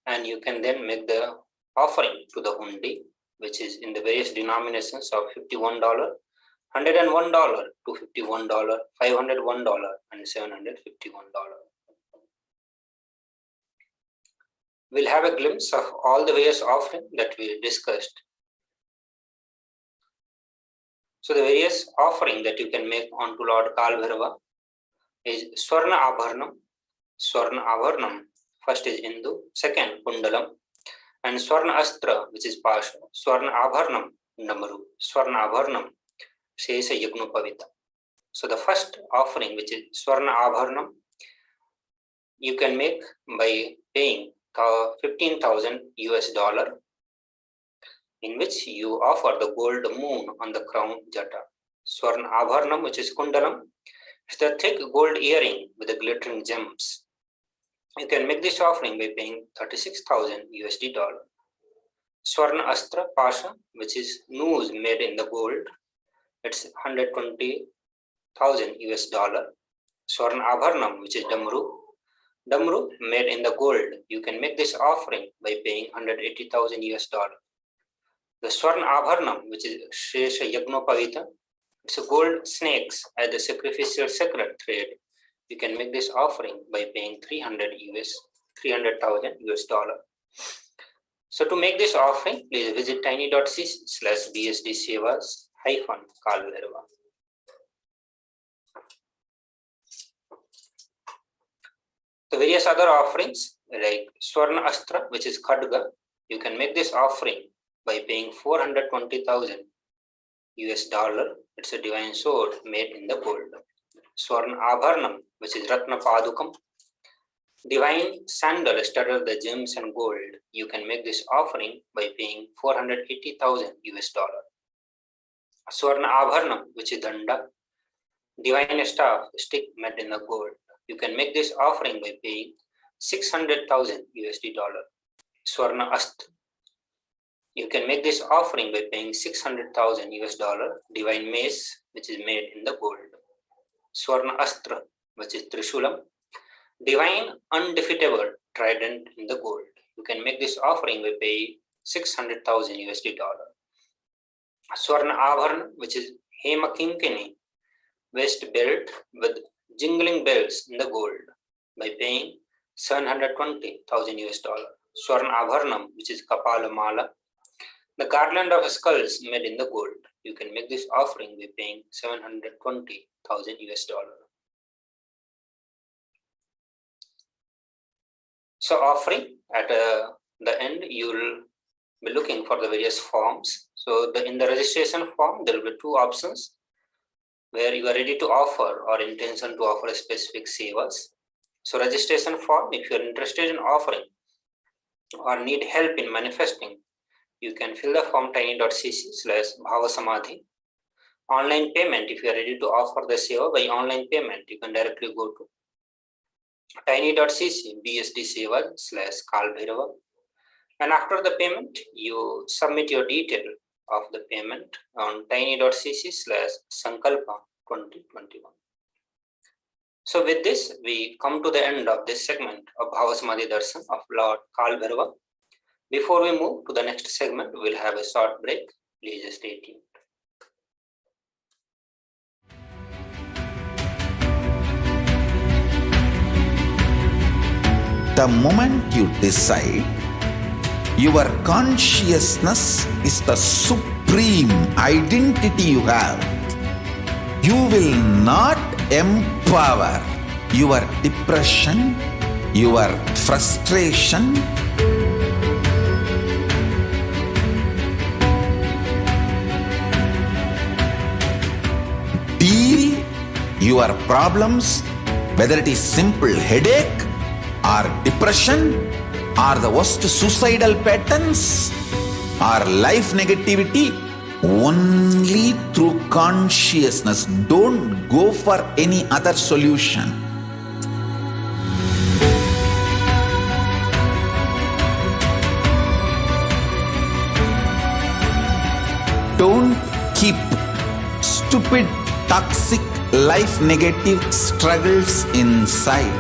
and you can then make the offering to the Hundi, which is in the various denominations of $51, $101 to $51, $501, and $751. We'll have a glimpse of all the various offerings that we discussed. So the various offering that you can make onto Lord Kalbhairava is Swarna Abharnam. Swarna Abharnam, first is Indu, second Kundalam, and Swarna Astra, which is Pasha. Swarna Abharnam, Namaru. Swarna Abharnam, Shesha Yagnopavita. So the first offering, which is Swarna Abharnam, you can make by paying $15,000, in which you offer the gold moon on the crown jata. Swarna Abharnam, which is Kundalam, is the thick gold earring with the glittering gems. You can make this offering by paying $36,000. Swarna Astra Pasha, which is noose made in the gold, it's $120,000. Swarna Abharnam, which is Damru made in the gold, you can make this offering by paying $180,000. The Swarna Abharnam, which is Shesha Yagnopavita, it's a gold snakes as the sacrificial sacred thread. You can make this offering by paying $300,000. So to make this offering, please visit tiny.cc/bsdsevas-kalbhairava. The various other offerings like Swarna Astra, which is Khadga, you can make this offering by paying $420,000. It's a divine sword made in the gold. Swarna Abharnam, which is Ratna Padukam, divine sandal studded with the gems and gold. You can make this offering by paying $480,000. Swarna Abharanam, which is Danda, divine staff, stick made in the gold. You can make this offering by paying 600,000 USD dollar. Swarna Astra. You can make this offering by paying 600,000 US dollar. Divine mace, which is made in the gold. Swarna Astra, which is Trishulam. Divine undefeatable trident in the gold. You can make this offering by paying 600,000 USD dollar. Swarna Abharan, which is Hema Kinkini, waist belt with jingling bells in the gold by paying 720,000 US dollar. Swarna Abharanam, which is Kapala Mala, the garland of skulls made in the gold. You can make this offering by paying 720,000 US dollar. So offering, at the end, you will be looking for the various forms. So in the registration form, there will be two options where you are ready to offer or intention to offer a specific sevas. So registration form, if you are interested in offering or need help in manifesting, you can fill the form tiny.cc/Bhava Samadhi. Online payment, if you are ready to offer the seva by online payment, you can directly go to tiny.cc BSD seva/KAILASA. And after the payment, you submit your detail of the payment on tiny.cc/Sankalpa 2021. So with this, we come to the end of this segment of Bhava Samadhi Darshan of Lord Kalabhairava. Before we move to the next segment, we will have a short break. Please stay tuned. The moment you decide your consciousness is the supreme identity you have, you will not empower your depression, your frustration, deal your problems, whether it is simple headache or depression or the worst suicidal patterns or life negativity, only through consciousness. Don't go for any other solution. Don't keep stupid, toxic, life negative struggles inside.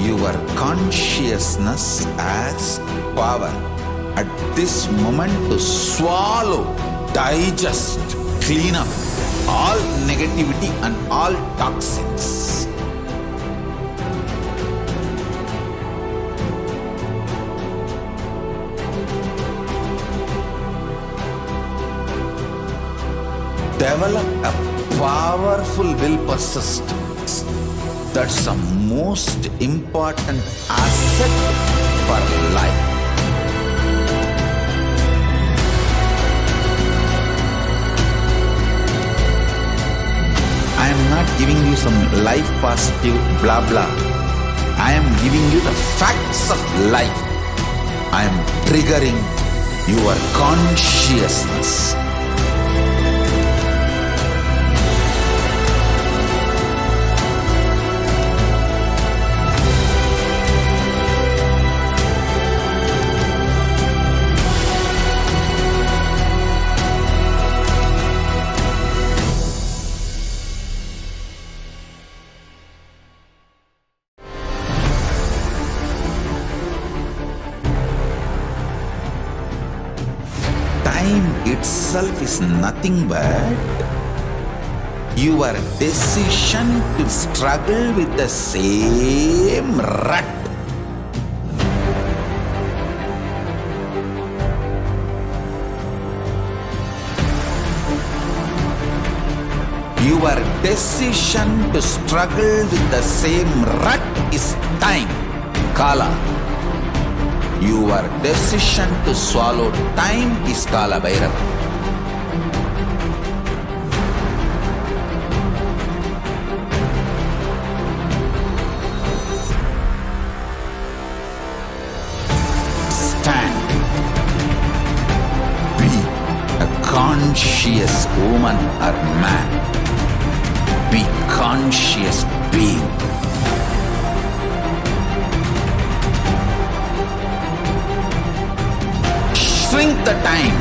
Your consciousness has power at this moment to swallow, digest, clean up all negativity and all toxins. Develop a powerful will persistence. That's the most important asset for life. I am not giving you some life positive blah blah. I am giving you the facts of life. I am triggering your consciousness. Time itself is nothing but your decision to struggle with the same rut. Your decision to struggle with the same rut is time, Kala. Your decision to swallow time is Kalabhairava. Stand. Be a conscious woman or man. Be conscious being. Shrink the time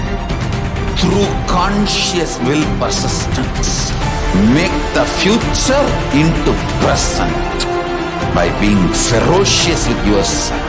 through conscious will persistence. Make the future into present by being ferocious with yourself.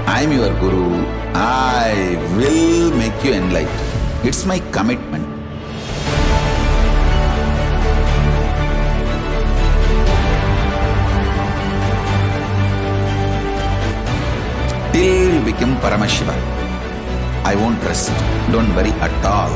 I am your Guru. I will make you enlightened. It's my commitment. Till you become Paramashiva, I won't rest. Don't worry at all.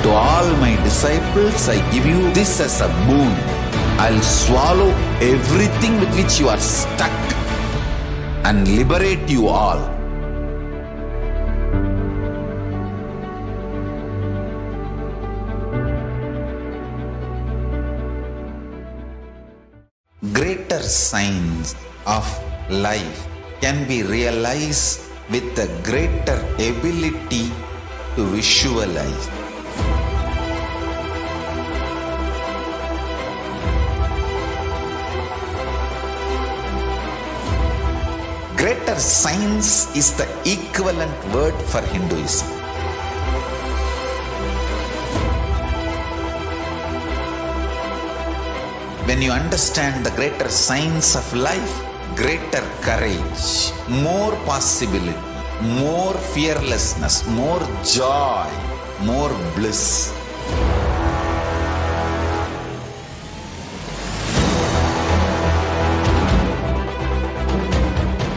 To all my disciples, I give you this as a boon. I'll swallow everything with which you are stuck and liberate you all. Greater signs of life can be realized with a greater ability to visualize. Greater science is the equivalent word for Hinduism. When you understand the greater science of life, greater courage, more possibility, more fearlessness, more joy, more bliss.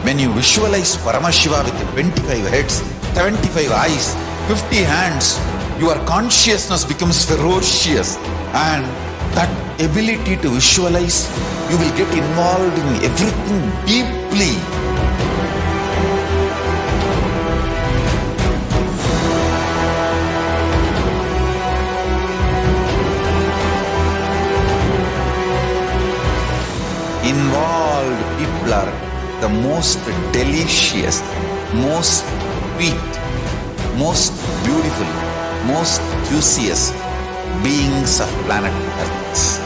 When you visualize Paramashiva with 25 heads, 75 eyes, 50 hands, your consciousness becomes ferocious, and that ability to visualize, you will get involved in everything deeply. Involved people are the most delicious, most sweet, most beautiful, most juiciest beings of planet Earth.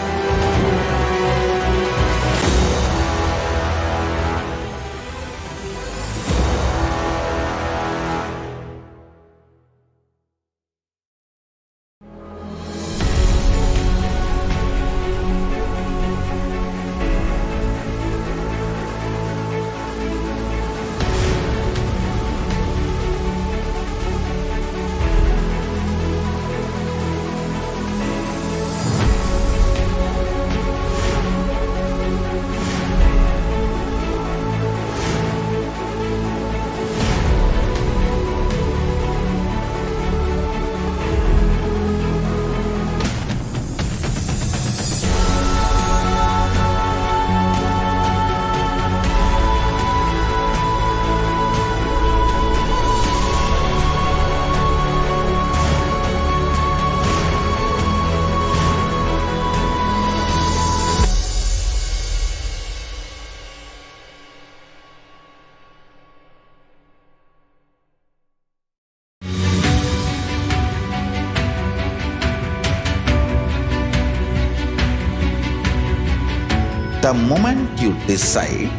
the moment you decide,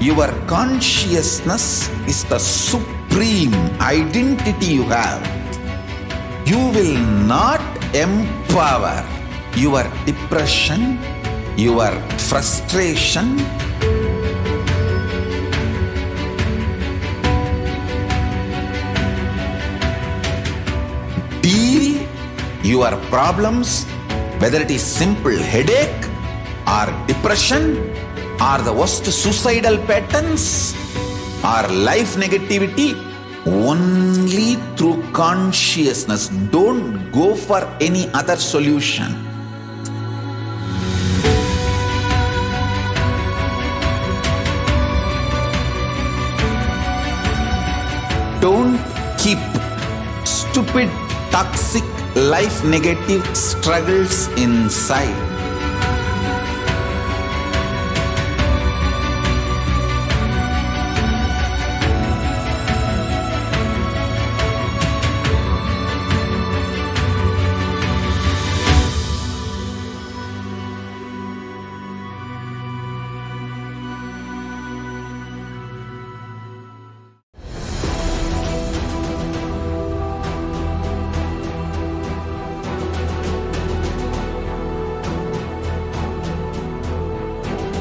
your consciousness is the supreme identity you have. You will not empower your depression, your frustration, deal your problems, whether it is simple headache or depression or the worst suicidal patterns or life negativity, only through consciousness. Don't go for any other solution. Don't keep stupid, toxic, life negative struggles inside.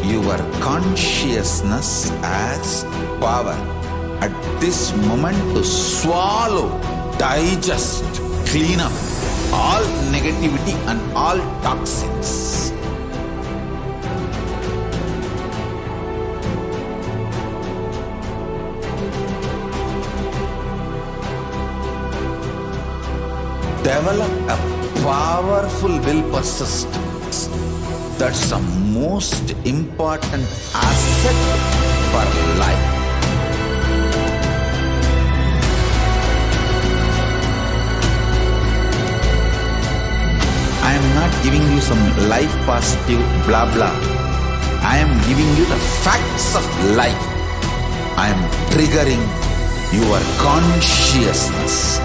Your consciousness has power at this moment to swallow, digest, clean up all negativity and all toxins. Develop a powerful will persistence. That's the most important asset for life. I am not giving you some life positive blah blah. I am giving you the facts of life. I am triggering your consciousness.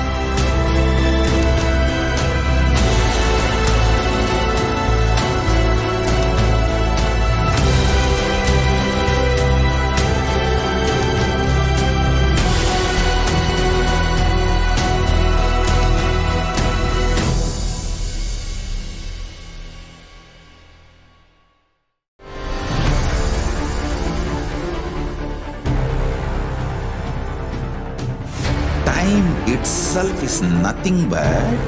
Time itself is nothing but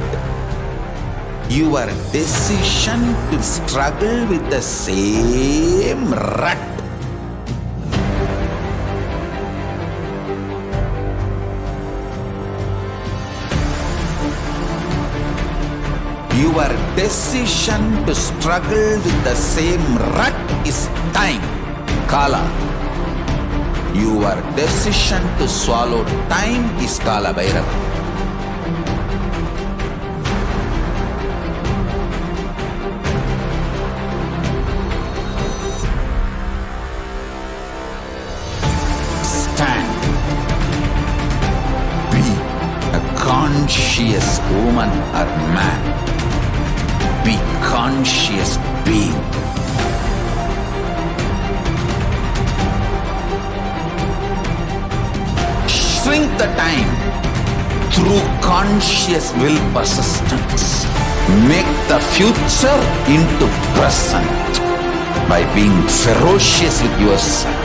your decision to struggle with the same rut. Your decision to struggle with the same rut is time, Kala. Your decision to swallow time is Kalabhairava. Stand. Be a conscious woman or man. Be conscious being. Shrink the time through conscious will persistence. Make the future into present by being ferocious with yourself.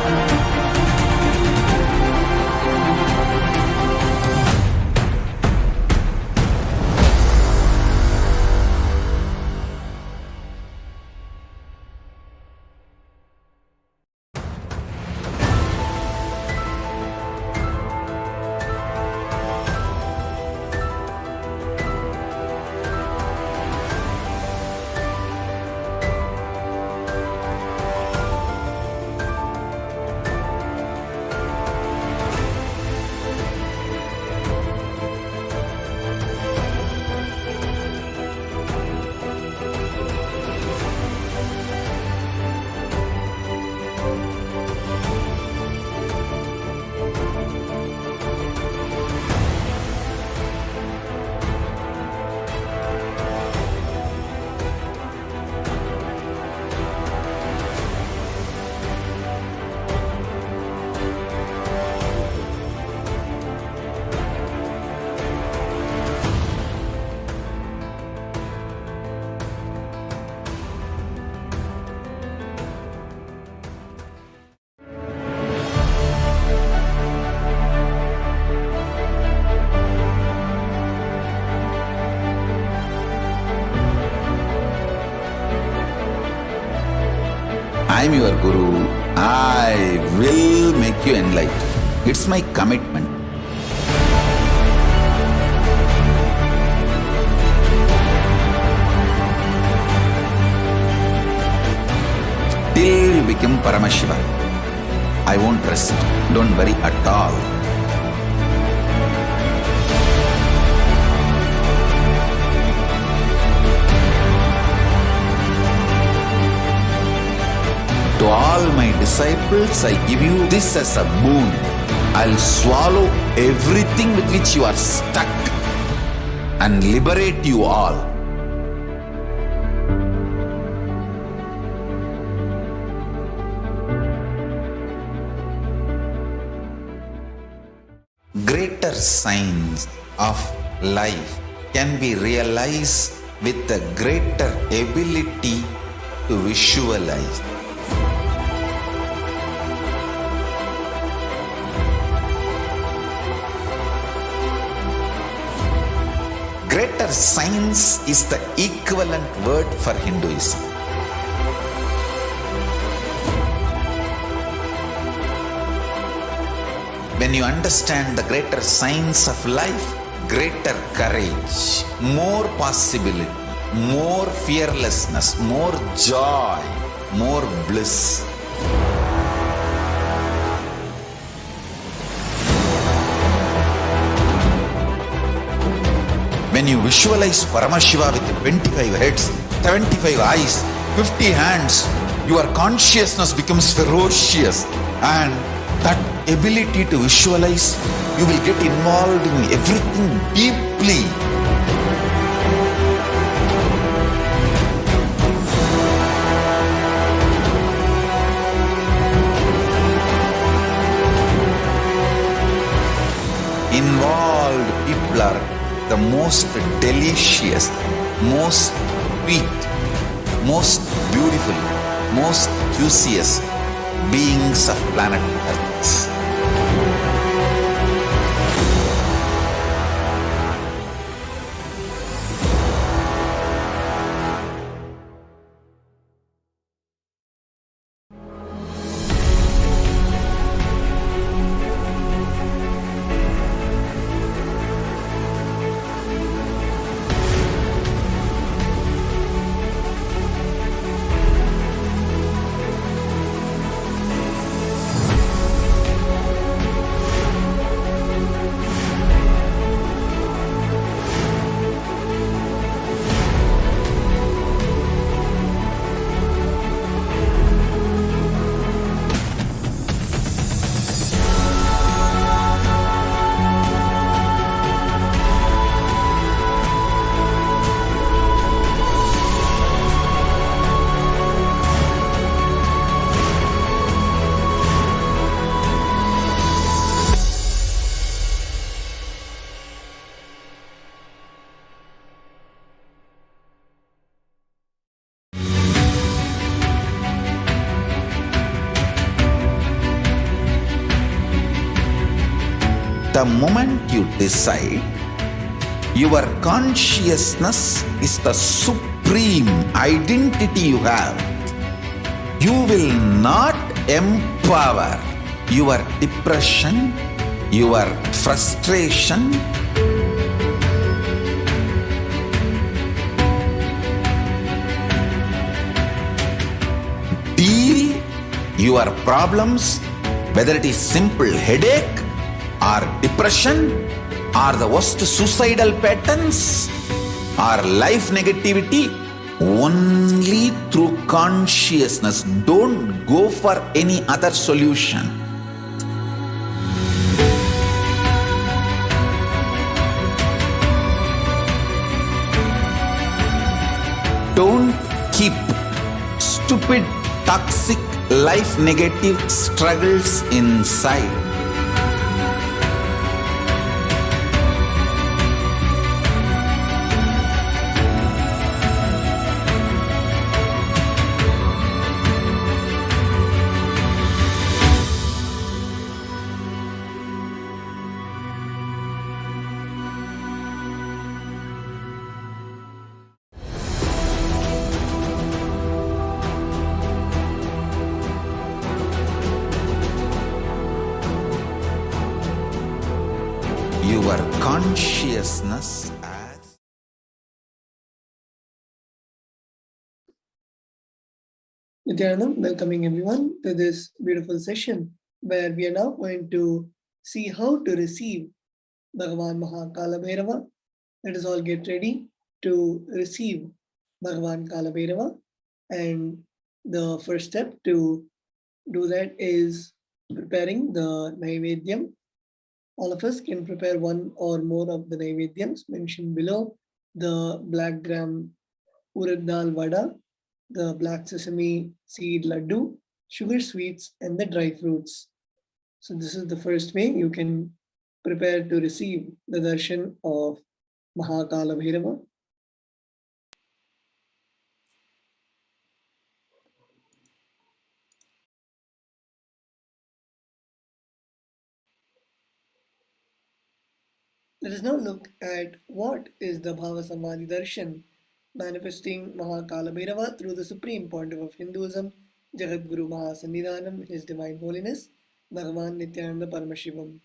I am your Guru. I will make you enlightened. It's my commitment. Till you become Paramashiva, I won't rest. Don't worry at all. To all my disciples, I give you this as a boon. I'll swallow everything with which you are stuck and liberate you all. Greater signs of life can be realized with a greater ability to visualize. Greater science is the equivalent word for Hinduism. When you understand the greater science of life, greater courage, more possibility, more fearlessness, more joy, more bliss. When you visualize Paramashiva with 25 heads, 75 eyes, 50 hands, your consciousness becomes ferocious, and that ability to visualize, you will get involved in everything deeply. Involved people are the most delicious, most sweet, most beautiful, most juiciest beings of planet Earth. The moment you decide, your consciousness is the supreme identity you have. You will not empower your depression, your frustration, deal your problems, whether it is simple headache or depression or the worst suicidal patterns or life negativity, only through consciousness. Don't go for any other solution. Don't keep stupid, toxic, life negative struggles inside. consciousness as Nithyanandam, welcoming everyone to this beautiful session where we are now going to see how to receive Bhagavan Mahakalabhairava. Let us all get ready to receive Bhagavan Kalabhairava. And the first step to do that is preparing the Naivedyam. All of us can prepare one or more of the Naivedyams mentioned below: the black gram urad dal vada, the black sesame seed laddu, sugar sweets, and the dry fruits. So this is the first way you can prepare to receive the darshan of Mahakalabhairava. Let us now look at what is the Bhava Samadhi Darshan, manifesting Mahakalabhairava through the supreme pontiff of Hinduism, Jagat Guru Mahasannidhanam, His Divine Holiness, Bhagavan Nithyananda Paramashivam.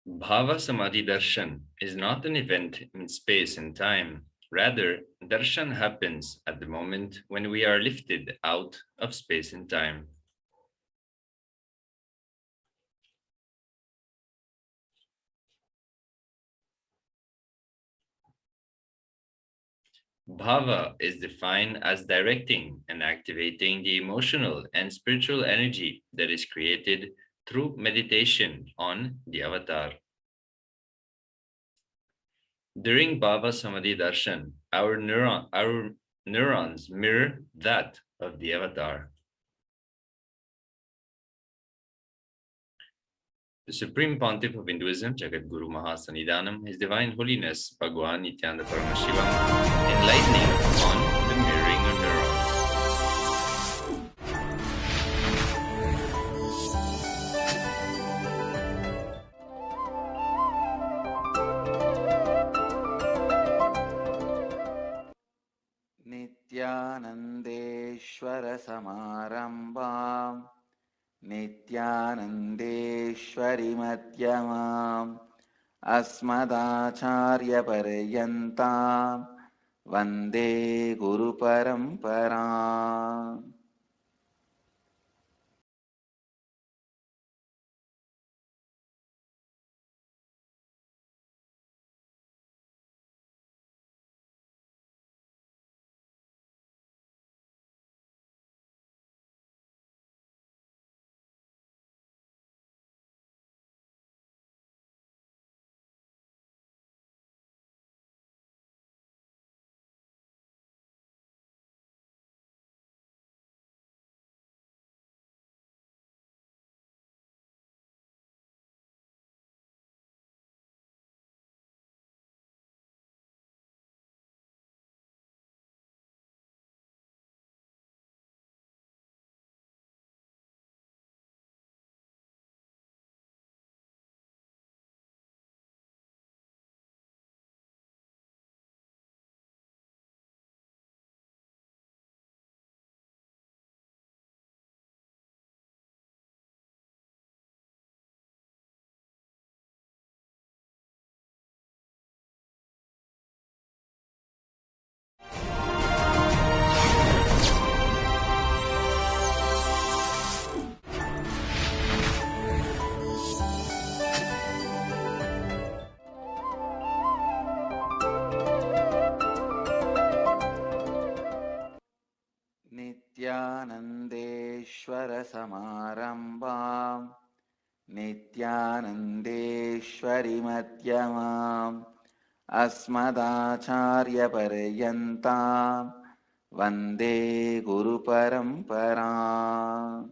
Bhava Samadhi Darshan is not an event in space and time. Rather, Darshan happens at the moment when we are lifted out of space and time. Bhava is defined as directing and activating the emotional and spiritual energy that is created through meditation on the avatar. During Bhava Samadhi Darshan, our neurons mirror that of the avatar. The Supreme Pontiff of Hinduism, Jagat Guru Mahasannidhanam, His Divine Holiness, Bhagavan Nithyananda Paramashivam, enlightening on the mirroring of neurons. Nithyanandeshwara Samarambam Nithyanandeshwari Madhyamam Asmadacharya Paryantam Vande Guru Paramparam. Nithyanandeshwara Samarambam Nithyanandeshwari Madhyamam Asmadacharya Paryantam Vande Guru Paramparam.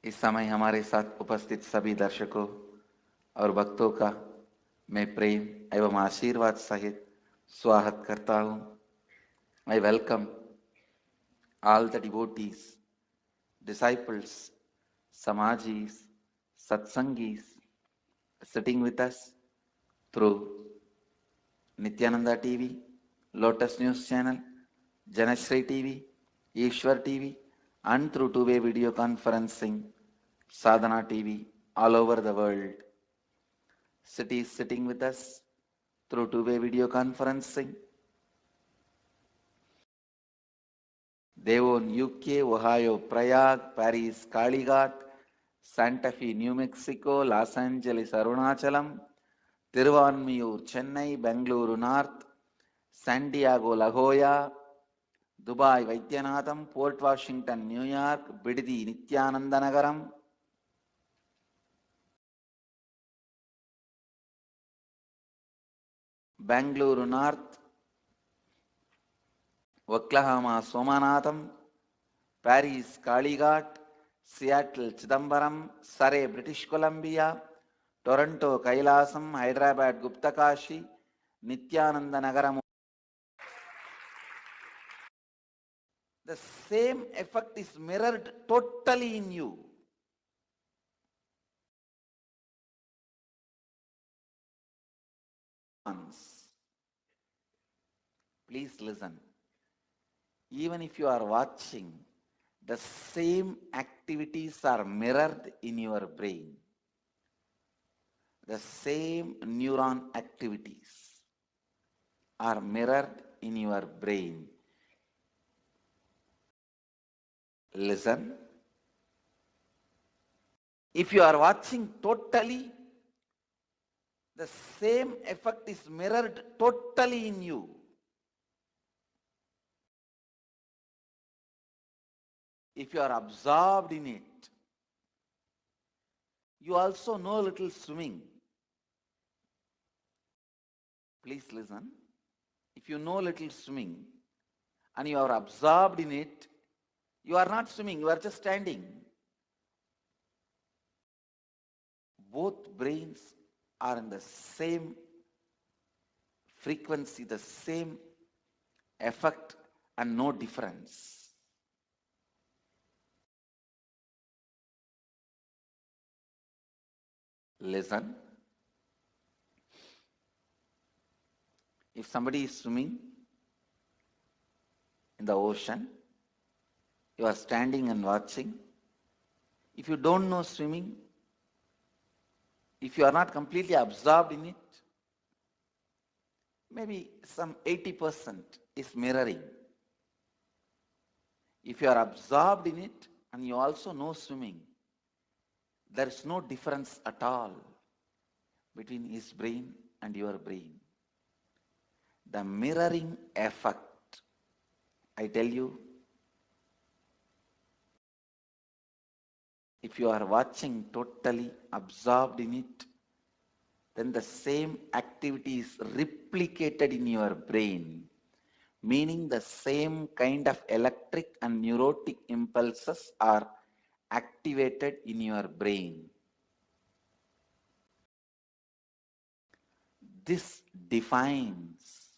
इस समय हमारे साथ उपस्थित सभी दर्शकों, और भक्तों का मैं प्रेम एवं आशीर्वाद सहित स्वागत करता हूँ. I welcome all the devotees, disciples, Samajis, Satsangis sitting with us through Nithyananda TV, Lotus News Channel, Janashri TV, Ishwar TV, and through two-way video conferencing, Sadhana TV, all over the world. Cities sitting with us through two-way video conferencing, Devon, UK, Ohio, Prague, Paris, Kalighat, Santa Fe, New Mexico, Los Angeles, Arunachalam, Tiruvanmiyur, Chennai, Bangalore North, San Diego, La Jolla, Dubai, Vaidyanatham, Port Washington, New York, Biddi, Nithyananda Nagaram, Bangalore North, Oklahoma, Somanatham, Paris, Kalighat, Seattle, Chidambaram, Surrey, British Columbia, Toronto, Kailasam, Hyderabad, Guptakashi, Nithyananda Nagaram. The same effect is mirrored totally in you. Please listen. Even if you are watching, the same activities are mirrored in your brain. The same neuron activities are mirrored in your brain. Listen. If you are watching totally, the same effect is mirrored totally in you. If you are absorbed in it, you also know a little swimming. Please listen. If you know a little swimming and you are absorbed in it, you are not swimming, you are just standing. Both brains are in the same frequency, the same effect, and no difference. Listen. If somebody is swimming in the ocean, you are standing and watching. If you don't know swimming, if you are not completely absorbed in it, maybe some 80% is mirroring. If you are absorbed in it and you also know swimming, there is no difference at all between his brain and your brain. The mirroring effect, I tell you, if you are watching totally absorbed in it, then the same activity is replicated in your brain, meaning the same kind of electric and neurotic impulses are activated in your brain. This defines,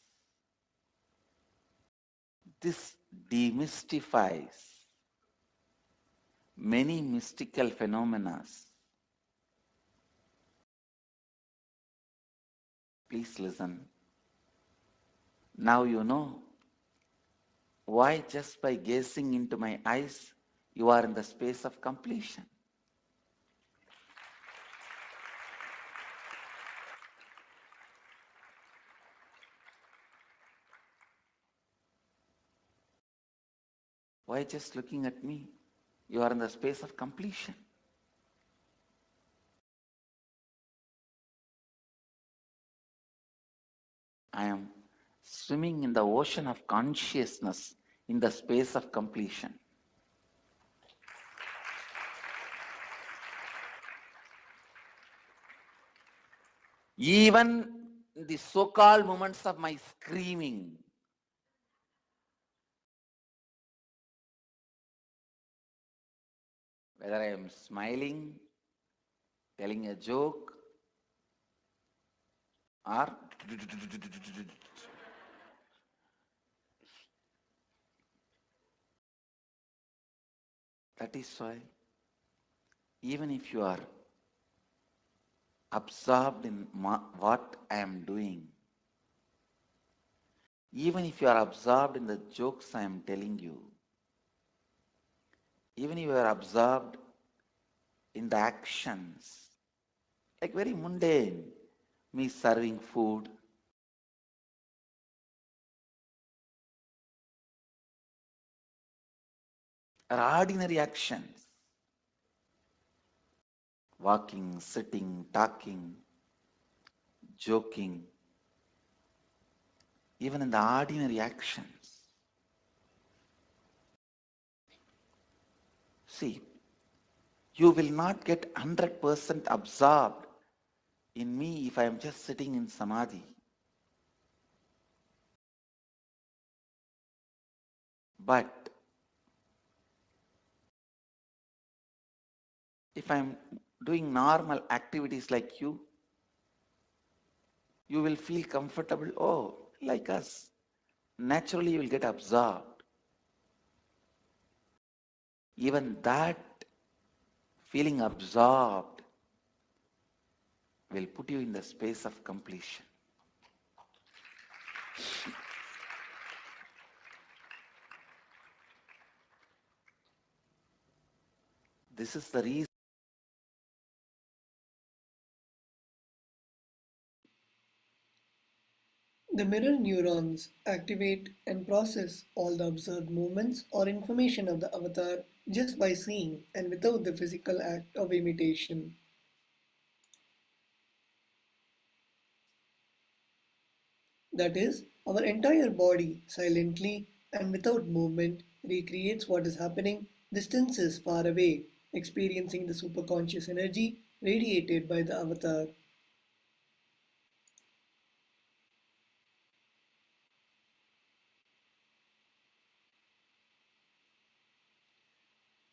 this demystifies many mystical phenomena. Please listen. Now you know why just by gazing into my eyes, you are in the space of completion. Why just looking at me, you are in the space of completion. I am swimming in the ocean of consciousness in the space of completion. Even the so-called moments of my screaming, whether I am smiling, telling a joke, or that is why even if you are absorbed in what I am doing, even if you are absorbed in the jokes I am telling you, even if you are absorbed in the actions, like very mundane, me serving food, or ordinary actions, walking, sitting, talking, joking, even in the ordinary actions. See, you will not get 100% absorbed in me if I am just sitting in Samadhi. But if I am doing normal activities like you will feel comfortable. Oh, like us. Naturally, you will get absorbed. Even that feeling absorbed will put you in the space of completion. This is the reason The mirror neurons activate and process all the observed movements or information of the avatar just by seeing and without the physical act of imitation. That is, our entire body silently and without movement recreates what is happening distances far away, experiencing the superconscious energy radiated by the avatar.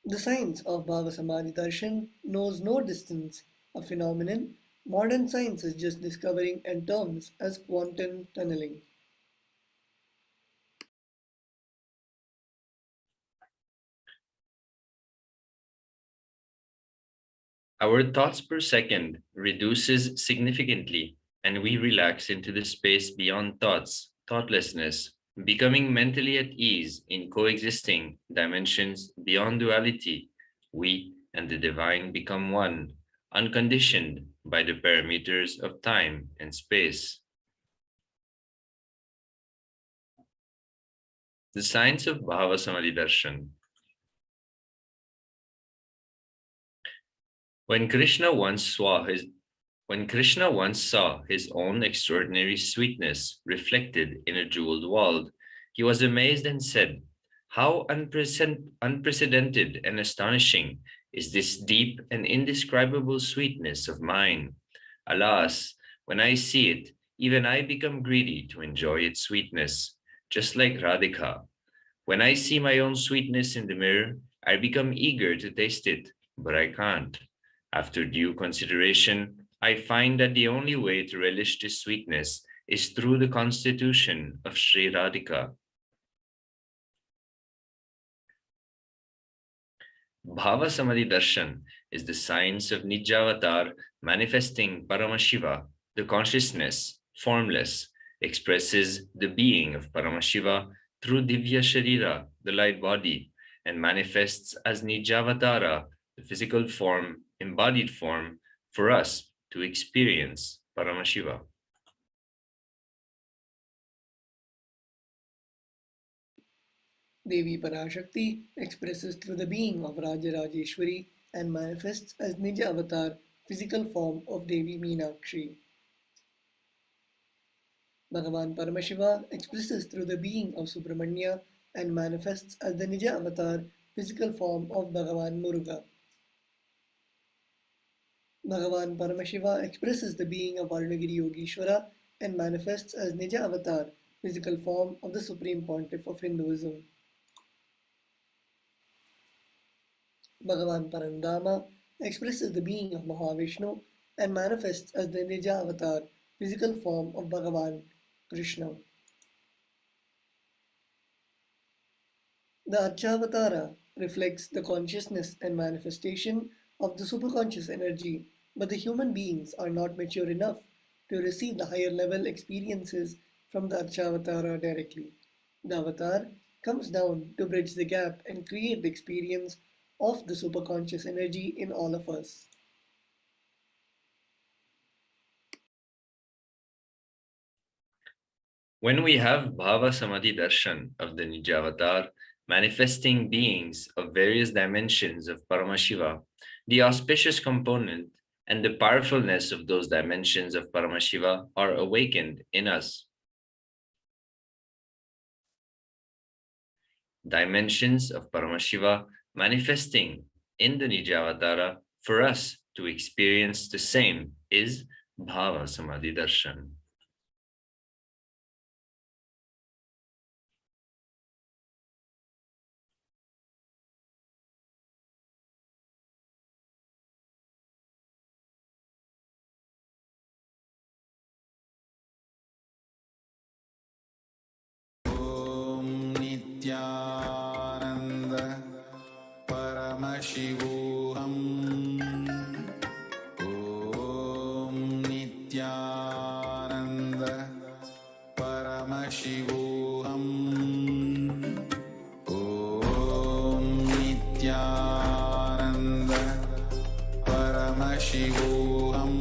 The science of Bhava Samadhi Darshan knows no distance, a phenomenon modern science is just discovering and terms as quantum tunneling. Our thoughts per second reduces significantly, and we relax into the space beyond thoughts, thoughtlessness, becoming mentally at ease in coexisting dimensions beyond duality. We and the divine become one, unconditioned by the parameters of time and space. The science of Bhava Samadhi Darshan. When Krishna once saw his own extraordinary sweetness reflected in a jeweled world, he was amazed and said, "How unprecedented and astonishing is this deep and indescribable sweetness of mine! Alas, when I see it, even I become greedy to enjoy its sweetness, just like Radhika. When I see my own sweetness in the mirror, I become eager to taste it, but I can't. After due consideration, I find that the only way to relish this sweetness is through the constitution of Sri Radhika." Bhava Samadhi Darshan is the science of Nijavatar manifesting Paramashiva, the consciousness, formless, expresses the being of Paramashiva through Divya Sharira, the light body, and manifests as Nijavatara, the physical form, embodied form, for us to experience Paramashiva. Devi Parashakti expresses through the being of Rajarajeshwari and manifests as Nija Avatar, physical form of Devi Meenakshi. Bhagavan Paramashiva expresses through the being of Subramanya and manifests as the Nija Avatar, physical form of Bhagavan Muruga. Bhagavan Paramashiva expresses the being of Varunagiri Yogeshwara and manifests as Nija Avatar, physical form of the Supreme Pontiff of Hinduism. Bhagavan Parandama expresses the being of Mahavishnu and manifests as the Nija Avatar, physical form of Bhagavan Krishna. The Archavatara reflects the consciousness and manifestation of the superconscious energy, but the human beings are not mature enough to receive the higher level experiences from the Archavatara directly. The avatar comes down to bridge the gap and create the experience of the superconscious energy in all of us. When we have Bhava Samadhi Darshan of the Nijavatar, manifesting beings of various dimensions of Paramashiva, the auspicious component and the powerfulness of those dimensions of Paramashiva are awakened in us. Dimensions of Paramashiva manifesting in the Nijavatara for us to experience the same is Bhava Samadhi Darshan. Nithyananda Paramashivoham. Om Nithyananda Paramashivoham. Om Nithyananda Paramashivoham.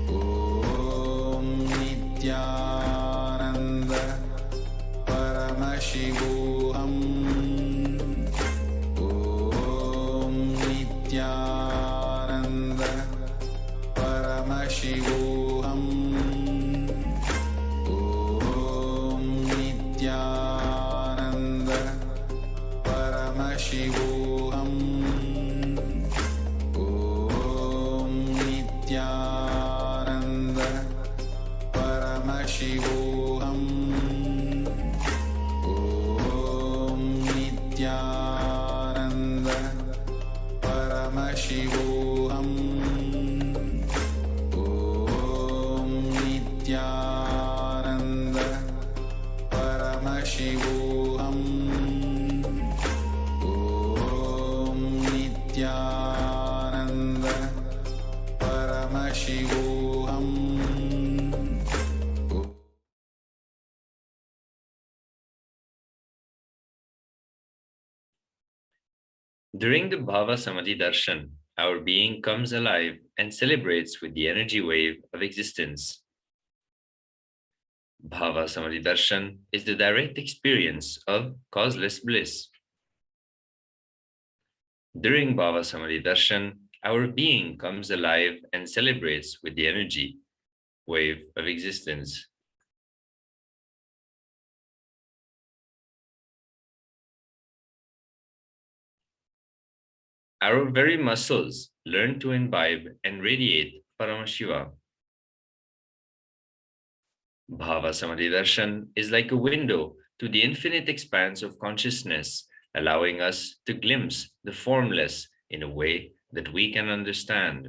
Om Nithyananda Paramashivoham. Om Nithyananda Paramashivoham. Om Nithyananda Paramashivoham. Om Nithyananda Paramashivoham. Om Nithyananda Paramashivoham. Om Nithyananda Paramashivoham. Om Nithyananda Paramashivoham. During the Bhava Samadhi Darshan, our being comes alive and celebrates with the energy wave of existence. Bhava Samadhi Darshan is the direct experience of causeless bliss. During Bhava Samadhi Darshan, our being comes alive and celebrates with the energy wave of existence. Our very muscles learn to imbibe and radiate Paramashiva. Bhava Samadhi Darshan is like a window to the infinite expanse of consciousness, allowing us to glimpse the formless in a way that we can understand.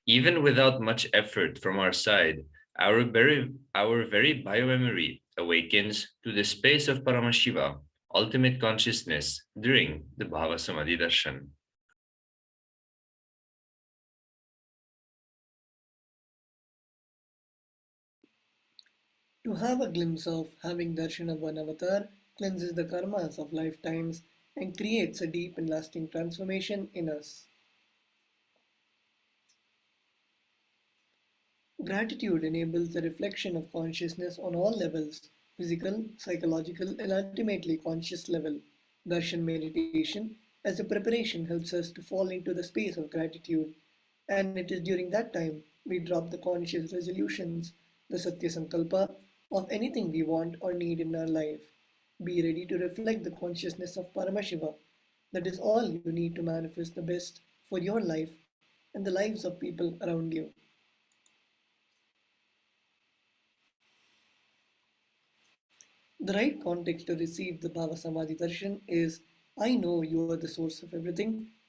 Even without much effort from our side, our very biomemory awakens to the space of Paramashiva, ultimate consciousness, during the Bhava Samadhi Darshan. To have a glimpse of having darshan of one avatar cleanses the karmas of lifetimes and creates a deep and lasting transformation in us. Gratitude enables the reflection of consciousness on all levels, physical, psychological, and ultimately conscious level. Darshan meditation as a preparation helps us to fall into the space of gratitude, and it is during that time we drop the conscious resolutions, the Satya Sankalpa, of anything we want or need in our life. Be ready to reflect the consciousness of Paramashiva. That is all you need to manifest the best for your life and the lives of people around you. The right context to receive the Bhava Samadhi Darshan is I know you are the source of everything.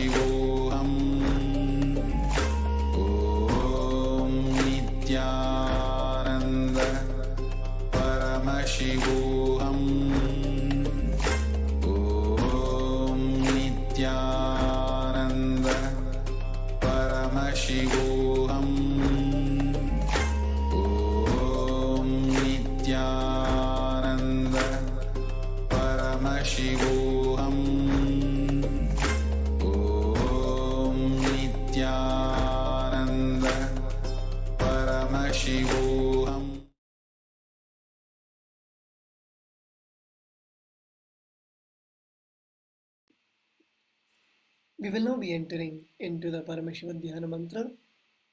Paramashivoham. Om Nithyananda Paramashivoham. Om Nithyananda Paramashivoham. Om Nithyananda Paramashivoham. Om Nithyananda Paramashivoham. We will now be entering into the Paramashiva Dhyana mantra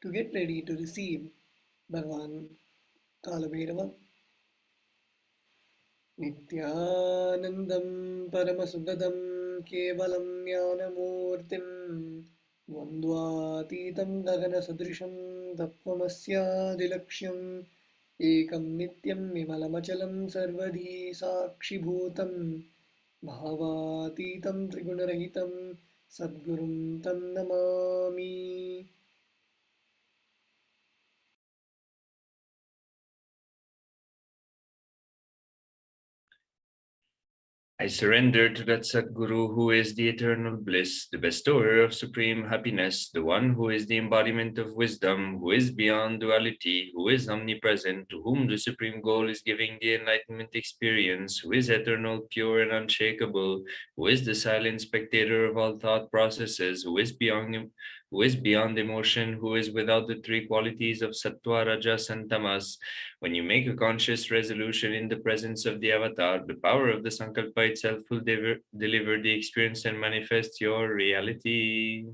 to get ready to receive Bhagavan Kalabhairava. Nithyanandam Paramasugdam Kevalam Jnanamurtim Vandvatitam Gagana Sadrisham Tattvamasya Ekam Nityam Vimalamachalam Sarvadhi Sakshibhutam Bhavatitam Trigunarahitam Sadgurum Tam Namami. I surrender to that Sadguru who is the eternal bliss, the bestower of supreme happiness, the one who is the embodiment of wisdom, who is beyond duality, who is omnipresent, to whom the supreme goal is giving the enlightenment experience, who is eternal, pure, and unshakable, who is the silent spectator of all thought processes, who is beyond emotion, who is without the three qualities of sattva, rajas, and tamas. When you make a conscious resolution in the presence of the avatar, the power of the sankalpa itself will deliver the experience and manifest your reality.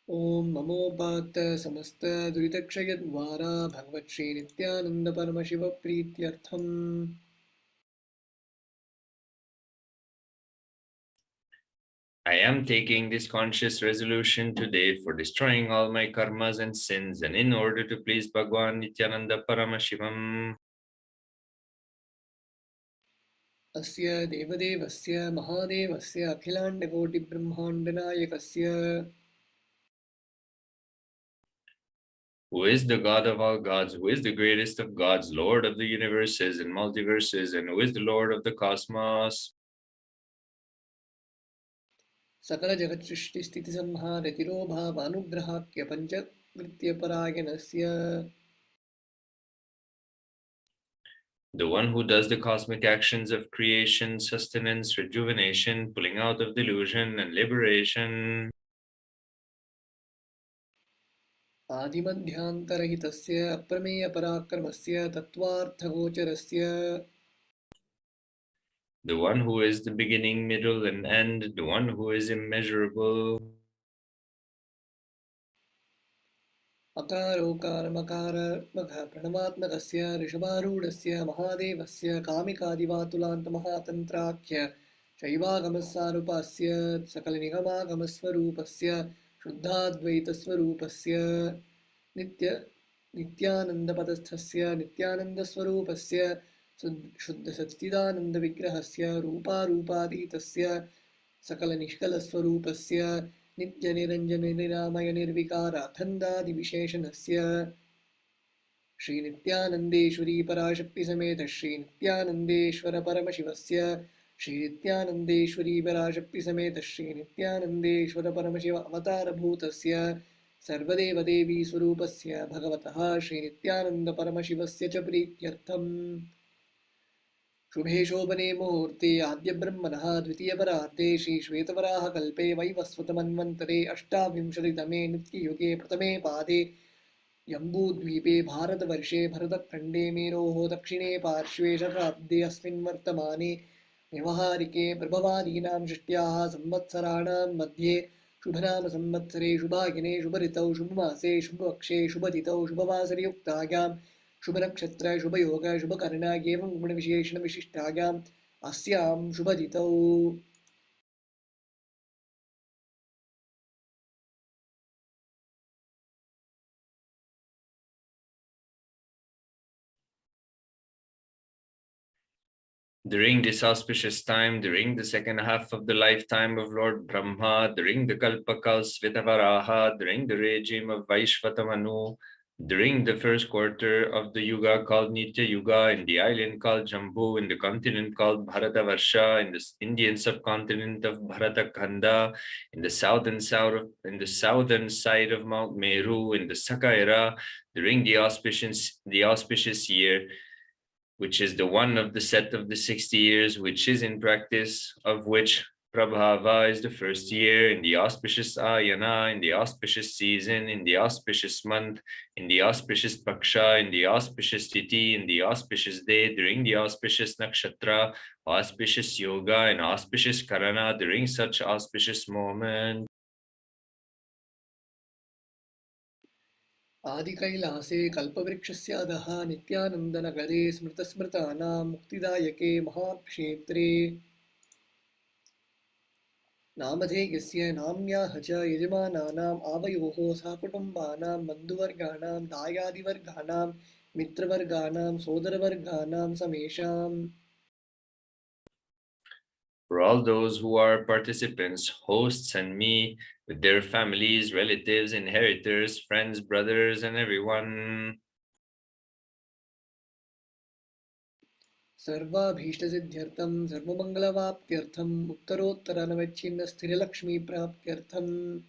Om Namo Bhakta Samasta Duritakshayadvara Bhagavat Shri Nithyananda Paramashiva Prityartham. I am taking this conscious resolution today for destroying all my karmas and sins, and in order to please Bhagavan Nithyananda Paramashivam. Asya Devadevasya Mahadevasya Akhilandakoti Brahmandanayakasya. Who is the God of all gods, who is the greatest of gods, Lord of the universes and multiverses, and who is the Lord of the cosmos. Sakala Jagat Srishti Sthiti Samhara Tirobha Vanugrahakya Panchakritya Parayanasya. The one who does the cosmic actions of creation, sustenance, rejuvenation, pulling out of delusion, and liberation. Adimadhyantarhitasya Aprameya Parakramasya Tattvarthagocarasya. The one who is the beginning, middle, and end, the one who is immeasurable. Akarokarmakara Pranamatmakasya Rishabharudasya Mahadevasya Kamikadivatulantamahatantrakhya Shaivagamasarupasya Sakalanigamagaswarupasya Shuddhadvaitaswarupasya Nityanandapadasthasya Nityanandaswarupasya Shuddhasatchidananda Ruparupaditasya Sakalanishkalaswarupasya नित्यनिरञ्जननिरामयनिर्विकाराखण्डादिविशेषणस्य श्रीनित्यानन्देश्वरी पराशक्तिसमेत श्रीनित्यानन्देश्वर परमशिवस्य श्रीनित्यानन्देश्वरी पराशक्तिसमेत श्रीनित्यानन्देश्वर Paramshiva अवतारभूतस्य सर्वदेवदेवी स्वरूपस्य भगवतः श्रीनित्यानन्दपरमशिवस्य च प्रीत्यर्थम् शुभे शोभने मुहूर्ते आद्य ब्रह्मणः द्वितीयपरार्धे श्रीश्वेतवराहकल्पे वैवस्वतमन्वन्तरे अष्टाविंशतितमे नित्ययुगे प्रथमे पादे जम्बूद्वीपे भारतवर्षे भरतखण्डे मेरोः दक्षिणे पार्श्वे शताब्दे अस्मिन् वर्तमाने व्यवहारिके प्रभवादीनां षष्ट्याः संवत्सराणां मध्ये शुभनाम संवत्सरे शुभागिने शुभऋतौ शुभमासे शुभपक्षे शुभतिथौ शुभवासरयुक्तायां शुभनक्षत्र शुभयोग शुभकर्ण एवं गुणविशेषणविशिष्टायाम् अस्यां शुभतिथौ During this auspicious time, during the second half of the lifetime of Lord Brahma, during the Kalpakal Svetavaraha, during the regime of Vaishvatamanu, during the first quarter of the Yuga called Nitya Yuga, in the island called Jambu, in the continent called Bharatavarsha, in the Indian subcontinent of Bharatakhanda, in the southern side of Mount Meru, in the Saka era, during the auspicious year, which is the one of the set of the 60 years, which is in practice, of which Prabhava is the first year, in the auspicious Ayana, in the auspicious season, in the auspicious month, in the auspicious Paksha, in the auspicious Titi, in the auspicious day, during the auspicious Nakshatra, auspicious Yoga, and auspicious Karana, during such auspicious moment. आदिकैलासे कल्पवृक्षस्य अधः नित्यानन्दनगरे स्मृतस्मृतानां मुक्तिदायके महाक्षेत्रे नामधेयस्य नाम्याः च यजमानानाम् आवयोः सहकुटुम्बानां बन्धुवर्गाणां दायादिवर्गाणां मित्रवर्गाणां सोदरवर्गाणां समेषाम्. For all those who are participants, hosts, and me, with their families, relatives, inheritors, friends, brothers, and everyone. सर्वाभीष्टसिद्ध्यर्थं सर्वमङ्गलवाप्त्यर्थं उत्तरोत्तरानवच्छिन्न स्थिरलक्ष्मीप्राप्त्यर्थम्.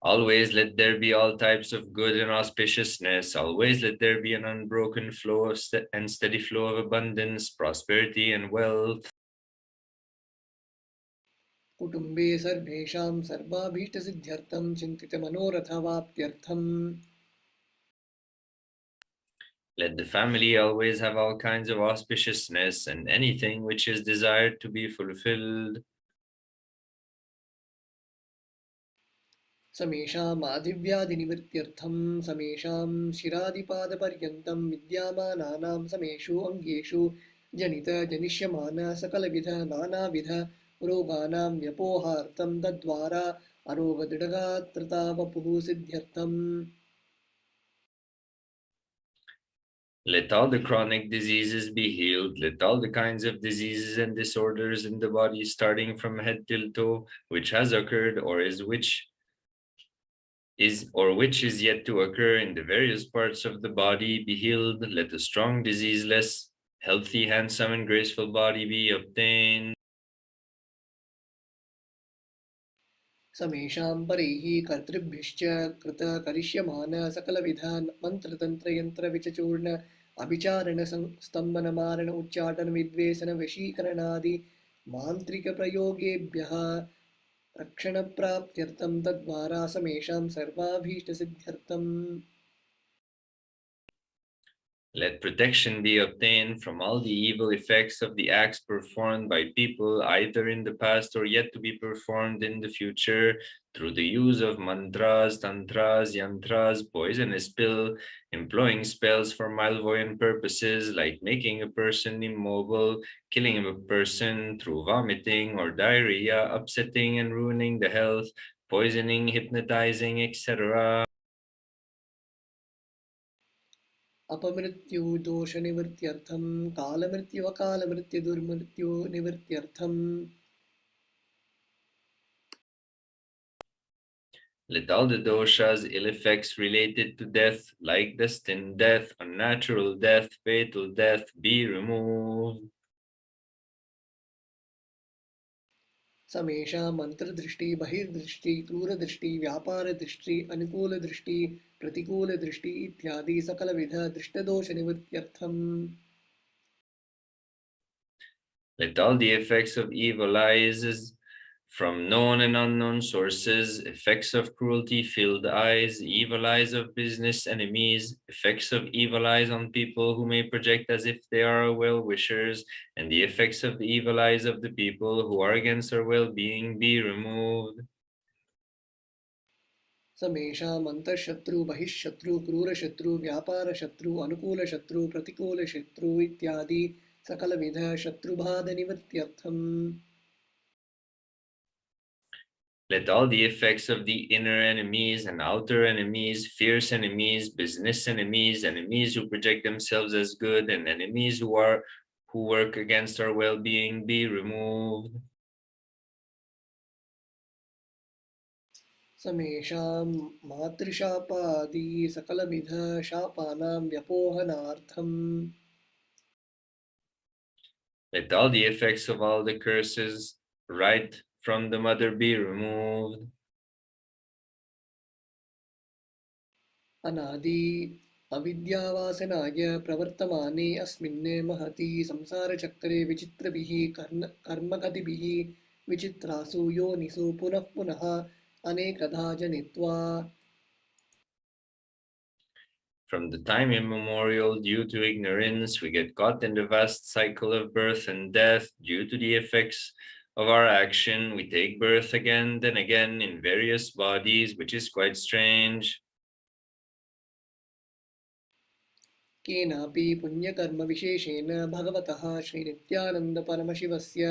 Always let there be all types of good and auspiciousness. Always let there be an unbroken flow of and steady flow of abundance, prosperity, and wealth. कुटुम्बे सर्वेषां सर्वाभीष्टसिद्ध्यर्थं चिन्तितमनोरथवाप्त्यर्थम्. Let the family always have all kinds of auspiciousness and anything which is desired to be fulfilled. समेषाम् आदिव्याधिनिवृत्त्यर्थं समेषां शिरादिपादपर्यन्तं विद्यामानानां समेषु अङ्गेषु जनिष्यमान सकलविध नानाविध रोगाणां व्यपोहार्थं तद्वारा अरोगदृढगात्रतावपुः सिद्ध्यर्थम्. Let all the chronic diseases be healed. Let all the kinds of diseases and disorders in the body, starting from head till toe, which has occurred which is yet to occur in the various parts of the body, be healed. Let a strong, diseaseless, healthy, handsome, and graceful body be obtained. समेषां परैः कर्तृभ्यश्च कृत करिष्यमान सकलविध मन्त्रतन्त्रयन्त्रविचचूर्ण अभिचारण स्तम्भन मारण उच्चाटन विद्वेषण वशीकरणादि मान्त्रिकप्रयोगेभ्यः रक्षणप्राप्त्यर्थं तद्वारा समेषां सर्वाभीष्टसिद्ध्यर्थम्. Let protection be obtained from all the evil effects of the acts performed by people, either in the past or yet to be performed in the future, through the use of mantras, tantras, yantras, poisonous pill, employing spells for malevolent purposes like making a person immobile, killing a person through vomiting or diarrhea, upsetting and ruining the health, poisoning, hypnotizing, etc. अपमृत्यु दोषनिवृत्त्यर्थं कालमृत्यु अकालमृत्यु दुर्मृत्यु निवृत्त्यर्थम्. Let all the doshas, ill effects related to death, like destined death, unnatural death, fatal death, be removed. समेषां मंत्रदृष्टि बहिर्दृष्टि क्रूरदृष्टि व्यापारदृष्टि अनुकूलदृष्टि प्रतिकूलदृष्टि इत्यादि सकलविध दृष्टदोषनिवृत्त्यर्थम्. Let all the effects of evil eyes from known and unknown sources, effects of cruelty-filled eyes, evil eyes of business enemies, effects of evil eyes on people who may project as if they are well-wishers, and the effects of the evil eyes of the people who are against our well-being be removed. समेषाम् अंतःशत्रु बहिःशत्रु क्रूरशत्रु व्यापारशत्रु अनुकूलशत्रु प्रतिकूलशत्रु इत्यादि सकलविध शत्रुबाधनिवृत्त्यर्थम्. Let all the effects of the inner enemies and outer enemies, fierce enemies, business enemies, enemies who project themselves as good, and enemies who work against our well-being be removed. समेषां मातृशापादि सकलविध शापानां व्यपोहनार्थम् Let all the effects of all the curses right from the mother be removed. अनादि अविद्यावासनाय प्रवर्तमाने अस्मिन् महति संसारचक्रे विचित्रभिः कर्मगतिभिः विचित्रासु योनिषु पुनः पुनः अनेकधा जनित्वा. From the time immemorial, due to ignorance, we get caught in the vast cycle of birth and death. Due to the effects of our action, we take birth again, then again in various bodies, which is quite strange. केनापि पुण्यकर्मविशेषेण भगवतः श्रीनित्यानन्दपरमशिवस्य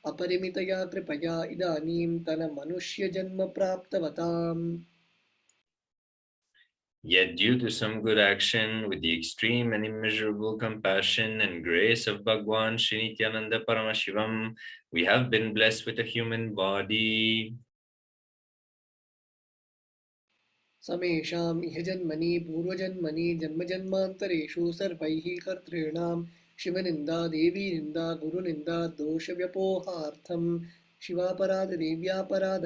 अपरिमितया कृपया इदानीं तन्मनुष्यजन्म प्राप्तवताम्. Yet due to some good action, with the extreme and immeasurable compassion and grace of Bhagwan Sri Nithyananda Paramashivam, we have been blessed with a human body. समेषाम् इह जन्मनि पूर्वजन्मनि जन्मजन्मान्तरेषु सर्वैः कर्तॄणां शिवनिन्दा देवीनिन्दा गुरुनिन्दा दोषव्यपोहार्थं शिवापराध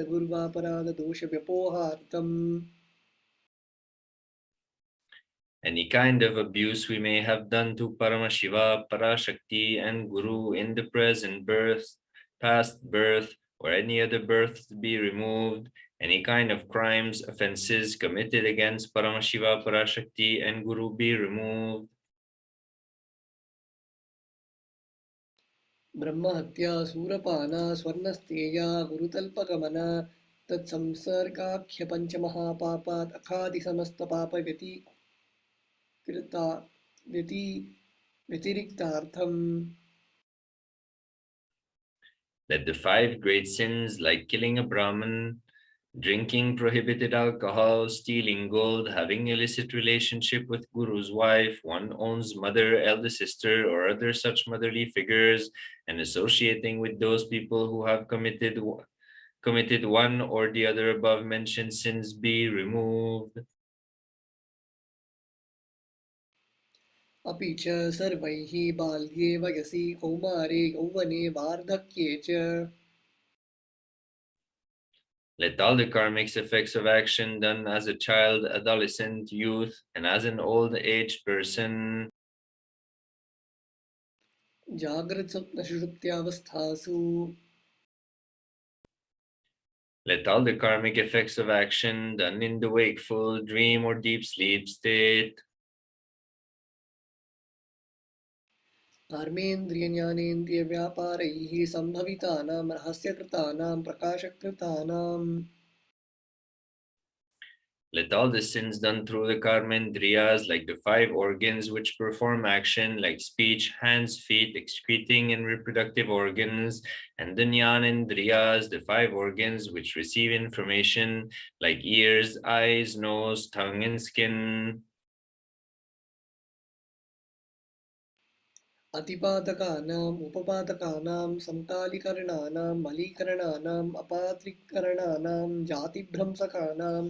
गुर्वापराध दोषव्यपोहार्थम्. Any kind of abuse we may have done to Paramashiva, Parashakti, and Guru in the present birth, past birth, or any other birth to be removed. Any kind of crimes, offenses committed against Paramashiva, Parashakti, and Guru be removed. ब्रह्महत्या सूरपाना स्वर्णस्तेया गुरुतल्पगमना तत्संसर्गाख्य पंचमहापापात् व्यतिरिक्तार्थम्. Let the 5 great sins, like killing a Brahmin, drinking prohibited alcohol, stealing gold, having illicit relationship with Guru's wife, one owns mother, elder sister, or other such motherly figures, and associating with those people who have committed one or the other above mentioned sins be removed. अपि च सर्वैः बाल्ये वयसि कौमारे यौवने वार्धक्ये च. Let all the karmic effects of action done as a child, adolescent, youth, and as an old age person. जागृत स्वप्न सुषुप्त्यावस्थासु. Let all the karmic effects of action done in the wakeful, dream, or deep sleep state. कर्मेन्द्रियज्ञानेन्द्रियव्यापारैः सम्भवितानां रहस्यकृतानां प्रकाशकृतानाम्. Let all the sins done through the karmendriyas, like the 5 organs which perform action, like speech, hands, feet, excreting and reproductive organs, and the jnanendriyas, the 5 organs which receive information, like ears, eyes, nose, tongue, and skin. अतिपातकानाम् उपपातकानां समकालीकरणानां मलीकरणानाम् अपात्रीकरणानां जातिभ्रंशकानां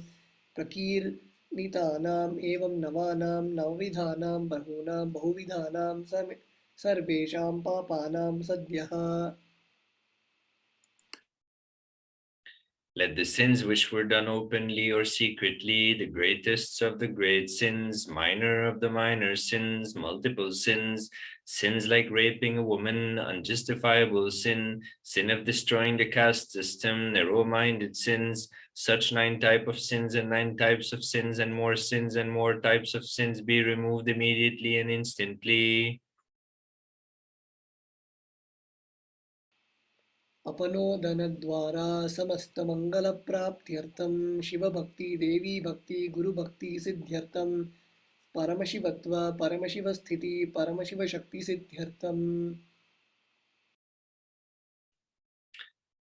प्रकीर्णितानाम् एवं नवानां नवविधानां बहूनां बहुविधानां सर्वेषां पापानां सद्यः. Let the sins which were done openly or secretly, the greatest of the great sins, minor of the minor sins, multiple sins, sins like raping a woman, unjustifiable sin, sin of destroying the caste system, narrow-minded sins, such 9 types of sins and 9 types of sins and more types of sins be removed immediately and instantly. अपनोदनद्वारा समस्तमङ्गलप्राप्त्यर्थं शिवभक्ति देवी भक्ति गुरुभक्ति सिद्ध्यर्थं परमशिवत्व परमशिवस्थिति परमशिवशक्ति सिद्ध्यर्थम्.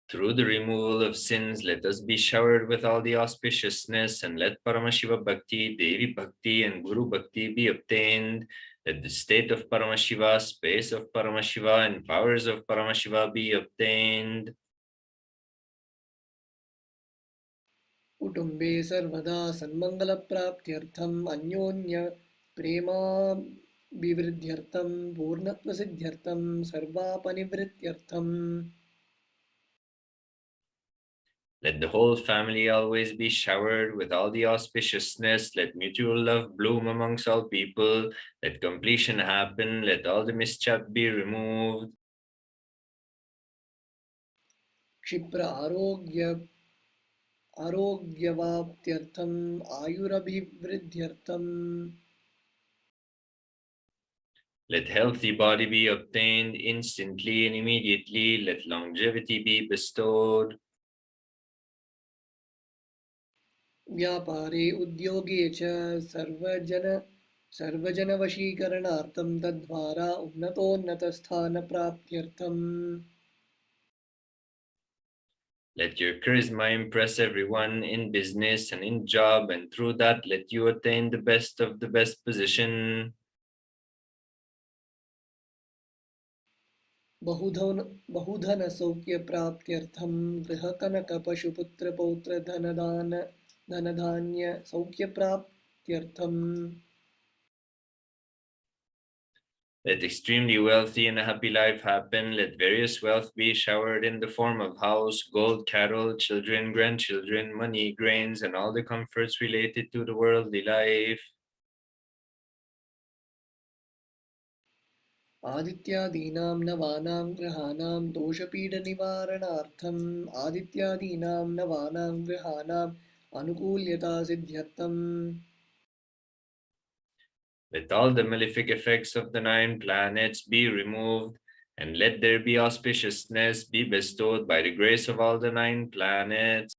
Through the removal of sins, let us be showered with all the auspiciousness, and let Paramashiva Bhakti, Devi Bhakti, and Guru Bhakti be obtained. Let the state of Paramashiva, space of Paramashiva, and powers of Paramashiva be obtained. कुटुम्बे सर्वदा सन्मङ्गलप्राप्त्यर्थम् अन्योन्य प्रेमाभिवृद्ध्यर्थं पूर्णत्वसिद्ध्यर्थं सर्वापनिवृत्त्यर्थम्. Let the whole family always be showered with all the auspiciousness. Let mutual love bloom amongst all people. Let completion happen. Let all the mischap be removed. क्षिप्र आरोग्यवाप्त्यर्थम् आयुरभिवृद्ध्यर्थम्. Let healthy body be obtained instantly and immediately. Let longevity be bestowed. व्यापारे उद्योगे च सर्वजनवशीकरणार्थं तद्वारा उन्नतोन्नतस्थानप्राप्त्यर्थम्. Let your charisma impress everyone in business and in job, and through that let you attain the best of the best position. बहुधन सौख्य प्राप्त्यर्थं गृहकनक पशुपुत्र पौत्र धनधान्य सौख्य प्राप्त्यर्थम्. Let extremely wealthy and a happy life happen. Let various wealth be showered in the form of house, gold, cattle, children, grandchildren, money, grains, and all the comforts related to the worldly life. आदित्यादीनां नवानां ग्रहाणां दोषपीडनिवारणार्थम् आदित्यादीनां नवानां ग्रहाणाम् अनुकूल्यता सिद्ध्यर्थम्. Let all the malefic effects of the 9 planets be removed, and let there be auspiciousness be bestowed by the grace of all the 9 planets.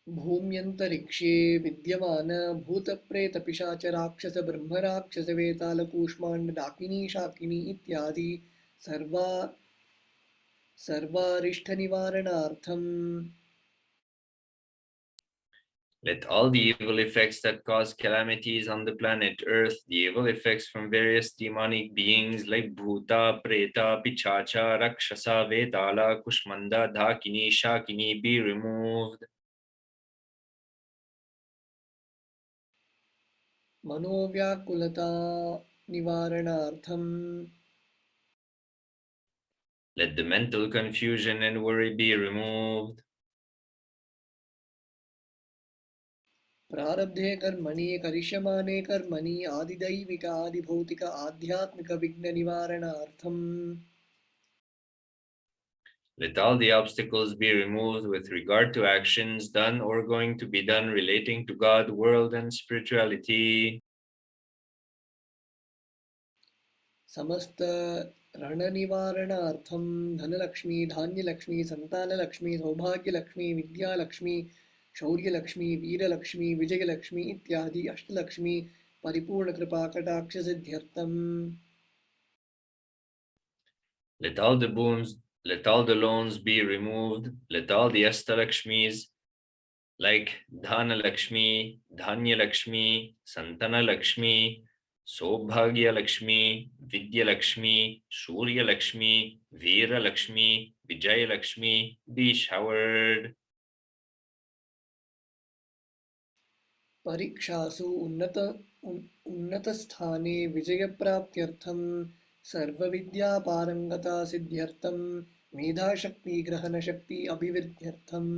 भूम्यन्तरिक्षे विद्यमान भूतप्रेतपिशाच राक्षस ब्रह्मराक्षस वेताल कूष्माण्ड डाकिनी शाकिनी इत्यादि सर्वारिष्टनिवारणार्थम्. Let all the evil effects that cause calamities on the planet Earth, the evil effects from various demonic beings like Bhuta, Preta, Pichacha, Rakshasa, Vetala, Kushmanda, Dhakini, Shakini be removed. मनोव्याकुलता निवारणार्थम्. Let the mental confusion and worry be removed. प्रारब्धे कर्मणि करिष्यमाणे कर्मणि आदिदैविक आदिभौतिक आध्यात्मिक विघ्न निवारणार्थम्. Let all the obstacles be removed with regard to actions done or going to be done relating to God, world, and spirituality. समस्त रणनिवारणार्थं धनलक्ष्मी धान्यलक्ष्मी संतानलक्ष्मी सौभाग्यलक्ष्मी विद्यालक्ष्मी शौर्यलक्ष्मी वीरलक्ष्मी विजयलक्ष्मी इत्यादि अष्टलक्ष्मी परिपूर्ण कृपा कटाक्ष सिद्ध्यर्थम्. Let all the boons, let all the loans be removed. Let all the Astalakshmis like Dhana Lakshmi, Dhanya Lakshmi, Santana Lakshmi, Sobhagya Lakshmi, Vidya Lakshmi, Shurya Lakshmi, Veera Lakshmi, Vijaya Lakshmi be showered. परीक्षासु उन्नतस्थाने विजयप्राप्त्यर्थं सर्वविद्यापारंगता सिद्ध्यर्थं मेधाशक्ति ग्रहणशक्ति अभिवृद्ध्यर्थम्.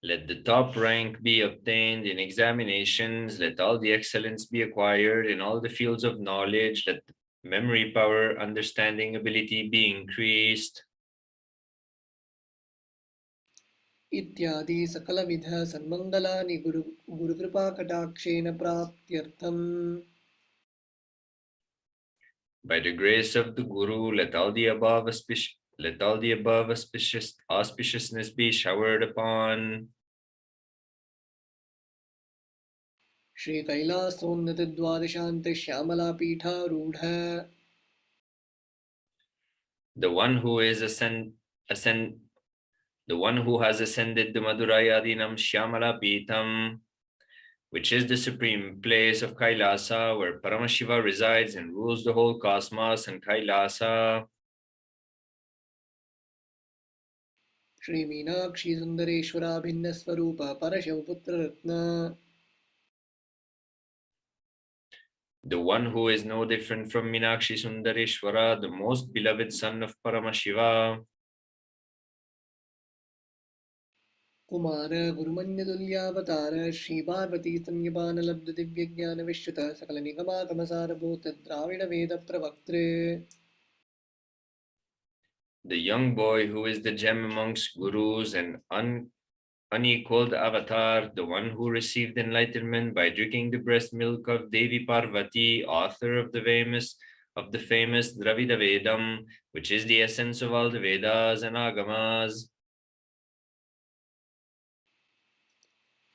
Let the top rank be obtained in examinations. Let all the excellence be acquired in all the fields of knowledge. Let memory power, understanding ability be increased. इत्यादि सकलविध सन्मंगलानि Gurukripa कटाक्षेन प्राप्त्यर्थम्. By the grace of the Guru, let all the above auspiciousness be showered upon. Shri कैलासोन्नत द्वादशान्त Shyamala पीठारूढ़ The one who has ascended the Madurayadinam Shyamala Pitam, which is the supreme place of Kailasa, where Paramashiva resides and rules the whole cosmos and Kailasa. Shri Meenakshi Sundareshwara Bhinna Swarupa Parashivaputra Ratna. The one who is no different from Meenakshi Sundareshwara, the most beloved son of Paramashiva. Kumara Gurumanya Dulyavatara Shri Parvati Sanyapana Labda Divya Jnana Vishwata Sakala Nigama Kamasara Bhuta Dravida Veda Pravaktre. The young boy who is the gem amongst gurus and unequaled avatar, the one who received enlightenment by drinking the breast milk of Devi Parvati, author of the famous Dravida Vedam, which is the essence of all the Vedas and Agamas.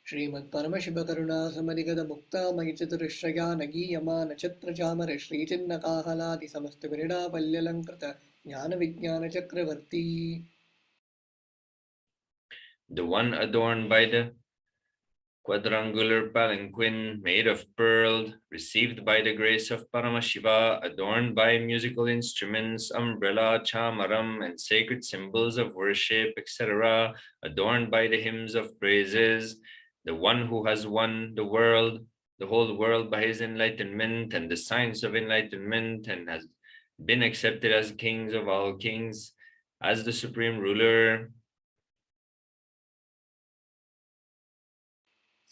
Srimad Paramashiva Karuna Samadhigada Mukta Magichaturishaya Nagi Yama Nachatra Chamara Shri Chinna Kahaladi Samasta Virida Palyalankrata Jnana Vijnana Chakravarti. The one adorned by the quadrangular palanquin made of pearl, received by the grace of Paramashiva, adorned by musical instruments, umbrella, chamaram, and sacred symbols of worship, etc., adorned by the hymns of praises, the one who has won the whole world by his enlightenment and the science of enlightenment, and has been accepted as kings of all kings, as the supreme ruler.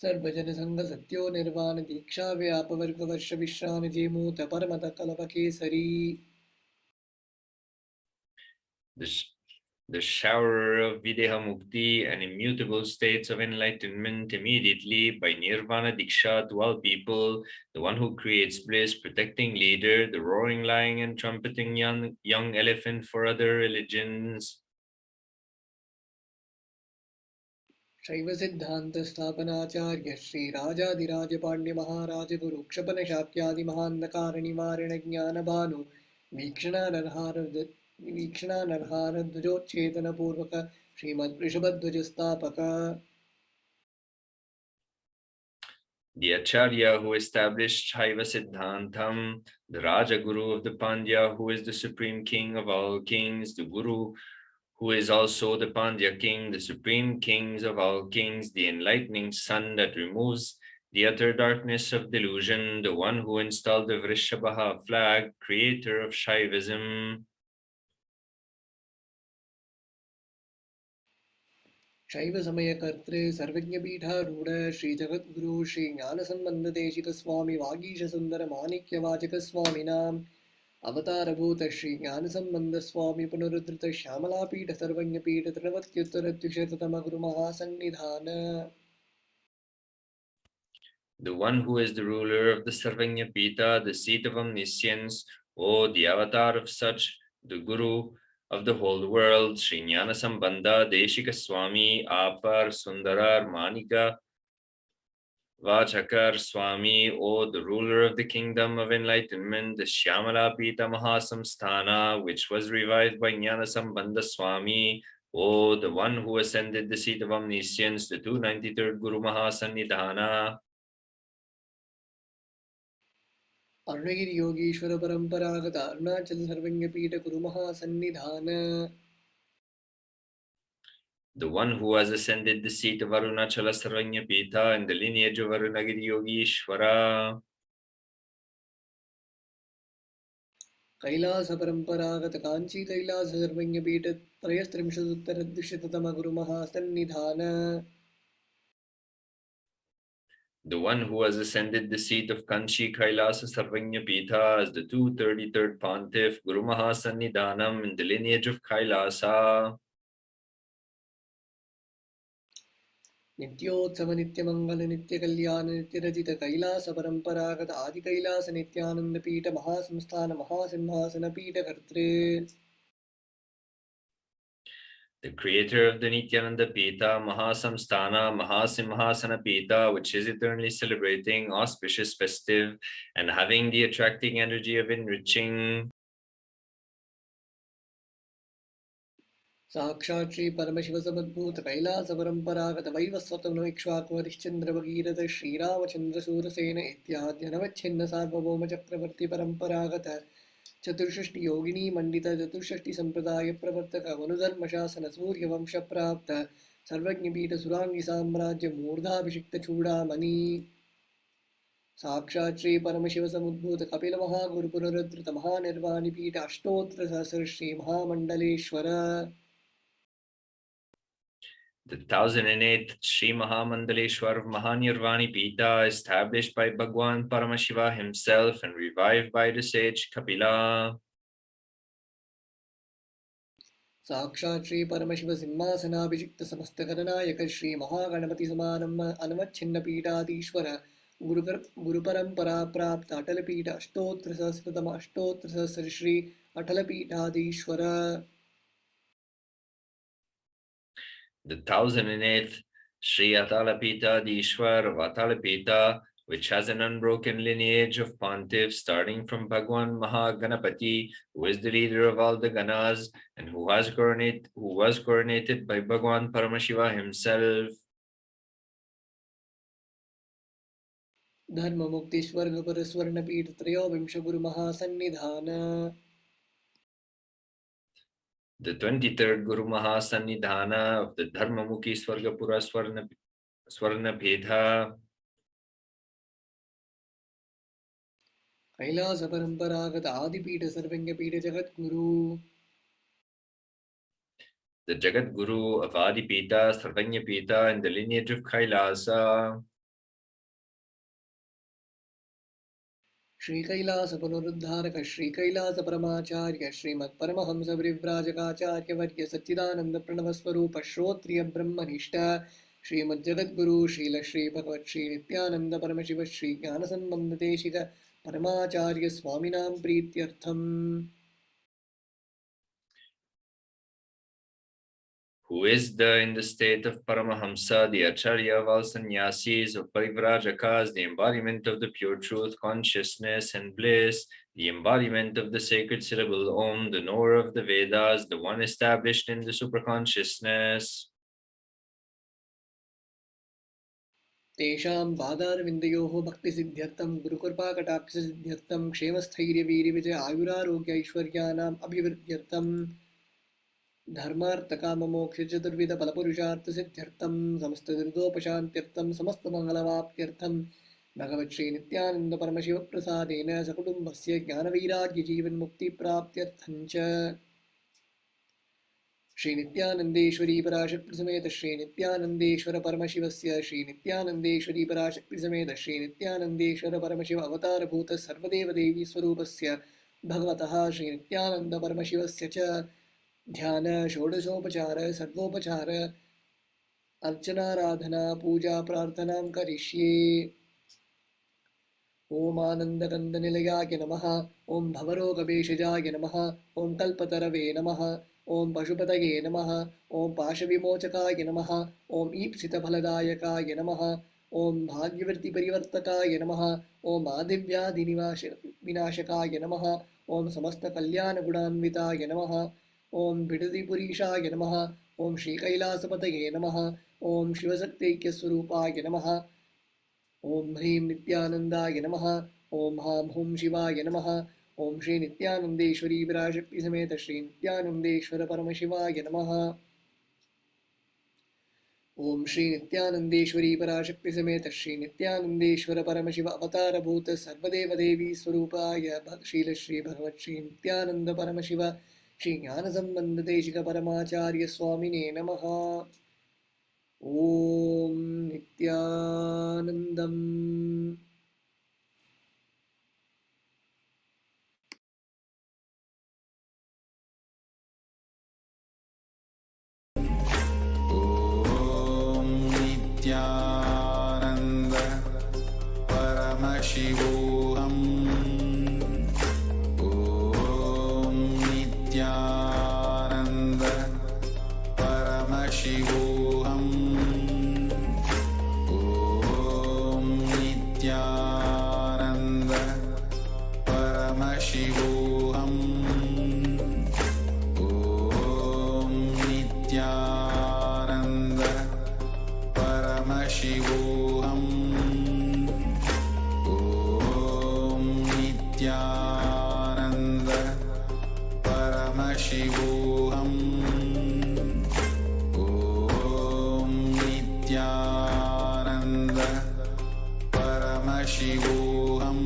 Sarvajana Sangha Satyo Nirvana Diksha Vyapavarga Varsha Vishrana Jemuta Paramata Kalapakesari. The shower of Videha Mukti and immutable states of enlightenment immediately by Nirvana Diksha to all people, the one who creates bliss, protecting leader, the roaring lion and trumpeting young elephant for other religions. Shaiva Siddhanta Sthapanacharya Shri Rajadiraja Pandya Maharaja Guru Kshapana Shakyadi Mahandakara Nivarana Jnana Bhanu Vikshana Narhara Dvajo Chetana Purvaka Srimad Prishabhadvaja Sthapaka. The Acharya who established Shaiva Siddhantam, the Raja Guru of the Pandya, who is the supreme king of all kings, the Guru who is also the Pandya king, the supreme kings of all kings, the enlightening sun that removes the utter darkness of delusion, the one who installed the Vrishabha flag, creator of Shaivism. Shaiva Samaya Kartre Sarvajna Pitha Ruda Shri Jagat Guru Shri Jnana Sambandha Deshika Swami Vagisha Sundara Manikya Vachaka Swami Nam Avatara Bhuta Shri Jnana Sambandha Swami Punurudrita Shamala Pita Sarvajna Pita Trinavatkyuttara Tvishatatama Guru Mahasannidhana. The one who is the ruler of the Sarvanya Pita, the seat of omniscience, O the avatar of such, the Guru of the whole world, Sri Jnana Sambandha Deshika Swami Apar Sundarar Manika Vachakar Swami, O the ruler of the kingdom of enlightenment, the Shyamala Pita Mahasamsthana, which was revived by Jnana Sambandha Swami, O the one who ascended the seat of omniscience, the 293rd Guru Mahasannidhana. Arunagiri Yogeshwara Paramparagata Arunachal Sarvanya Pita Guru Mahasannidhana. The one who has ascended the seat of Arunachala Sarvanya Pita in the lineage of Arunagiri Yogeshwara. Kailasa Paramparagata Kanchi Kailasa Sarvanya Pita Trayastrimshuttara Dushitatama Guru Mahasannidhana. The one who has ascended the seat of Kanchi Kailasa Sarvanya Pita as the 233rd Pontiff, Guru Mahasannidhanam in the lineage of Kailasa. Nityotsava Nityamangala Nitya Kalyana Nityarajita Kailasa Paramparagata Adi Kailasa Nityananda Pita Mahasamsthana Mahasimhasana Pita Kartre. The creator of the Nityananda Pita, Mahasamsthana, Mahasimhasana Pita, which is eternally celebrating, auspicious, festive, and having the attracting energy of enriching. साक्षात् श्री परमशिव समुद्भूत कैलास परंपरागत वैवस्वतं इक्ष्वाकुवरिश्चंद्र भगीरथ श्रीरामचंद्र सूरसेन इत्याद्यनवच्छिन्न सार्वभौम चक्रवर्ती परंपरागत चतुष्षष्टि योगिनी मंडित चतुष्षष्टि संप्रदाय प्रवर्तक मनुधर्म शासन सूर्य वंश प्राप्त सर्वज्ञ पीठ सुरांगी साम्राज्य मूर्धाभिषिक्त चूड़ामणि साक्षात् श्री परमशिव समुद्भूत कपिल महागुरु पुनरुद्धृत महानिर्वाणी पीठ अष्टोत्तर सहस्र श्री महामंडलेश्वर. The 1008th Sri Mahamandaleshwar Mahanirvani Pita, established by Bhagwan Paramashiva himself and revived by the sage Kapila. साक्षात् श्री परमशिव सिंहासनाभिषिक्त समस्त गणनायक श्री महागणपति समारंभ अनवच्छिन्न पीठाधीश्वर गुरु परंपरा प्राप्त अटल पीठ अष्टोत्तर सहस्रतम अष्टोत्तर सहस्र श्री अटल पीठाधीश्वर. The 1008th Sri Atalapita Dishwar Atalapita, which has an unbroken lineage of pontiffs starting from Bhagwan Mahaganapati, who is the leader of all the Ganas and who was coronated by Bhagwan Paramashiva himself. धर्म मुक्ति स्वर्ग पर स्वर्ण पीठ त्रयोविंश गुरु महासन्निधान. The 23rd Guru Mahasannidhana of the Dharmamukhi Swargapura Swarna Pedha. Kailash परंपरागत आदि पीठ सर्वज्ञ पीठ Jagat Guru. The Jagat Guru of Adi Pita, Sarvanya Pita, in the lineage of Kailasa. Shri Kailash पुनरुद्धारक Shri Kailash परमाचार्य श्रीमत् Paramhans परिव्राजकाचार्य वर्य सच्चिदानंद प्रणव स्वरूप श्रोत्रिय ब्रह्मनिष्ठ श्रीमद् जगद्गुरु श्रील श्री भगवत् श्री नित्यानंद परमशिव श्री ज्ञान संबंध Desika परमाचार्य स्वामिनां प्रीत्यर्थम. Who is in the state of Paramahamsa, the Acharya of all sannyasis, of Parivrajakas, the embodiment of the pure truth, consciousness and bliss, the embodiment of the sacred syllable Om, the knower of the Vedas, the one established in the superconsciousness. तेषां पादारविन्दयोः भक्तिसिद्ध्यर्थं गुरुकृपाकटाक्षसिद्ध्यर्थं क्षेमस्थैर्यवीर्यविजय आयुरारोग्य ऐश्वर्याणाम् अभिवृद्ध्यर्थं धर्मार्थकाममोक्ष चतुर्विध फलपुरुषार्थ सिद्ध्यर्थं समस्त दुर्गोपशान्त्यर्थं समस्त मंगलवाप्त्यर्थं भगवत् श्री नित्यानंद परमशिव प्रसादेन सकुटुम्बस्य ज्ञानवैराग्य जीवन मुक्ति प्राप्त्यर्थं च श्री नित्यानंदेश्वरी पराशक्ति समेत श्री नित्यानंदेश्वर परमशिवस्य श्री नित्यानंदेश्वरी पराशक्ति समेत श्री नित्यानंदेश्वर परमशिव अवतारभूत सर्वदेव देवी स्वरूपस्य भगवतः श्री नित्यानंद परमशिवस्य च ध्यान षोडशोपचार सर्वोपचार अर्चनाराधना पूजा प्रार्थनां करिष्ये. ओम आनंदकंदनिलयाय नमः. ओम भवरोगभेषजाय नमः. ओम कल्पतरवे नमः. ओम पशुपतये नमः. ओम पाशविमोचकाय नमः. ओम ईप्सितफलदायकाय नमः. ओम भाग्यवृत्तिपरिवर्तकाय नमः. ओम आदिव्याधिविनाशकाय नमः. ओम समस्तकल्याणगुणान्विताय नमः. ओम बिडदिपुरीशाय नमः. ओम श्रीकैलासपतये नमः. ओम शिवशक्तैक्यस्वरूपाय नमः. ओम ह्रीं नित्यानंदाय नमः. ओम हां हूं शिवाय नमः. ओम श्री नित्यानंदेश्वरी पराशक्ति समेत श्री नित्यानंदेश्वर परमशिवाय नमः. ओम श्री नित्यानंदेश्वरी पराशक्ति समेत श्री नित्यानंदेश्वर परमशिव अवतारभूत सर्वदेव देवी स्वरूपाय श्रील श्री भगवत् श्री नित्यानंद परमशिव श्री ज्ञान संबंध देशिक परमाचार्य स्वामिने नमः. ओम नित्यानंदम. ओम नित्यानंद परमशिवोहम. ओम नित्यानंद परमशिवोहम. ओम नित्यानंद परमशिवोहम. ओम Nithyananda Paramashivoham. Om Nithyananda Paramashivoham.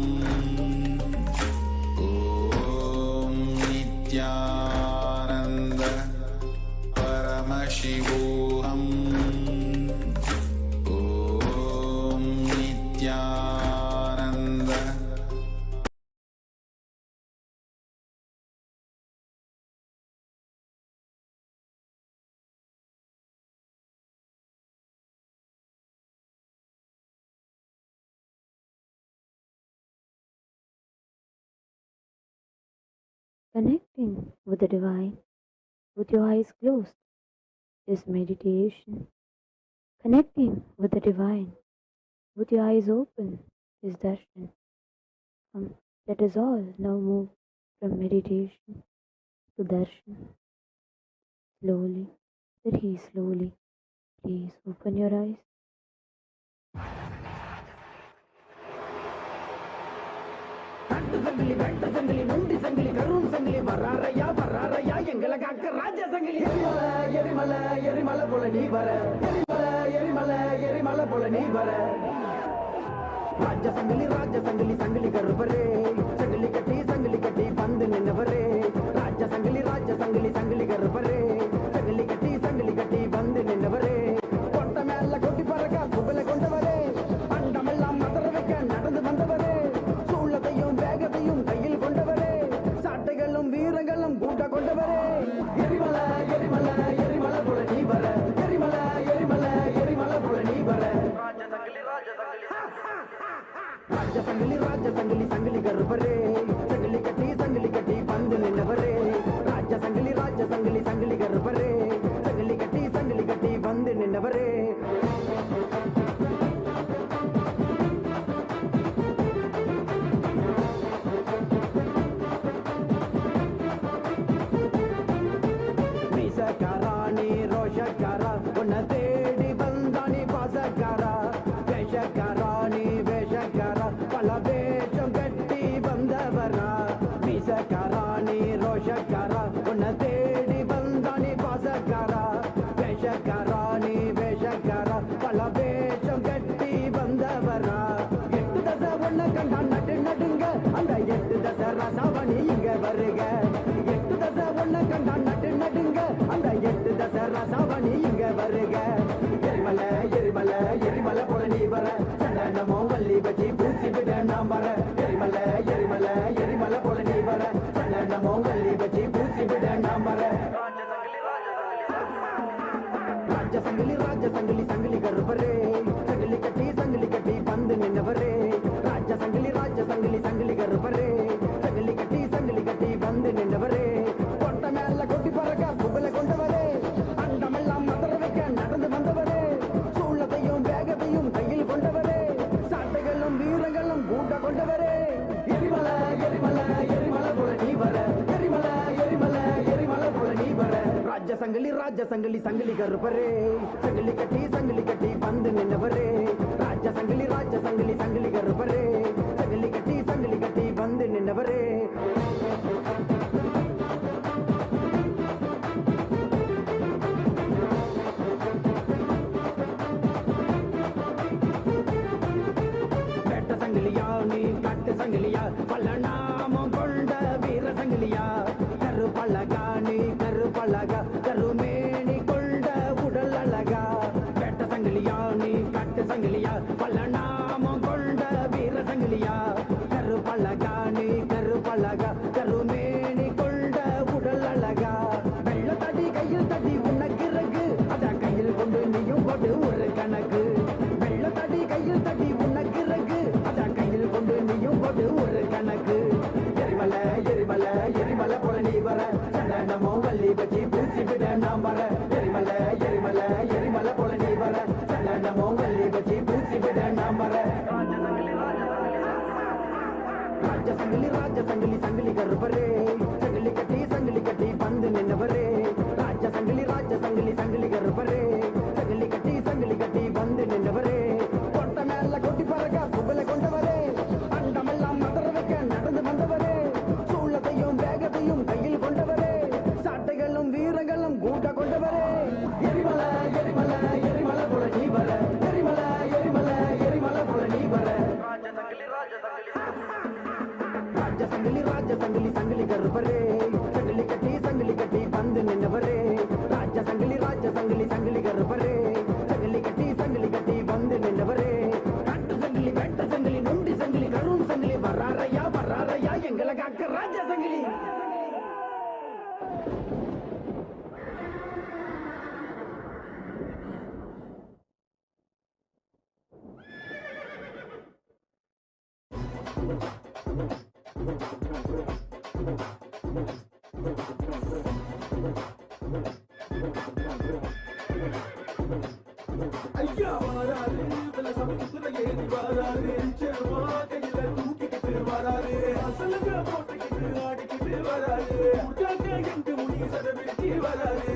Om Nithyananda Paramashivoham. Om Nithyananda. Connecting with the divine with your eyes closed is meditation. Connecting with the divine with your eyes open is darshan. Let us all now move from meditation to darshan. Slowly, very slowly, please open your eyes. சங்கிலி வெட்ட சங்கிலி நொண்டி சங்கிலி கரும் சங்கிலி வராரையா வராரையா எங்களை காக்க ராஜ சங்கிலி எரிமலை எரிமலை எரிமலை போல நீ வர எரிமலை எரிமலை எரிமலை போல நீ வர ராஜ சங்கிலி சங்கிலி கருப்பரே சங்கிலி கட்டி பந்து நின்னவரே ராஜ சங்கிலி சங்கிலி கருப்பரே சங்கிலி கட்டி பந்து நின்னவரே கொட்ட மேல கொட்டி பறக்க புகழ கொண்டவரே அண்டமெல்லாம் மதர வைக்க நடந்து வந்தவரே சூழத்தையும் வேகத்தையும் கையில் கொண்டவரே சாட்டைகளும் வீரங்களும் கூட்ட கொண்டவரே எரிமலை எரிமலை எரிமலை போல நீ வர எரிமலை எரிமலை எரிமலை போல நீ வர ராஜ சங்கிலி சங்கிலி கருப்பரே சங்கிலி கட்டி பந்து நின்னவரே ராஜ சங்கிலி சங்கிலி கருப்பரே சங்கிலி கட்டி பந்து நின்னவரே மீசக்காராணி ரோஷக்காரா உன்னை தேடி வந்தானி பாசக்காரா வேஷக்காராணி வேஷக்காரா பல வேஷம் கட்டி வந்தவரா மீசக்காராணி ரோஷக்காரா உன்னை தேடி வந்தானி பாசக்காரா வேஷக்காராணி வேஷக்காரா பல வேஷம் கட்டி வந்தவரா எட்டு தசை ஒன்ன கண்டா நடுங்க அந்த எட்டு தசை ரசாவணி இங்க வருக எட்டு தசை ஒன்ன கண்டா நடுங்க அந்த எட்டு தசை ரசாவணி இங்க வருக எரிமலை எரிமலை எரிமலை போல நீ வர சண்டனமோ வள்ளி வச்சி பூச்சி விட நாம் வர எரிமலை எரிமலை எரிமலை போல நீ வர சண்டனமோ வள்ளி வச்சி பூச்சி விட நாம் வர ராஜ சங்கிலி சங்கிலி கருப்பரே சங்கிலி கட்டி பந்து நின்னவரே ராஜ சங்கிலி சங்கிலி கருப்பரே சங்கிலி கட்டி பந்து நின்னவரே கொட்ட மேல கொட்டி பறக்க புகழ கொண்டவரே அண்டமெல்லாம் மதர வைக்க நடந்து வந்தவரே சூழத்தையும் வேகத்தையும் கையில் கொண்டவரே சாட்டைகளும் வீரங்களும் கூட்ட கொண்டவரே எரிமலை எரிமலை எரிமலை போல நீ வர எரிமலை எரிமலை எரிமலை போல நீ வர ராஜ சங்கிலி சங்கிலி கருப்பரே சங்கிலி கட்டி பந்து நின்னவரே ராஜ சங்கிலி சங்கிலி கருப்பரே சங்கிலி கட்டி பந்து நின்னவரே வேட்ட சங்கிலியா நீ கட்டு சங்கிலியா பல நாமம் கொண்ட வீர சங்கிலியா கருப்பழகா நீ கருப்பழகா கருமேனி கொண்ட உடல் அழகா வேட்ட சங்கிலியா நீ கட்டு சங்கிலியா பல நாமம் கொண்ட வீர சங்கிலியா கருப்பழகா நீ கருப்பழகா கருமேனி கொண்ட உடல் அழகா வெள்ள தடி கையில் தடி உனக்கு இறகு அத கையில் கொண்டு நீயும் போட்டு ஒரு கணக்கு வெள்ள தடி கையில் தடி உனக்கு இறகு அத கையில் கொண்டு நீயும் போட்டு ஒரு கணக்கு எரிமலை எரிமலை எரிமலை போல நீ வர சண்டனமோ வள்ளி வச்சி பூச்சி விட நாம் வர எரிமலை எரிமலை எரிமலை போல நீ வர சண்டனமோ வள்ளி வச்சி பூச்சி விட நாம் வர ராஜ சங்கிலி சங்கிலி கருப்பரே சங்கிலி கட்டி பந்து நின்னவரே ராஜ சங்கிலி சங்கிலி கருப்பரே சங்கிலி கட்டி பந்து நின்னவரே கொட்ட மேல கொட்டி பறக்க புகழ கொண்டவரே அண்டமெல்லாம் மதர வைக்க நடந்து வந்தவரே ராஜ சங்கிலி சங்கிலி கருப்பரே சங்கிலி கட்டி வந்து நின்னவரே ராஜ சங்கிலி சங்கிலி கருப்பரே சங்கிலி கட்டி வந்து நின்னவரே காட்டு சங்கிலி வெட்ட சங்கிலி நொண்டி சங்கிலி கரும் சங்கிலி வராரையா எங்களை காக்க ராஜ சங்கிலி ஐயா வாராரு தல சமயத்துல ஏறி வாராரு செருவா கையில தூக்கிக்கிட்டு வராரு அசலுங்க போட்டுக்கிட்டு ஆடிக்கிட்டு வராரு உட்காக்க எங்க முனி சடவிட்டு வராரு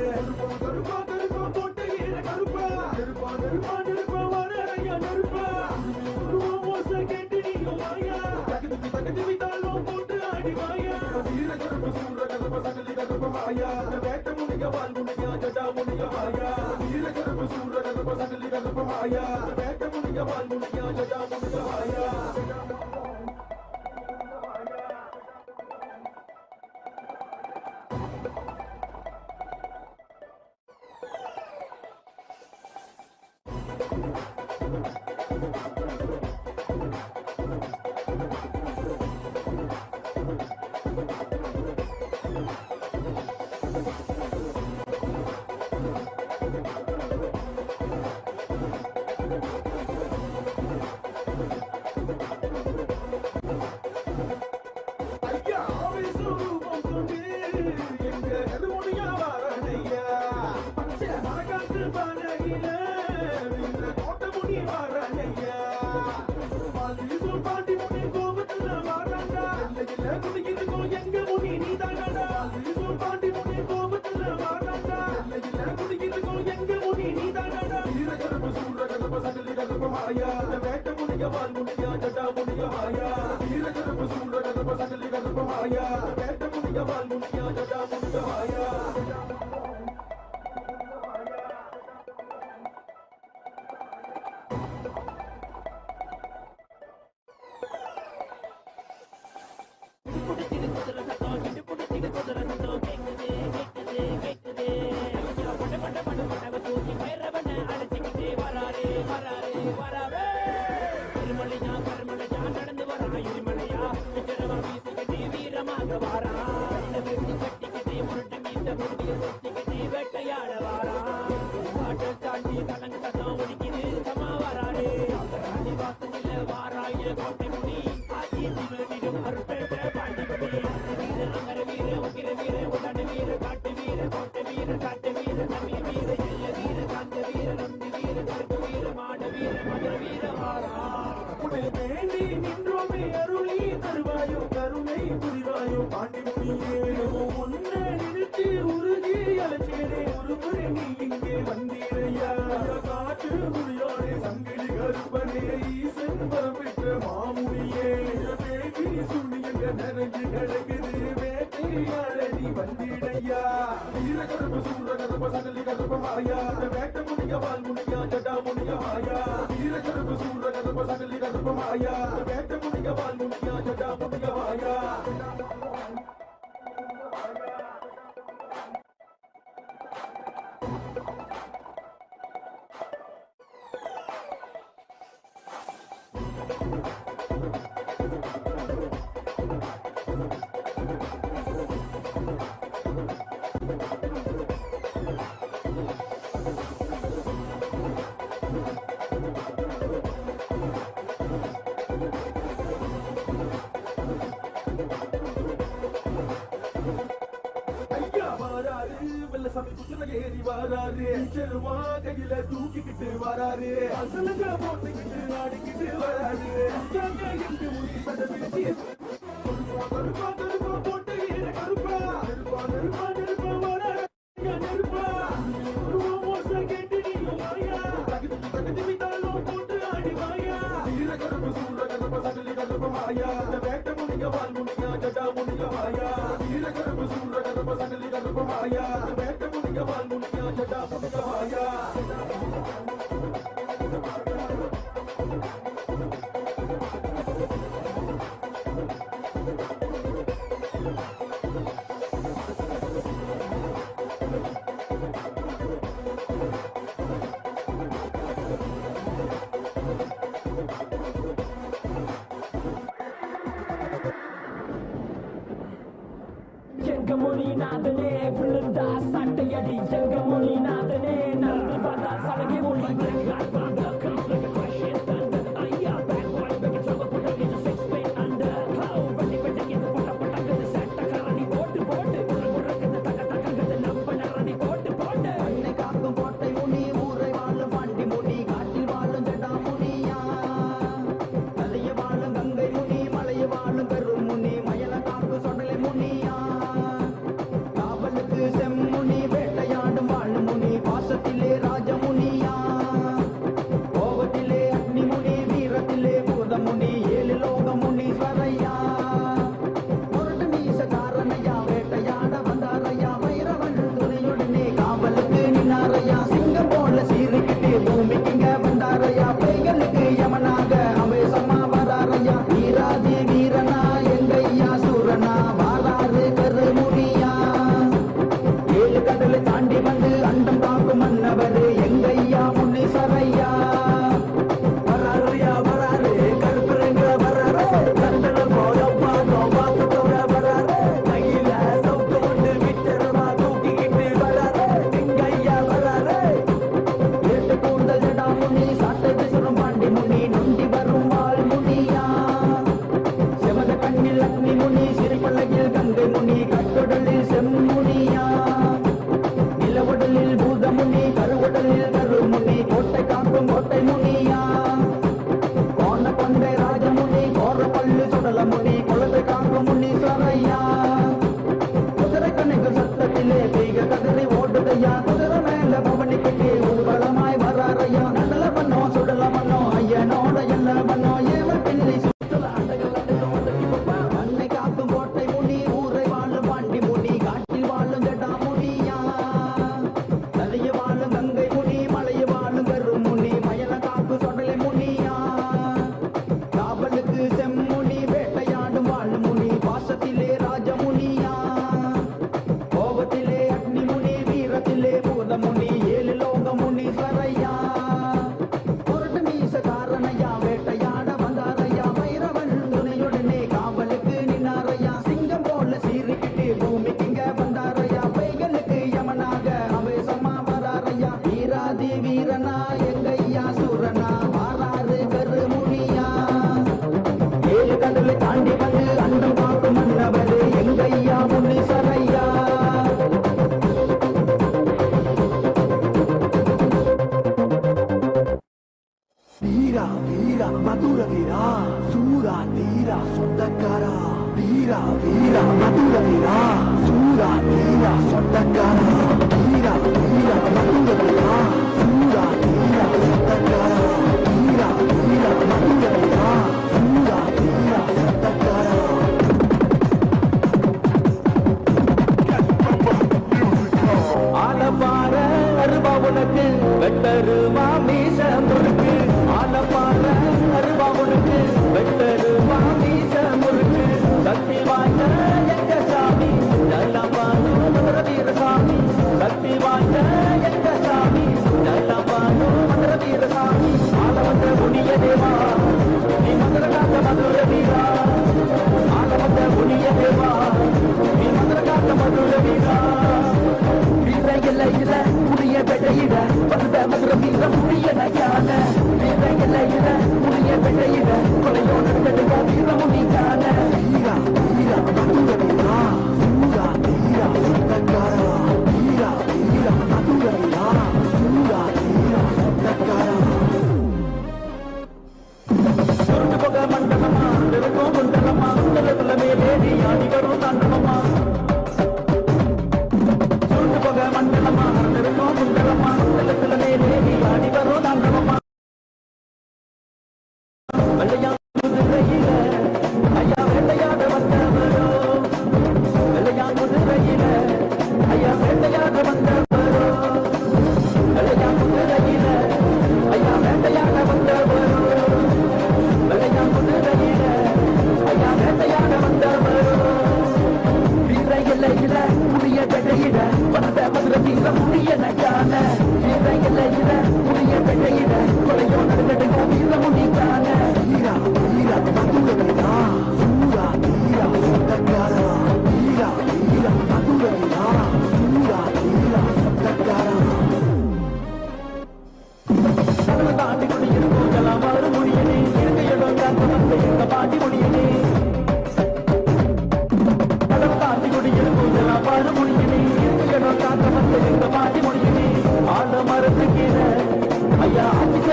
கருப்பா போட்டு ஈர கருப்பா நெருப்பா வராரையா நெருப்பா மோச கேட்டு நீயும் வாயா தகுதி வித்தாலும் போட்டு ஆடி வாயா வீர கருப்ப சூர கருப்ப சகலி கருப்ப மாயா வேட்ட முனிய வால் முனியா ஜடா முனிய மாயா வீர கருப்ப சூர கருப்ப சகலி கருப்ப மாயா வேட்ட முனிய வால் முனியா ஜடா முனிய மாயா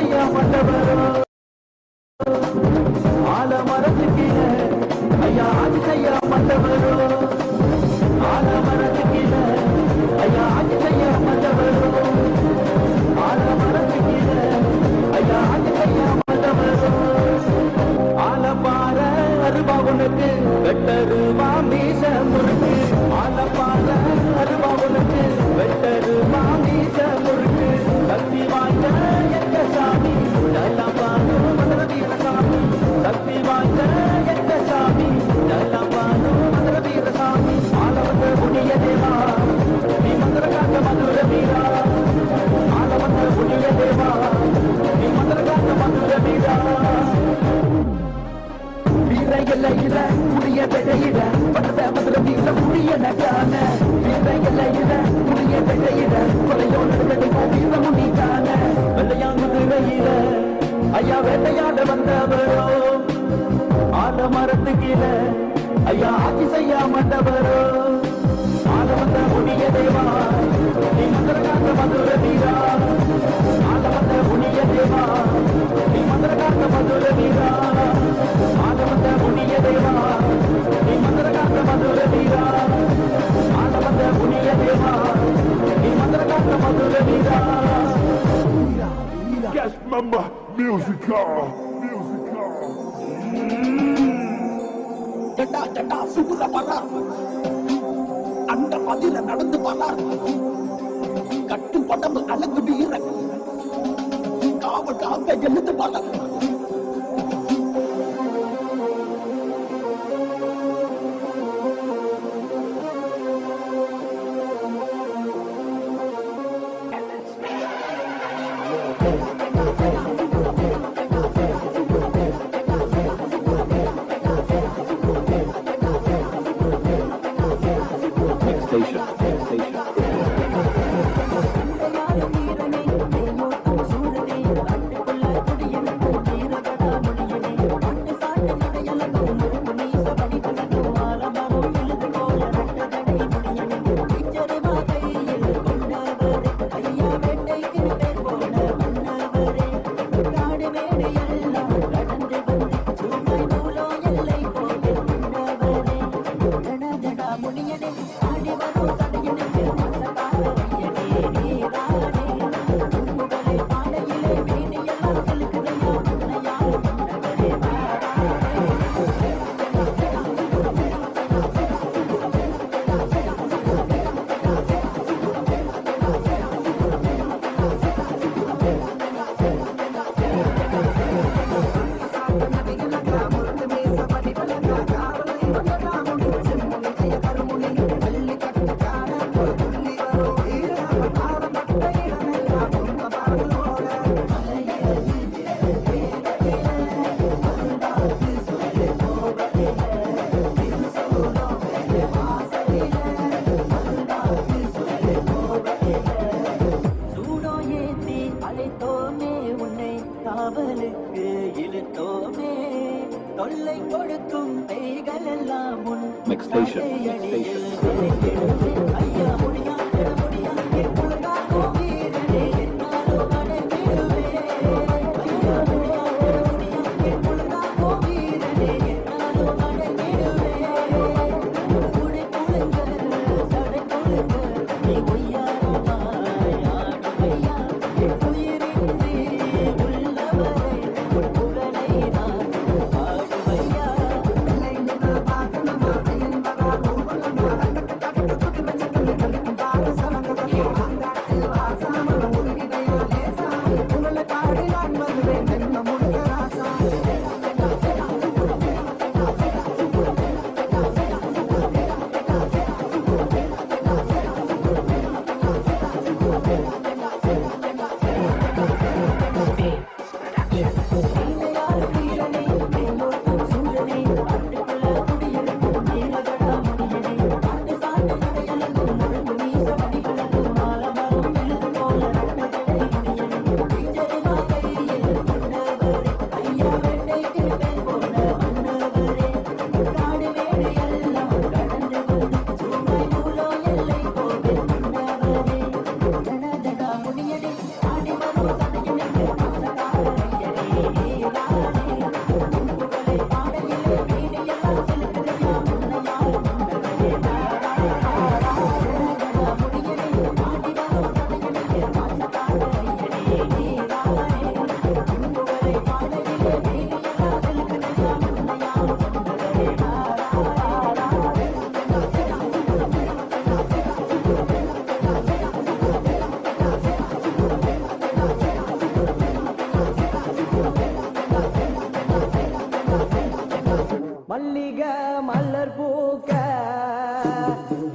செய்ய மாட்டவரோ ஆலமரத்துக்கு ஐயா ஆட்சி செய்ய மாட்டவரோ ஆலமரத்துக்கு ஐயா ஆட்சி செய்ய மாட்டவரோ ஆலமரத்துக்கு ஐயா ஆட்சி செய்ய மாட்டவரோ ஆலப்பாற அருவா உனக்கு வெட்டருவா மீச முறுக்கு ஆலப்பாற அருவா உனக்கு வெட்டருவா மீச முறுக்கு சக்தி வாய்ந்த எங்க சாமி ஜலபானு மந்திர வீர சாமி சக்தி வாய்ந்த எங்க சாமி ஜலபானு மந்திர வீர சாமி ஆலவந்த புண்ணிய தேவா நீ மந்திர காக்க மதுர வீரா ஆலவந்த புண்ணிய தேவா நீ மந்திர காக்க மதுர வீரா வீர எல்லையில புளிய வெடையில பட்ட மதுர வீர புளிய நகான வீர எல்லையில புளிய வெடையில கொலையோடு கிடைக்கும் வீர முடிக்கான வெள்ளையாங்குதிரையில ஐயா வேட்டையாட வந்தவரோ ஆலமரத்து கீழ ஐயா ஆட்சி செய்ய மாட்டவரோ ஆலவந்த புண்ணிய தேவா நீ மந்திர காக்க மதுர வீரா ஆலவந்த புண்ணிய தேவா நீ மந்திர காக்க மதுர வீரா ஆலவந்த புண்ணிய தேவா நீ மந்திர காக்க மதுர வீரா ஆலவந்த புண்ணிய தேவா நீ மந்திர காக்க மதுர வீரா Yes, mama, musical. ஜட்டா ஜட்டா சுடுற பறார் அந்த பதில நடந்து பறார் கட்டு படம்பு அழகு வீர காவல் காக்க எழுந்து பறார்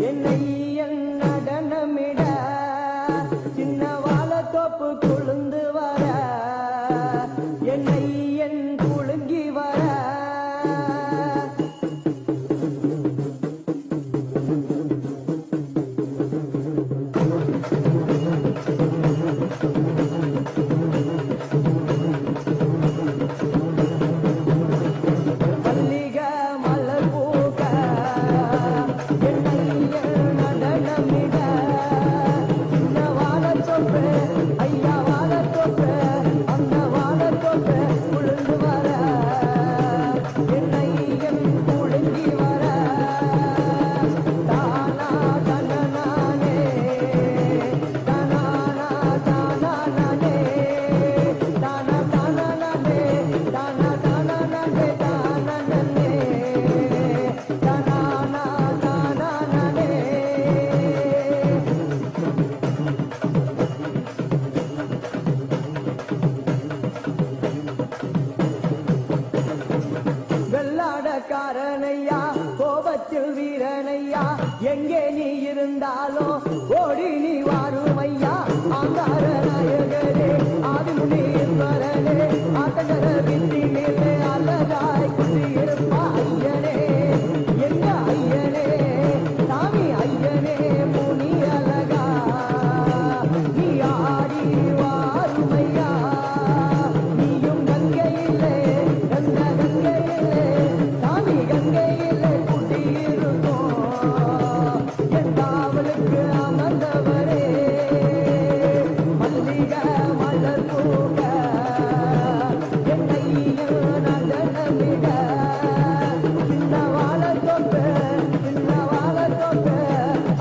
என்னை என் நடனமிட சின்ன வாழத்தோப்பு கொழுந்து வர என்னை என் குலுங்கி வர வெள்ளாடக்காரனையா கோபத்தில் வீரனையா எங்கே நீ இருந்தாலோ ஓடி நீ வாருமையா ஆங்கார நாயகரே ஆதிமுனீஸ்வரனே ஆத்தங்கர வித்தி மேலே அழகாய் குடியிருப்பா ஐயனே எங்க ஐயனே சாமி ஐயனே முனி அழகா நீ ஆடி வாருமையா நீயும் கங்கையிலே கந்த கங்கையிலே சாமி கங்கையிலே குடியிருக்கும் என் காவலுக்கு அமர்ந்தவரே மல்லிகை மலர் பூக்க என்னையும் நடனமிட சின்ன வாழத்தோப்பு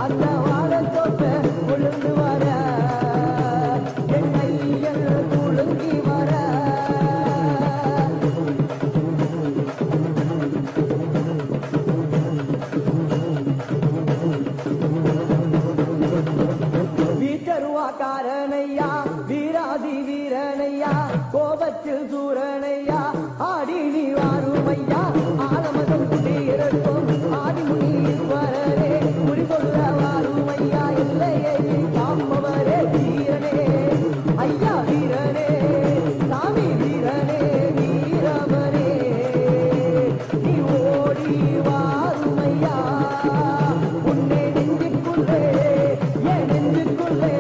அந்த வாழத்தோப்பு கொழுந்து வர என்னையும் குலுங்கி வர வீட்டருவாக்காரனையா வீராதி வீரனையா கோபத்தில் சூரனையா ஆடி நீ வாருமையா ஆலமதம் குடியிருக்கும் ஆதிமுனீஸ்வரரே குறிகொள்ள வாருமையா எல்லையை காப்பவரே வீரனே ஐயா வீரனே சாமி வீரனே வீரவரே நீ ஓடி வாருமையா உன்னை நெஞ்சுக்குள்ளே என் நெஞ்சுக்குள்ளே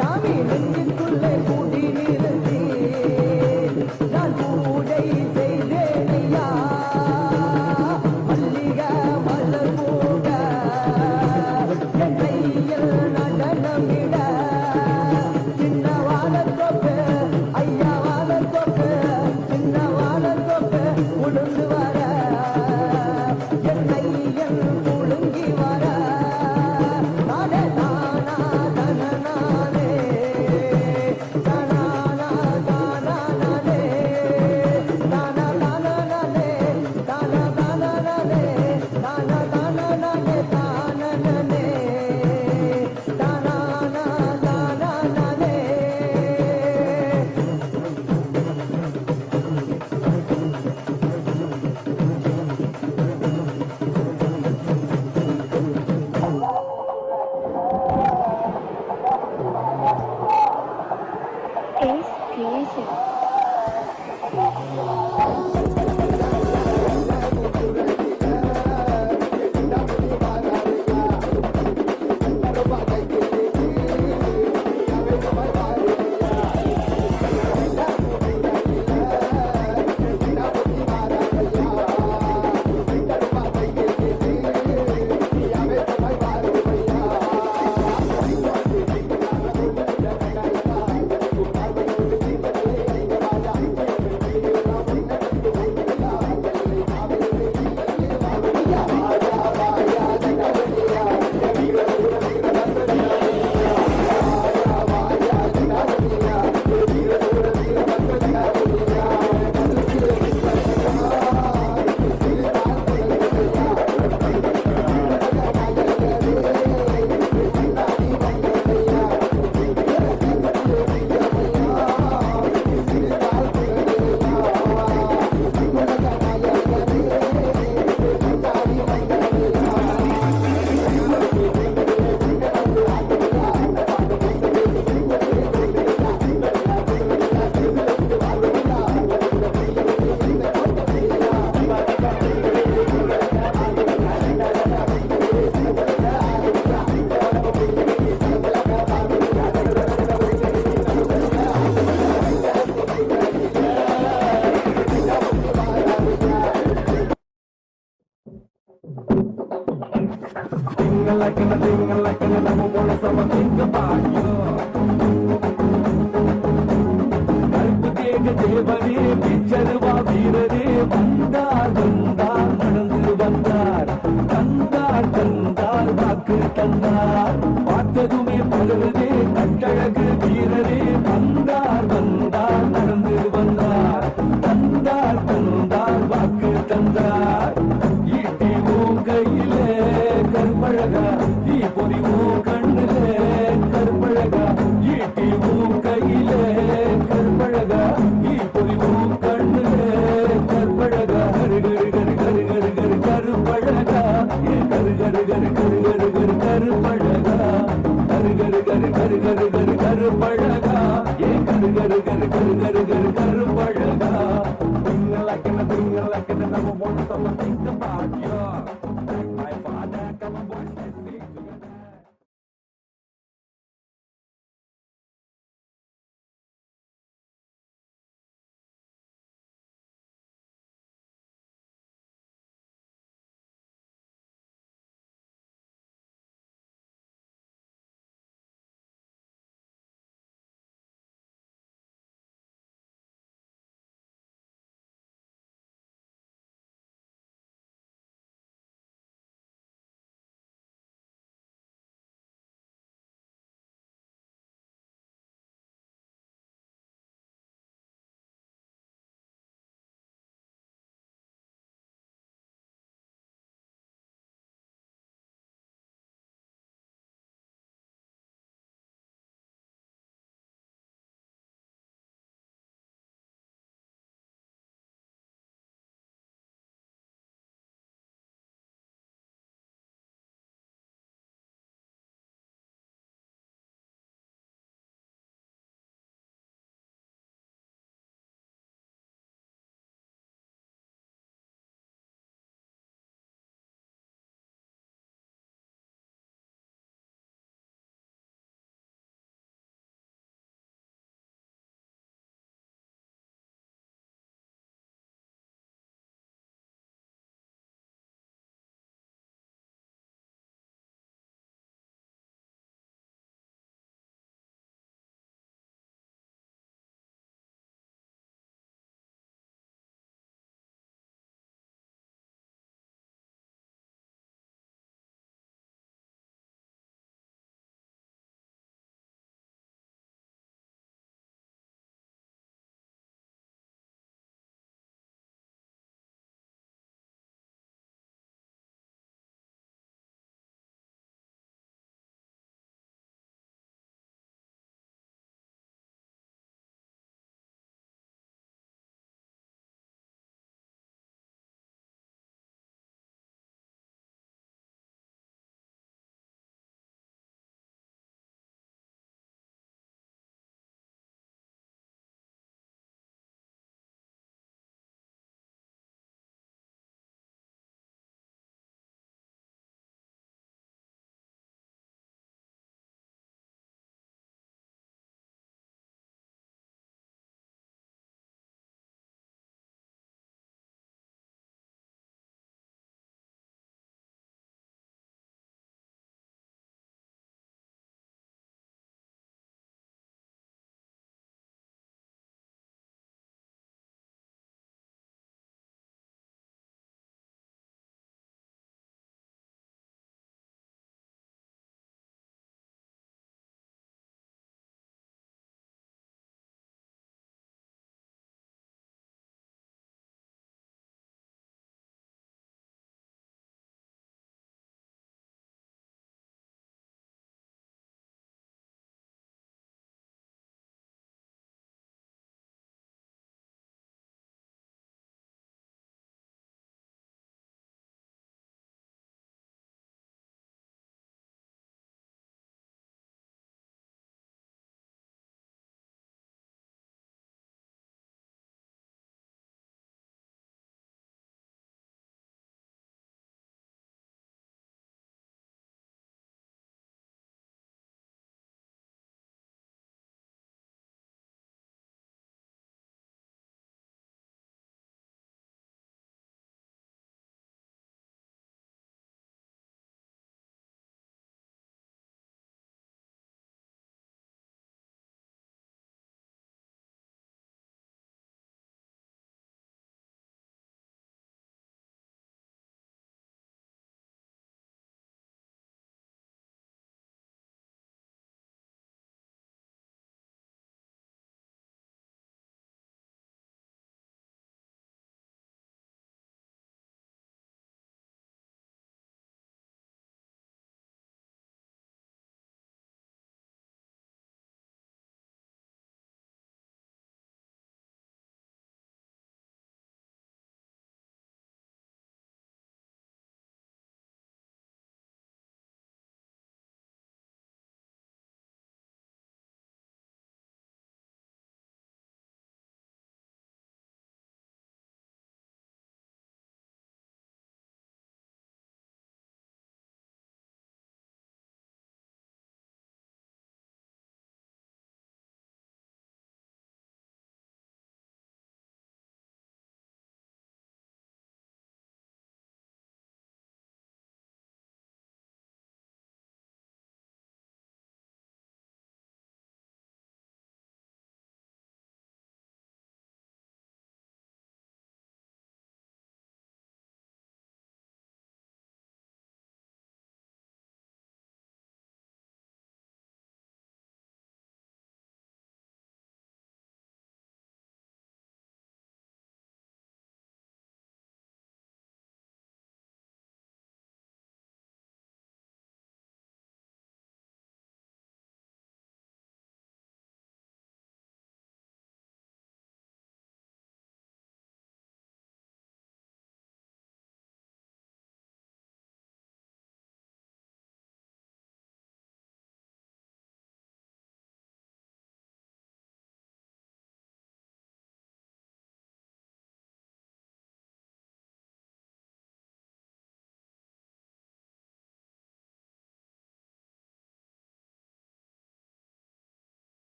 சாமி நெஞ்சுக்குள்ளே கூடி நிறுத்தி நான் பூஜை செய்தேனையா மல்லிகை மலர் பூக என் கையில் நடனமிட சின்ன வாழத்தோப்பு ஐயா வாழத்தோப்பு சின்ன வாழத்தோப்பு உளுந்து வர என் கையில் குலுங்கி வர தேவரே பிச்சருவா வீரரே வந்தார் வந்தார் நடந்து வந்தார் தந்தார் தந்தார் வாக்கு தந்தார் பார்த்ததுமே பலருதே கட்டழகு வீரரே வந்தார் வந்தார் நடந்து வந்தார் தந்தார் தந்தார் வாக்கு தந்தார் ஈட்டி ஓ கையிலே கற்பழகா ஈ பொறி ஓ கண்ணிலே கற்பழகா ஈட்டி ஓ கையிலே கற்பழகா ஈ பொறி ஓ கண்ணிலே கற்பழகா கரு கரு கரு கரு கரு கரு கருப்பழகா ஏ கரு கரு கரு கரு கரு கரு கருப்பழகா கரு கரு கரு கரு கரு கரு கருப்பழகா ஏ கரு கரு கரு கரு கரு கரு கருப்பழகா like in the number one, someone think about you. Like my father, come on, boys, let's sing together.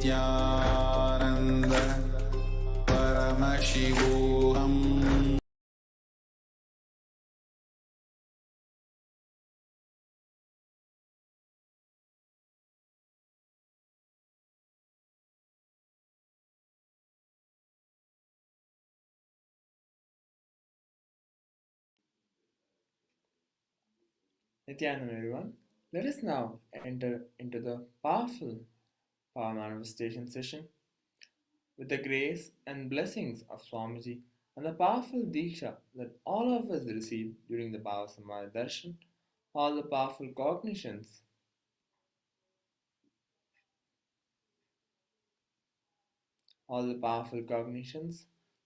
Nithyananda Paramashivoham. Nithyananda, everyone. Let us now enter into the powerful power manifestation session with the grace and blessings of Swamiji and the powerful Diksha that all of us receive during the Bhava Samadhi Darshan, all the powerful cognitions,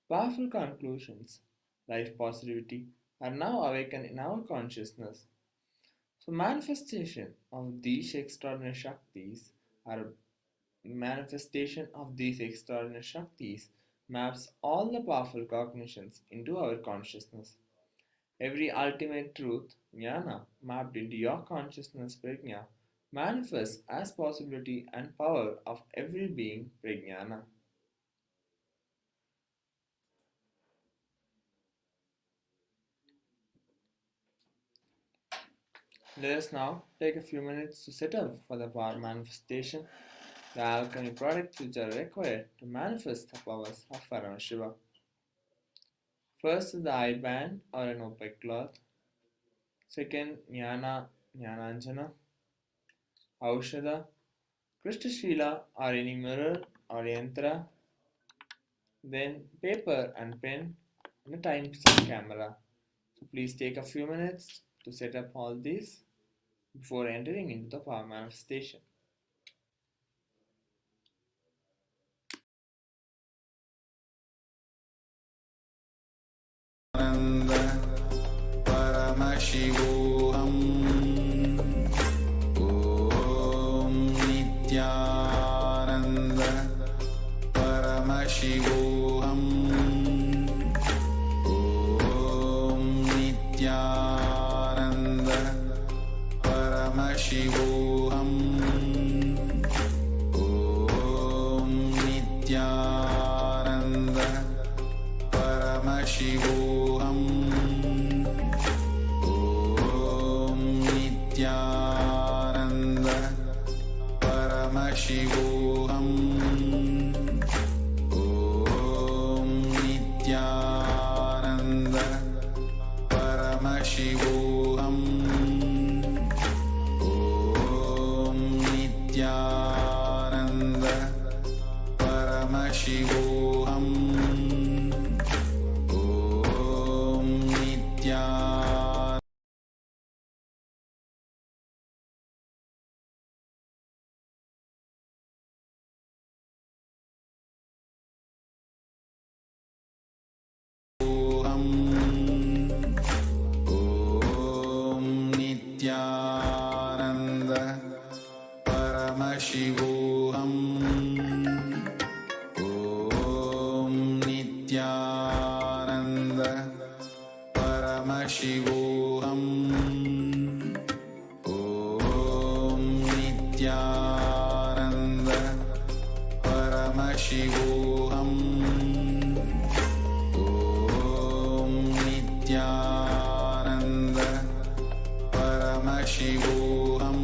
powerful conclusions, life positivity are now awakened in our consciousness. So manifestation of these extraordinary Shaktis are manifestation of these extraordinary Shaktis maps all the powerful cognitions into our consciousness. Every ultimate truth, jnana, mapped into your consciousness, prajna, manifests as possibility and power of every being, prajnana. Let us now take a few minutes to set up for the power manifestation, the alchemy products which are required to manifest the powers of Paramashiva. First is the eye band or an opaque cloth. Second, Jnananjana, Aushadha, Krishna or any mirror or yantra. Then paper and pen and a time-stamp camera. So please take a few minutes to set up all these before entering into the power manifestation. Paramashivoham. Om Nithyananda Paramashivoham. Om Nithyananda Paramashivoham. Om Nithyananda Paramashivoham. Om Nithyananda Paramashivoham. Om Nithyananda Paramashivoham. Om Nithyananda Paramashivoham. Om Nithyananda. Om Nithyananda Paramashivoham. Om Nithyananda Paramashivoham. Om Nithyananda Paramashivoham. Om Nithyananda Paramashivoham.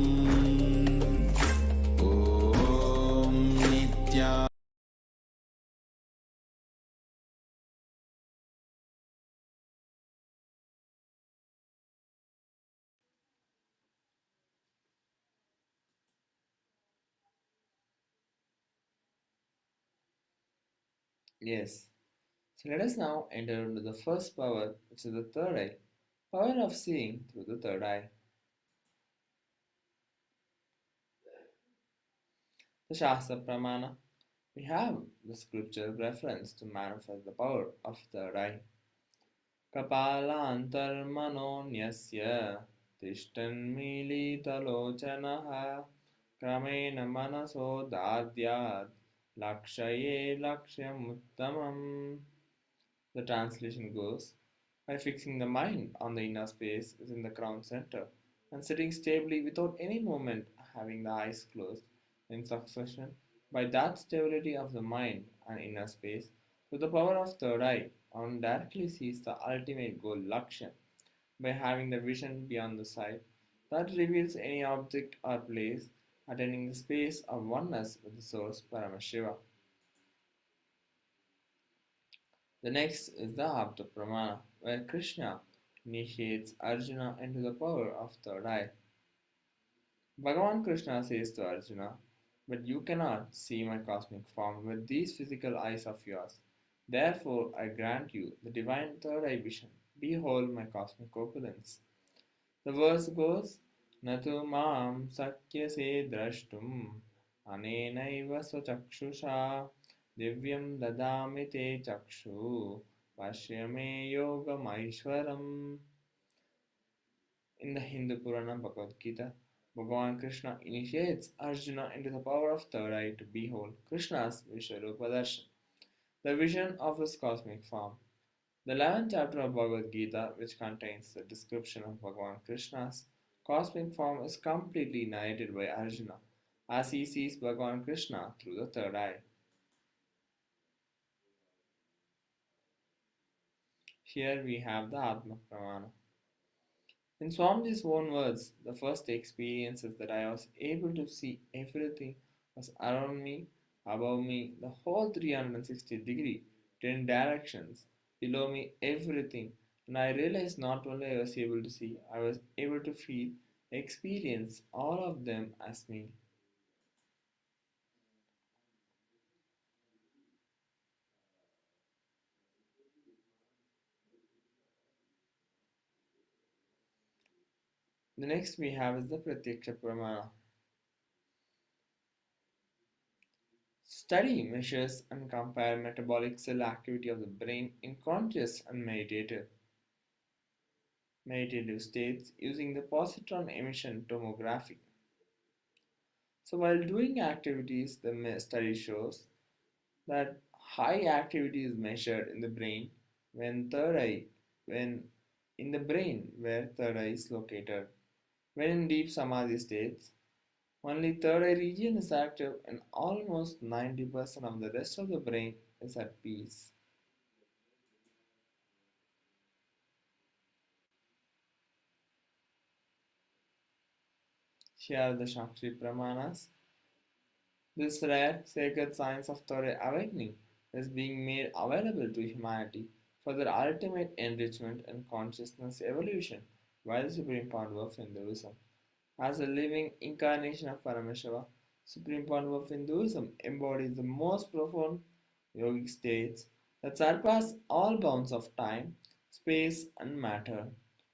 Om Nithyananda. Yes. So let us now enter into the first power, which is the third eye, power of seeing through the third eye. The Shastra Pramana. We have the scripture reference to manifest the power of third eye. Kapalantarmanonyasya tishtanmilitalochanaha kramena manaso dadyat lakshaye lakshyamuttamam. The translation goes, by fixing the mind on the inner space is in the crown center and sitting stably without any movement, having the eyes closed in succession, By that stability of the mind and inner space, through the power of third eye, one directly sees the ultimate goal Lakshya by having the vision beyond the sight that reveals any object or place attaining the space of oneness with the source Paramashiva. The next is the Apta Pramana, where Krishna initiates Arjuna into the power of third eye. Bhagavan Krishna says to Arjuna, "But you cannot see my cosmic form with these physical eyes of yours. Therefore, I grant you the divine third eye vision. Behold my cosmic opulence." The verse goes, Natu mam sakyase drashtum anenaiva swachakshushā divyam dadami te chakshu pashyame yogamaishwaram. In the Hindu Purana Bhagavad Gita, Bhagavan Krishna initiates Arjuna into the power of third eye to behold Krishna's Vishwarupa Darshan, the vision of his cosmic form. The 11th chapter of Bhagavad Gita, which contains the description of Bhagavan Krishna's cosmic form, is completely narrated by Arjuna as he sees Bhagavan Krishna through the third eye. Here we have the Atma Pramana. In Swamiji's own words, the first experience is that I was able to see everything was around me, above me, the whole 360-degree, 10 directions, below me, everything. And I realized not only I was able to see, I was able to feel, experience all of them as me. The next we have is the Pratyaksha Pramana. Study measures and compare metabolic cell activity of the brain in conscious and meditative states using the positron emission tomography. So while doing activities, the study shows that high activity is measured in the brain when in the brain where third eye is located. When in deep Samadhi states, only third eye region is active and almost 90% of the rest of the brain is at peace. Here are the Shakti Pramanas. This rare sacred science of third eye awakening is being made available to humanity for their ultimate enrichment and consciousness evolution by the Supreme Pandu of Hinduism. As a living incarnation of Paramashiva, Supreme Pandu of Hinduism embodies the most profound yogic states that surpass all bounds of time, space, and matter.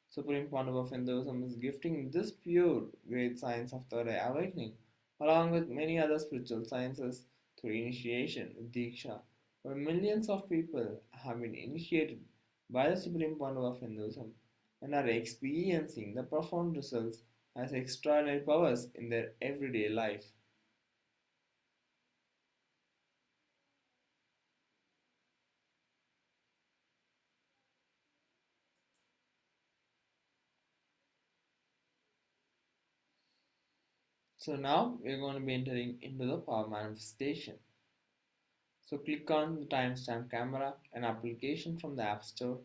Supreme Pandu of Hinduism is gifting this pure, great science of third eye awakening, along with many other spiritual sciences, through initiation, Diksha, where millions of people have been initiated by the Supreme Pandu of Hinduism and are experiencing the profound results as extraordinary powers in their everyday life. So now we're going to be entering into the power manifestation. So click on the timestamp camera, an application from the App Store.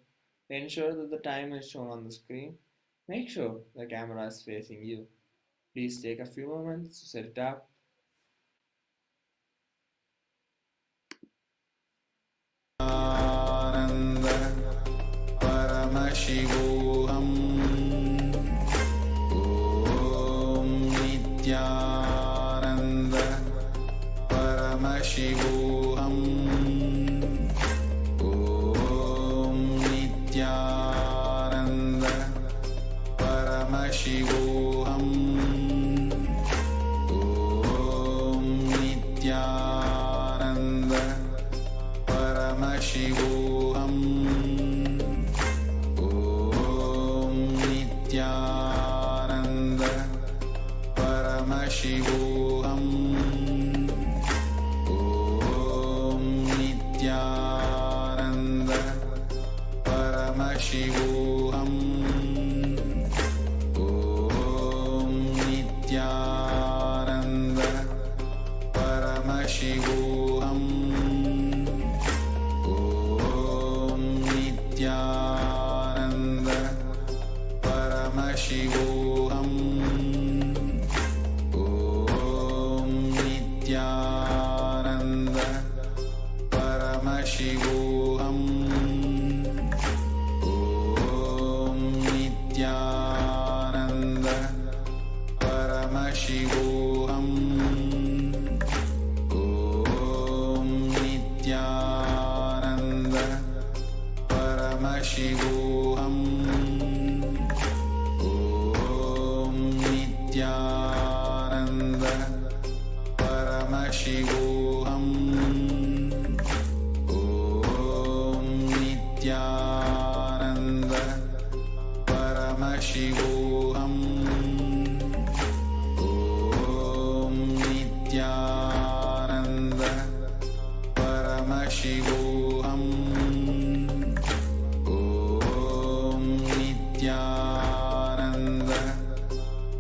Ensure that the time is shown on the screen. Make sure the camera is facing you. Please take a few moments to set it up. Paramashivoham. Om Nithyananda Paramashivoham. Om Nithyananda Paramashivoham. Om Nithyananda Paramashivoham. Om Nithyananda Paramashivoham. Om Nithyananda Paramashivoham. Om Nithyananda Paramashivoham. Paramashivoham. Om Nithyananda Paramashivoham. Om Nithyananda Paramashivoham. Om Nithyananda Paramashivoham. Om Nithyananda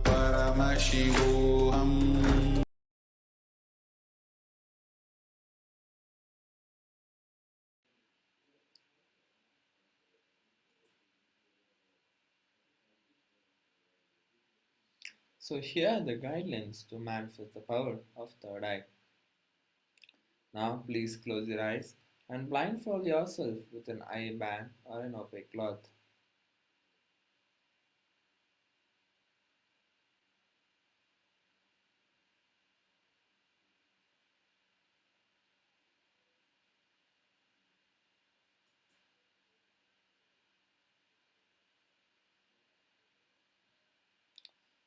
Paramashivoham. So here are the guidelines to manifest the power of third eye. Now please close your eyes and blindfold yourself with an eye band or an opaque cloth.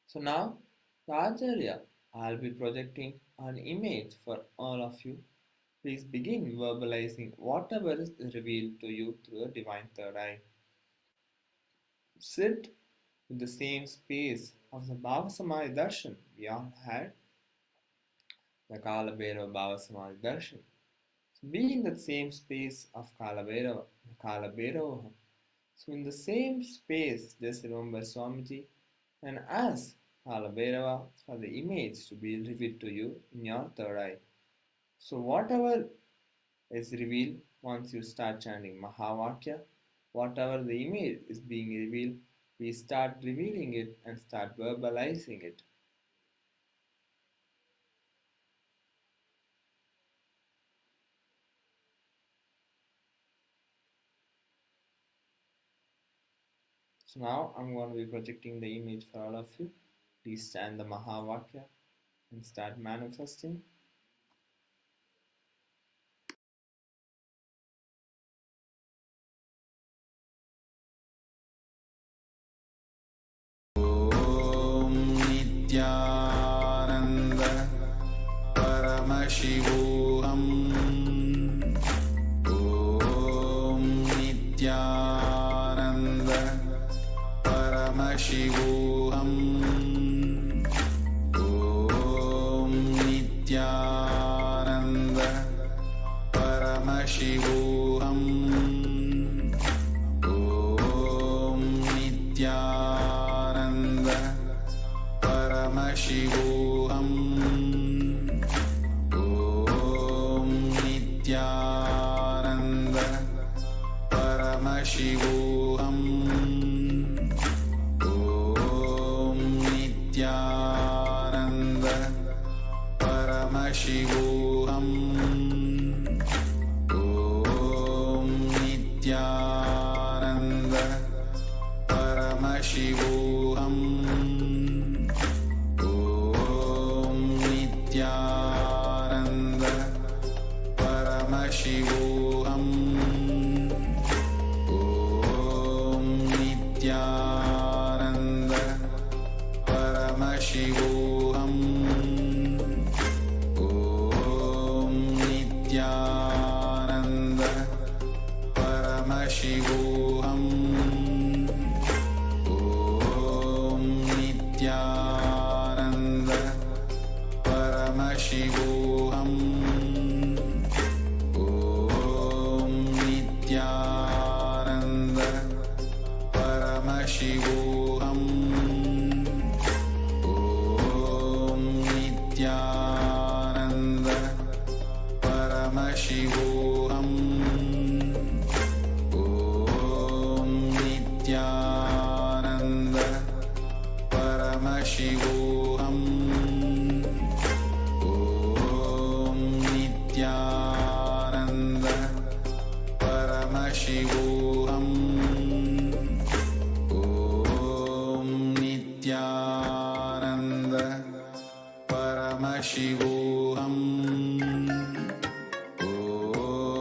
So now, the Acharya, I'll be projecting an image for all of you. Please begin verbalizing whatever is revealed to you through the divine third eye. Sit in the same space of the Bhava Samadhi Darshan we all had, the Kalabhairava Bhava Samadhi Darshan. So be in that same space of Kalabhairava, the Kalabhairavaham. So in the same space, just remember Swamiji and ask Kalabhairava for the image to be revealed to you in your third eye. So whatever is revealed once you start chanting Mahavakya, whatever the image is being revealed, we start revealing it and start verbalizing it. So now I'm going to be projecting the image for all of you. Please chant the Mahavakya and start manifesting. Om Nithyananda Paramashivoham. Om Nithyananda Paramashivoham. Om Nithyananda Paramashivoham. Om Nithyananda Paramashivoham. Om Nithyananda Paramashivoham. Om Nithyananda Paramashivoham. Om Nithyananda Paramashivoham. Om Nithyananda Paramashivoham. Om Nithyananda Paramashivoham. Om Nithyananda Paramashivoham. Om Nithyananda Paramashivoham. Om Nithyananda Paramashivoham. Om Nithyananda Paramashivoham. Om Nithyananda Paramashivoham. Om Nithyananda Paramashivoham. Om Nithyananda Paramashivoham. Om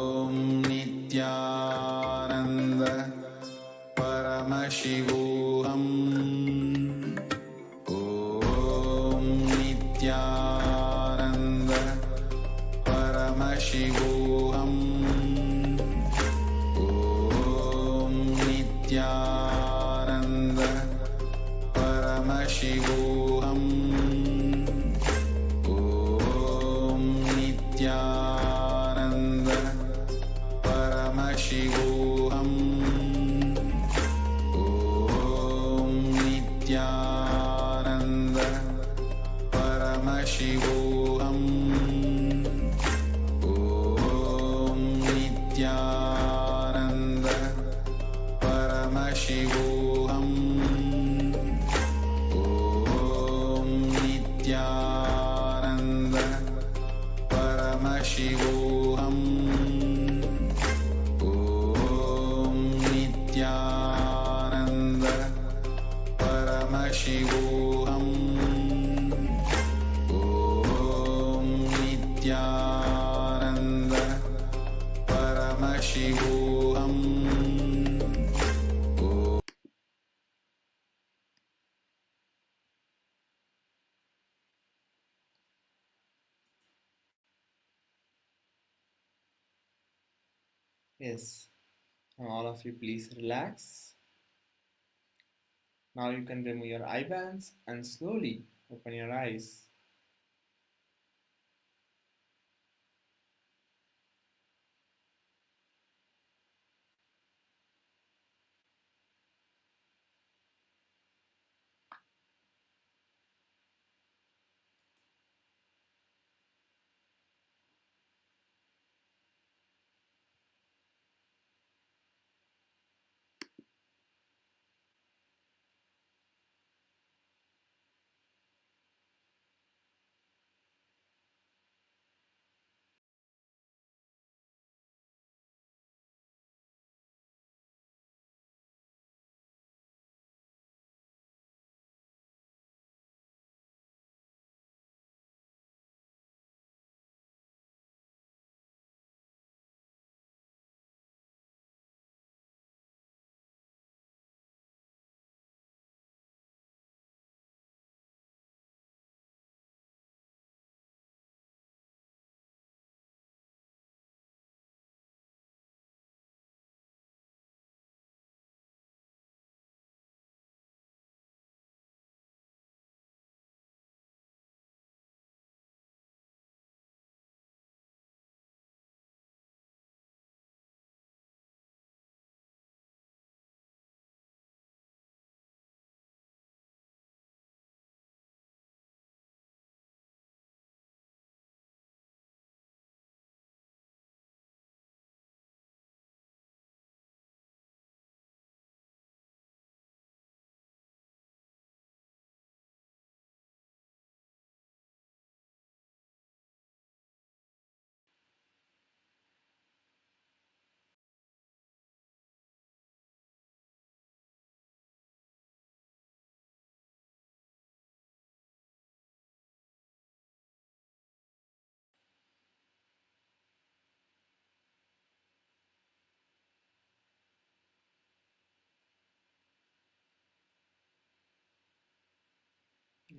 Paramashivoham. Om Nithyananda Paramashivoham. Om Nithyananda Paramashivoham. Om Nithyananda Paramashivoham. Om Nithyananda Paramashivoham. Om Nithyananda Paramashivoham. Om Nithyananda Paramashivoham. Om Nithyananda Paramashivoham. Om Nithyananda Paramashivoham. Yes. Now all of you please relax. Now you can remove your eye bands and slowly open your eyes.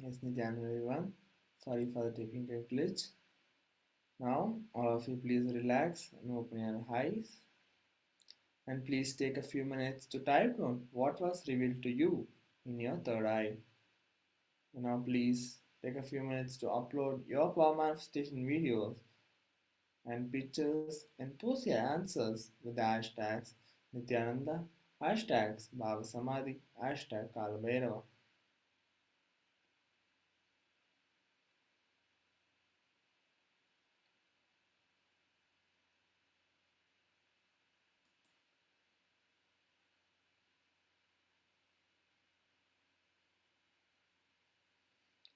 Yes, Nithyananda everyone. Sorry for the technical glitch. Now all of you please relax and open your eyes. And please take a few minutes to type down what was revealed to you in your third eye. And now please take a few minutes to upload your power manifestation videos and pictures and post your answers with the hashtags Nithyananda, hashtags Bhava Samadhi, hashtag Kalabhairava.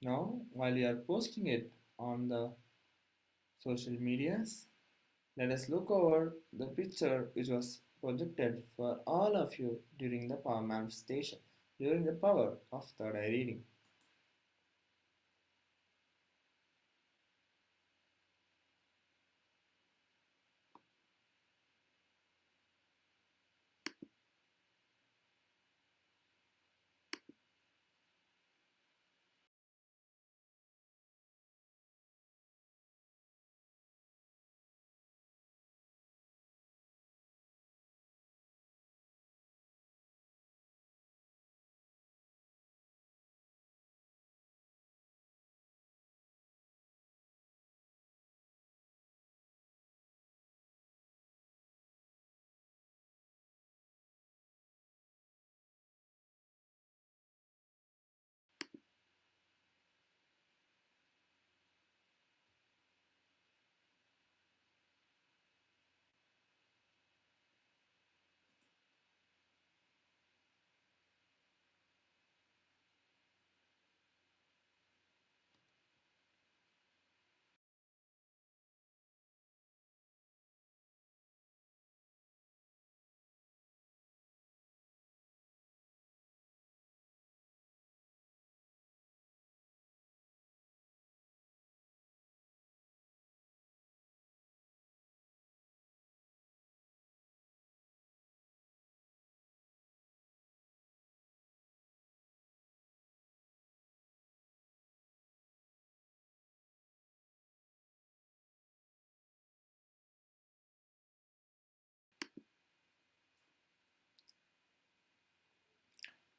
Now, while you are posting it on the social medias, let us look over the picture which was projected for all of you during the power manifestation, during the power of third eye reading.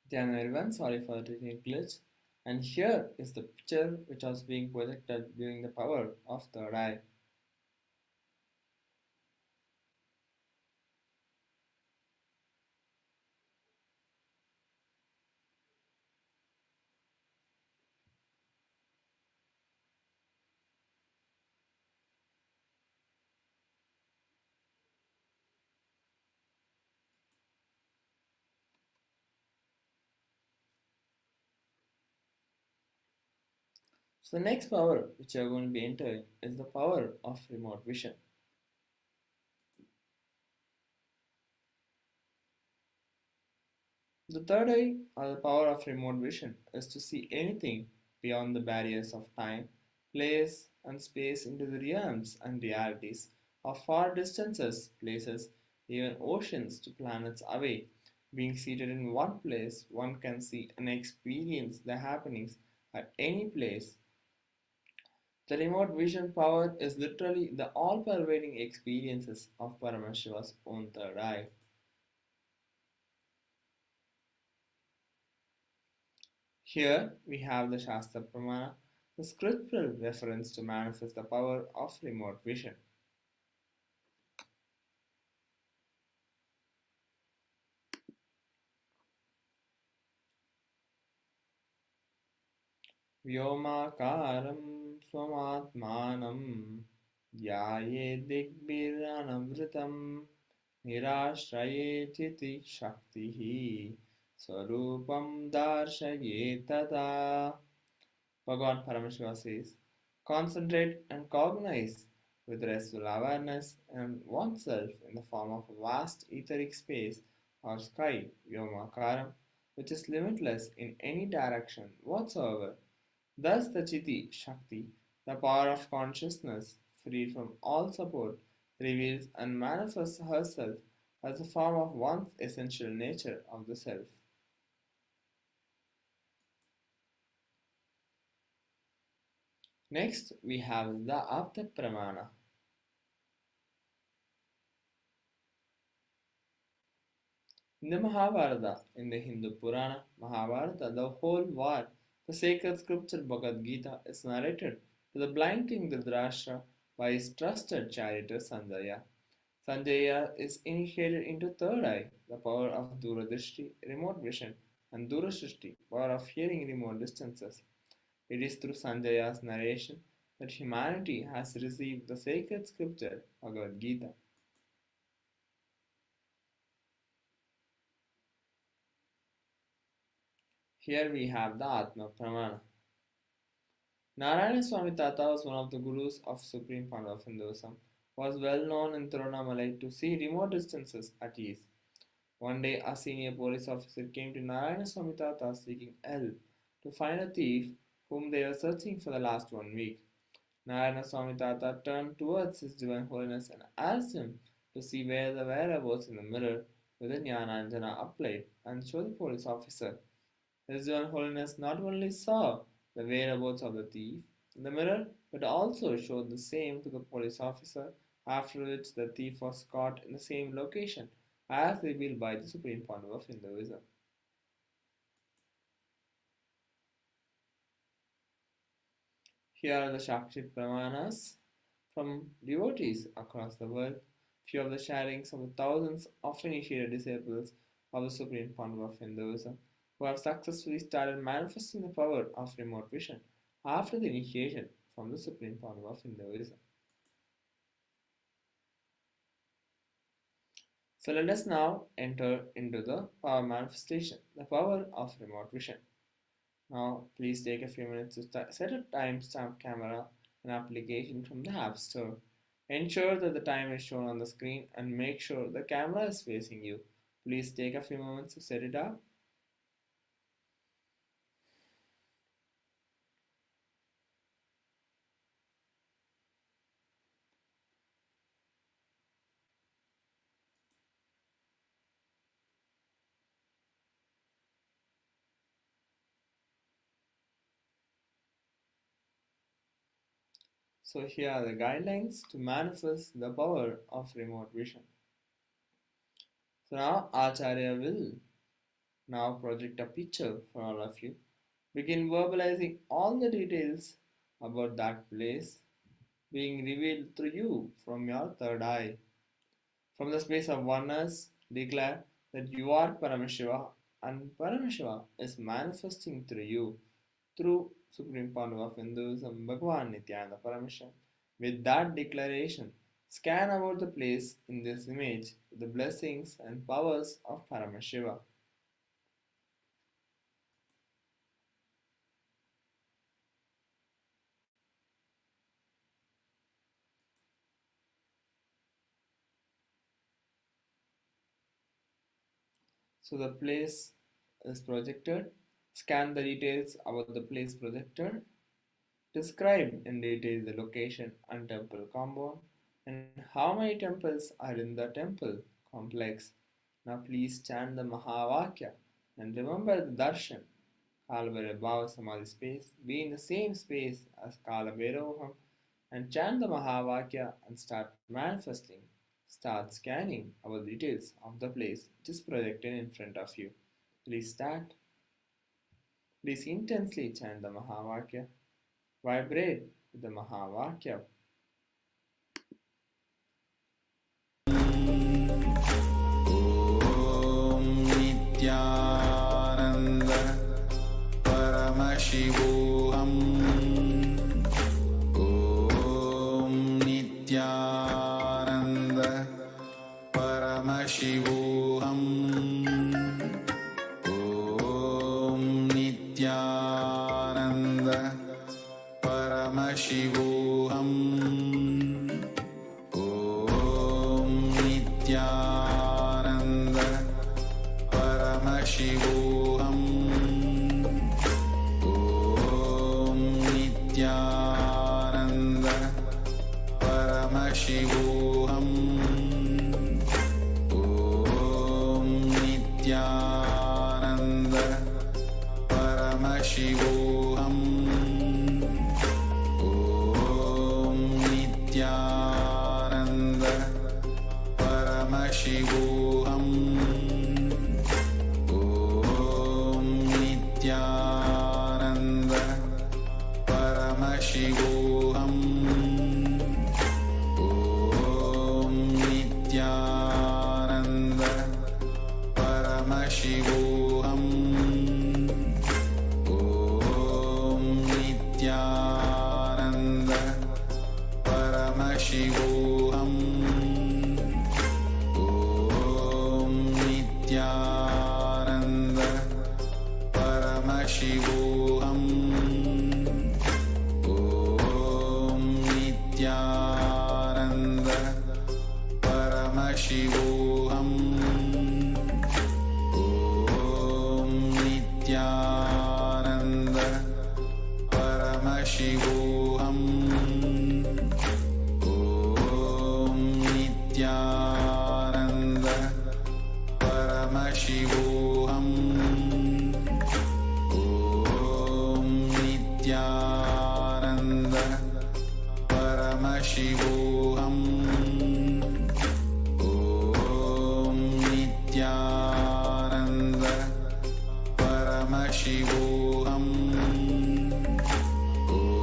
Then everyone, sorry for the technical glitch. And here is the picture which was being projected during the power of third eye. So the next power which you are going to be entering is the power of remote vision. The third eye, or the power of remote vision, is to see anything beyond the barriers of time, place, and space into the realms and realities of far distances, places, even oceans to planets away. Being seated in one place, one can see and experience the happenings at any place. The remote vision power is literally the all pervading experiences of Paramashiva's own third eye. Here we have the Shastra Pramana, the scriptural reference to manifest the power of remote vision. Vyomakaram swamatmanam dhyaye digbhiranavritam nirashraye chiti shaktihi swarupam darshaye tata. Bhagavan Paramashiva says, concentrate and cognize with restful awareness and oneself in the form of a vast etheric space or sky, Vyomakaram, which is limitless in any direction whatsoever. Thus, the Chiti Shakti, the power of consciousness, freed from all support, reveals and manifests herself as a form of one's essential nature of the self. Next, we have the Apta Pramana. In the Mahabharata, in the Hindu Purana, Mahabharata, the whole war, the sacred scripture Bhagavad Gita is narrated to the blind king Dhritarashtra by his trusted charioteer Sanjaya. Sanjaya is initiated into third eye, the power of Duradrishti, remote vision, and Durashrishti, power of hearing remote distances. It is through Sanjaya's narration that humanity has received the sacred scripture Bhagavad Gita. Here we have the Atma Pramana. Narayana Swami Tata was one of the gurus of Supreme Pandava of Hinduism, was well known in Tiruvannamalai to see remote distances at ease. One day, a senior police officer came to Narayana Swami Tata seeking help to find a thief whom they were searching for the last 1 week. Narayana Swami Tata turned towards His Divine Holiness and asked him to see where the whereabouts in the mirror with the Jnananjana applied and show the police officer. His Divine Holiness not only saw the whereabouts of the thief in the mirror, but also showed the same to the police officer, after which the thief was caught in the same location as revealed by the Supreme Pandava of Hinduism. Here are the Shakshit Pramanas from devotees across the world, few of the sharings of the thousands of initiated disciples of the Supreme Pandava of Hinduism who have successfully started manifesting the power of remote vision after the initiation from the Supreme Pandava of Hinduism. So let us now enter into the power manifestation, the power of remote vision. Now please take a few minutes to set a timestamp camera and application from the App Store. Ensure that the time is shown on the screen and make sure the camera is facing you. Please take a few moments to set it up. So here are the guidelines to manifest the power of remote vision. So now Acharya will Now project a picture for all of you. Begin verbalizing all the details about that place being revealed through you from your third eye. From the space of oneness, declare that you are Paramashiva and Paramashiva is manifesting through you through Supreme Founder of Hinduism, Bhagavan Nithyananda Paramashivam. With that declaration, scan about the place in this image with the blessings and powers of Paramashiva. So the place is projected. Scan the details about the place projected. Describe in detail the location and temple compound and how many temples are in the temple complex. Now please chant the Mahavakya and remember the Darshan. Kalabhairava Bhava Samadhi space. Be in the same space as KAILASA and chant the Mahavakya and start manifesting. Start scanning our details of the place which is projected in front of you. Please start. Please intensely chant the Mahavakya. Vibrate with the Mahavakya. Om Nithyananda Paramashivoham. Om Nithyananda Paramashivoham. Om Nithyananda Paramashivoham. Om Nithyananda Paramashivoham. Om Nithyananda Paramashivoham. Om Nithyananda Paramashivoham. Om Nithyananda Paramashivoham. Om Nithyananda Paramashivoham. Om Nithyananda Paramashivoham. Om Nithyananda Paramashivoham. Om Nithyananda Paramashivoham. Om Nithyananda Paramashivoham. Om Nithyananda Paramashivoham. Om Nithyananda Paramashivoham. Om Nithyananda Paramashivoham. Om Nithyananda Paramashivoham.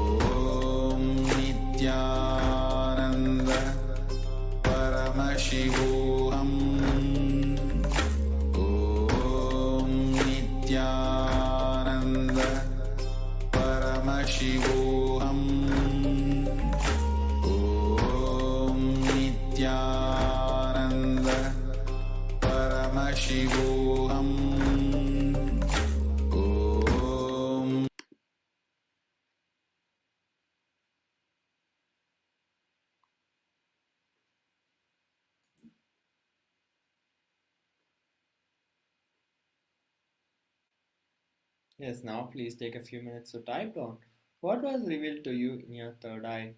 Om Nithyananda Paramashivoham. Om Nithyananda Paramashivoham. Om Nithyananda Paramashivoham. Om Yes, now please take a few minutes to type down what was revealed to you in your third eye.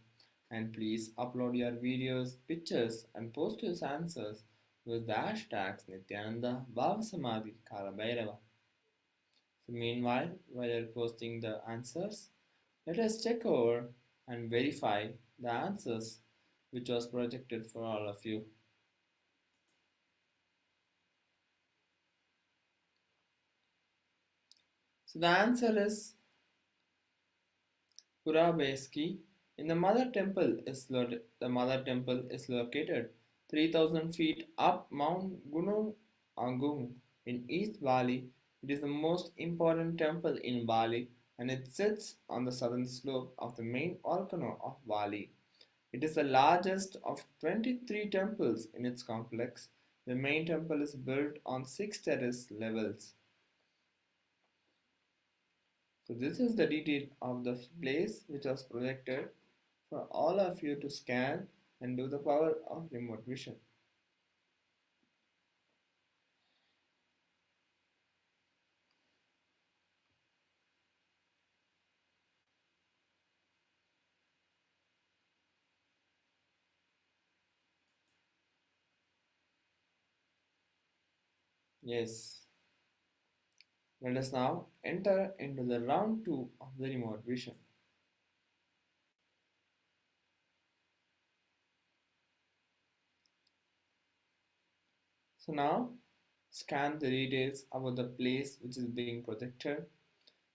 And please upload your videos, pictures, and post your answers with the hashtags Nithyananda, Bhava Samadhi, Kalabhairava. So meanwhile, while you're posting the answers, let us check over and verify the answers which was projected for all of you. So the answer is Purabeski. The mother temple is located 3,000 feet up Mount Gunung Agung in East Bali. It is the most important temple in Bali and it sits on the southern slope of the main volcano of Bali. It is the largest of 23 temples in its complex. The main temple is built on 6 terrace levels. So this is the detail of the place which was projected for all of you to scan and do the power of remote vision. Yes. Let us now enter into the round 2 of the remote vision. So now scan the details about the place which is being projected.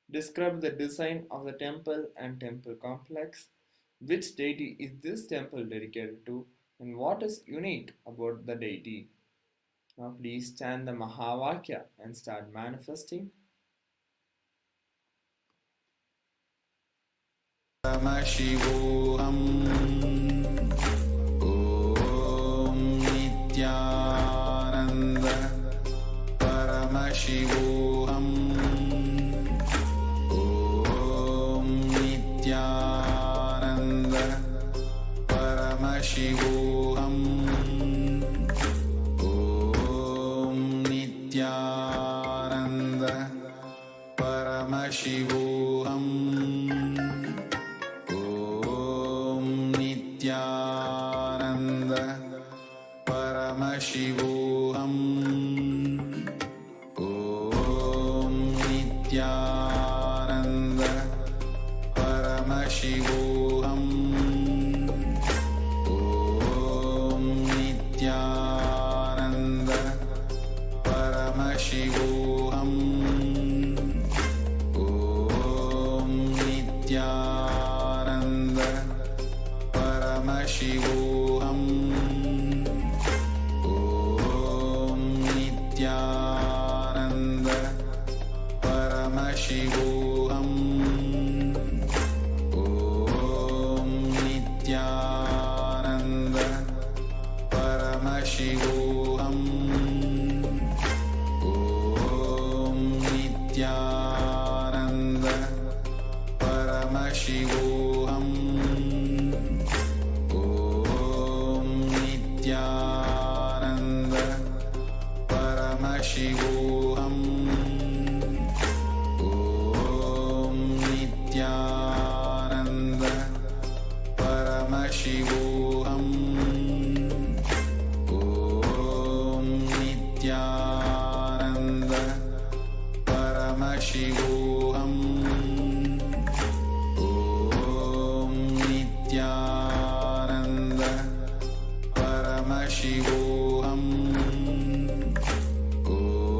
Describe the design of the temple and temple complex. Which deity is this temple dedicated to and what is unique about the deity? Now please chant the Mahavakya and start manifesting. Paramashivoham. Om Nithyananda Paramashivoham. Om Nithyananda Paramashivoham. Om Nithyananda Paramashivoham. Nithyananda Paramashivoham. Om Nithyananda Paramashivoham. Om Nithyananda Paramashivoham. Om Nithyananda Paramashivoham. Om Nithyananda Paramashivoham. Om Nithyananda Paramashivoham. Om Nithyananda Paramashivoham. Om Nithyananda Paramashivoham. Om Nithyananda Paramashivoham. Om Nithyananda Paramashivoham. Om Nithyananda Paramashivoham. Om Nithyananda Paramashivoham. Om Nithyananda Paramashivoham. Om Nithyananda Paramashivoham. Om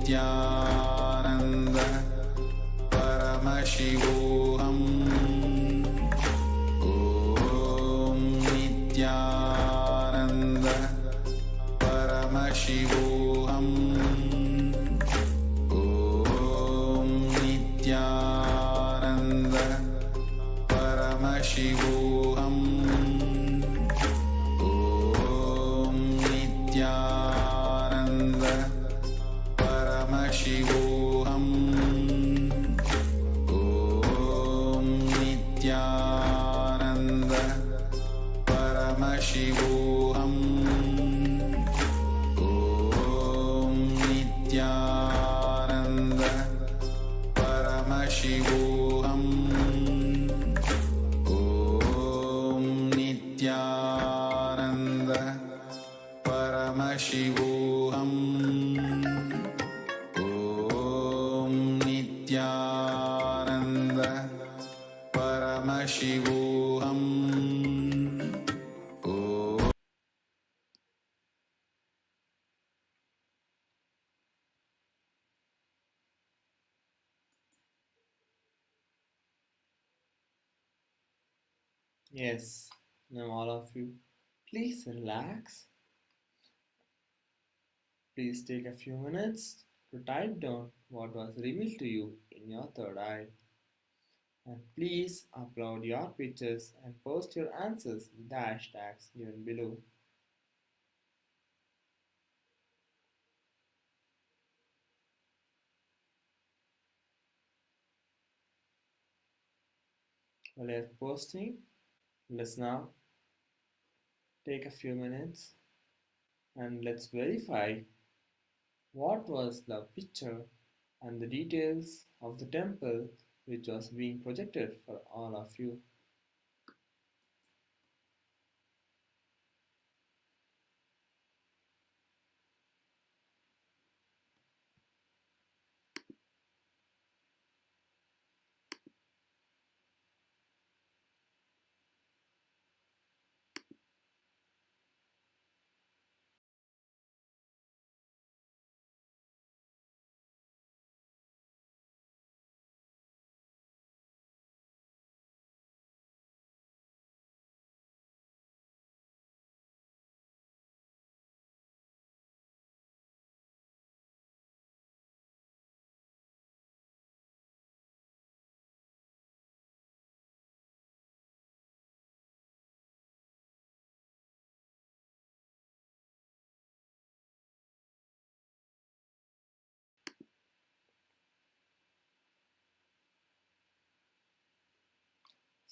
Nithyananda Paramashivoham. Om Nithyananda Paramashivoham. Om Nithyananda Paramashivoham. Om Nithyananda Paramashivoham. Om Nithyananda Paramashivoham. Yes, now all of you, please relax. Please take a few minutes to type down what was revealed to you in your third eye. And please upload your pictures and post your answers with the hashtags given below. While you're posting, let's now take a few minutes and let's verify what was the picture and the details of the temple which was being projected for all of you.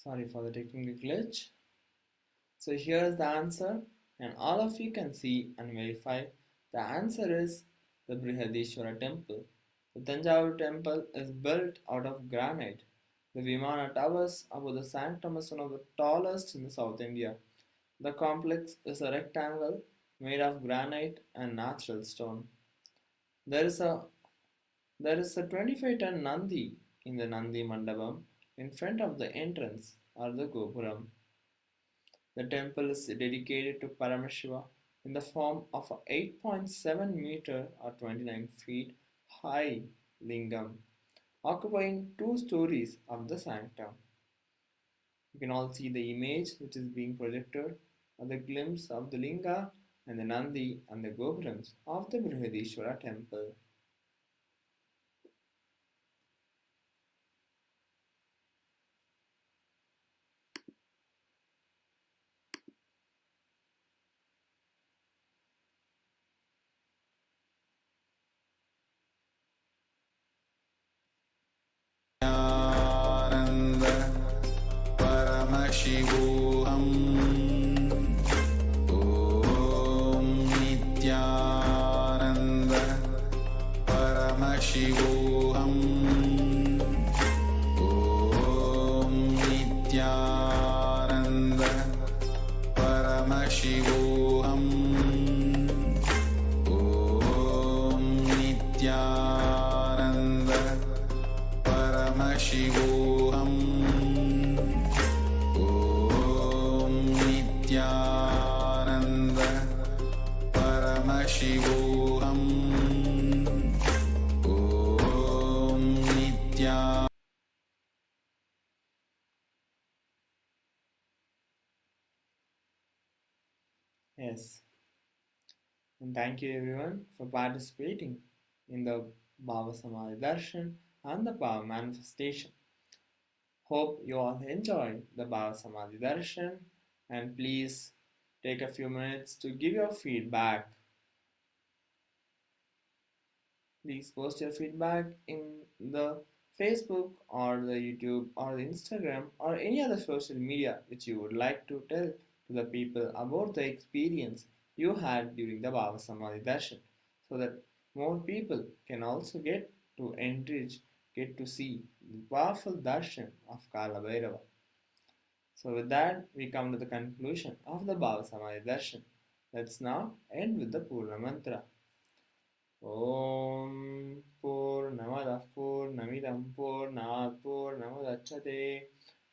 Sorry for the technical glitch. So here's the answer, and all of you can see and verify. The answer is the Brihadishwara temple. The Tanjavur temple is built out of granite. The Vimana towers above the sanctum is one of the tallest in the South India. The complex is a rectangle made of granite and natural stone. There is a 25-ton Nandi in the Nandi Mandapam in front of the entrance or the Gopuram. The temple is dedicated to Paramashiva in the form of a 8.7-meter or 29 feet high lingam, occupying 2 stories of the sanctum. You can all see the image which is being projected, or the glimpse of the linga and the Nandi and the Gopurams of the Brihadishwara temple. Nithyananda Paramashivoham. Om Nithyananda Paramashivoham. Om Nithyananda Paramashivoham. Om Nithyananda Paramashivoham. Om Nithyananda Paramashivoham. Om Nithyananda. Yes, and thank you everyone for participating in the Bhava Samadhi Darshan and the Bhava manifestation. Hope you all enjoyed the Bhava Samadhi Darshan, and please take a few minutes to give your feedback. Please post your feedback in the Facebook or the YouTube or the Instagram or any other social media which you would like to tell to the people about the experience you had during the Bhava Samadhi Darshan, so that more people can also get to enrich, get to see the powerful darshan of Kalabhairava. So with that, we come to the conclusion of the Bhava Samadhi Darshan. Let's now end with the Purna Mantra. ॐ पूर्णमदः पूर्णमिदं पूर्णात् पूर्णमुदच्यते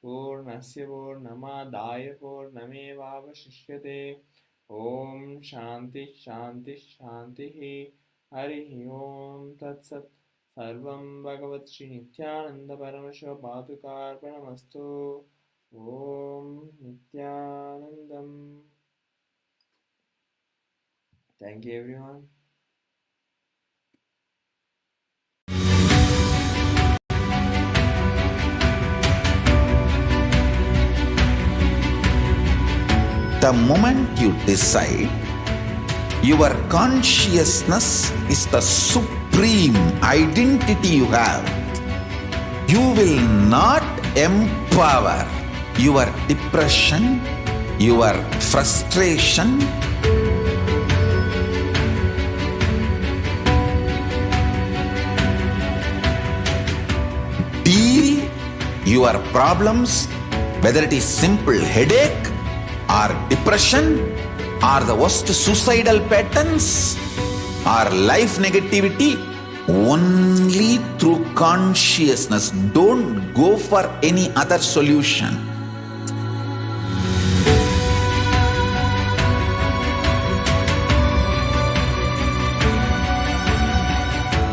पूर्णस्य पूर्णमादाय पूर्णमेवावशिष्यते ॐ शान्तिः शान्तिः शान्तिः हरिः ॐ तत्सत् सर्वं भगवत् श्रीनित्यानन्दपरमशिवपादुकार्पणमस्तु Om Nithyanandam. Thank you, everyone. The moment you decide, your consciousness is the supreme identity you have. You will not empower your depression, your frustration, deal your problems, whether it is simple headache or depression or the worst suicidal patterns or life negativity, only through consciousness. Don't go for any other solution.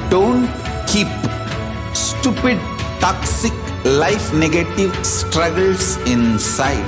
Don't keep stupid, toxic, life negative struggles inside.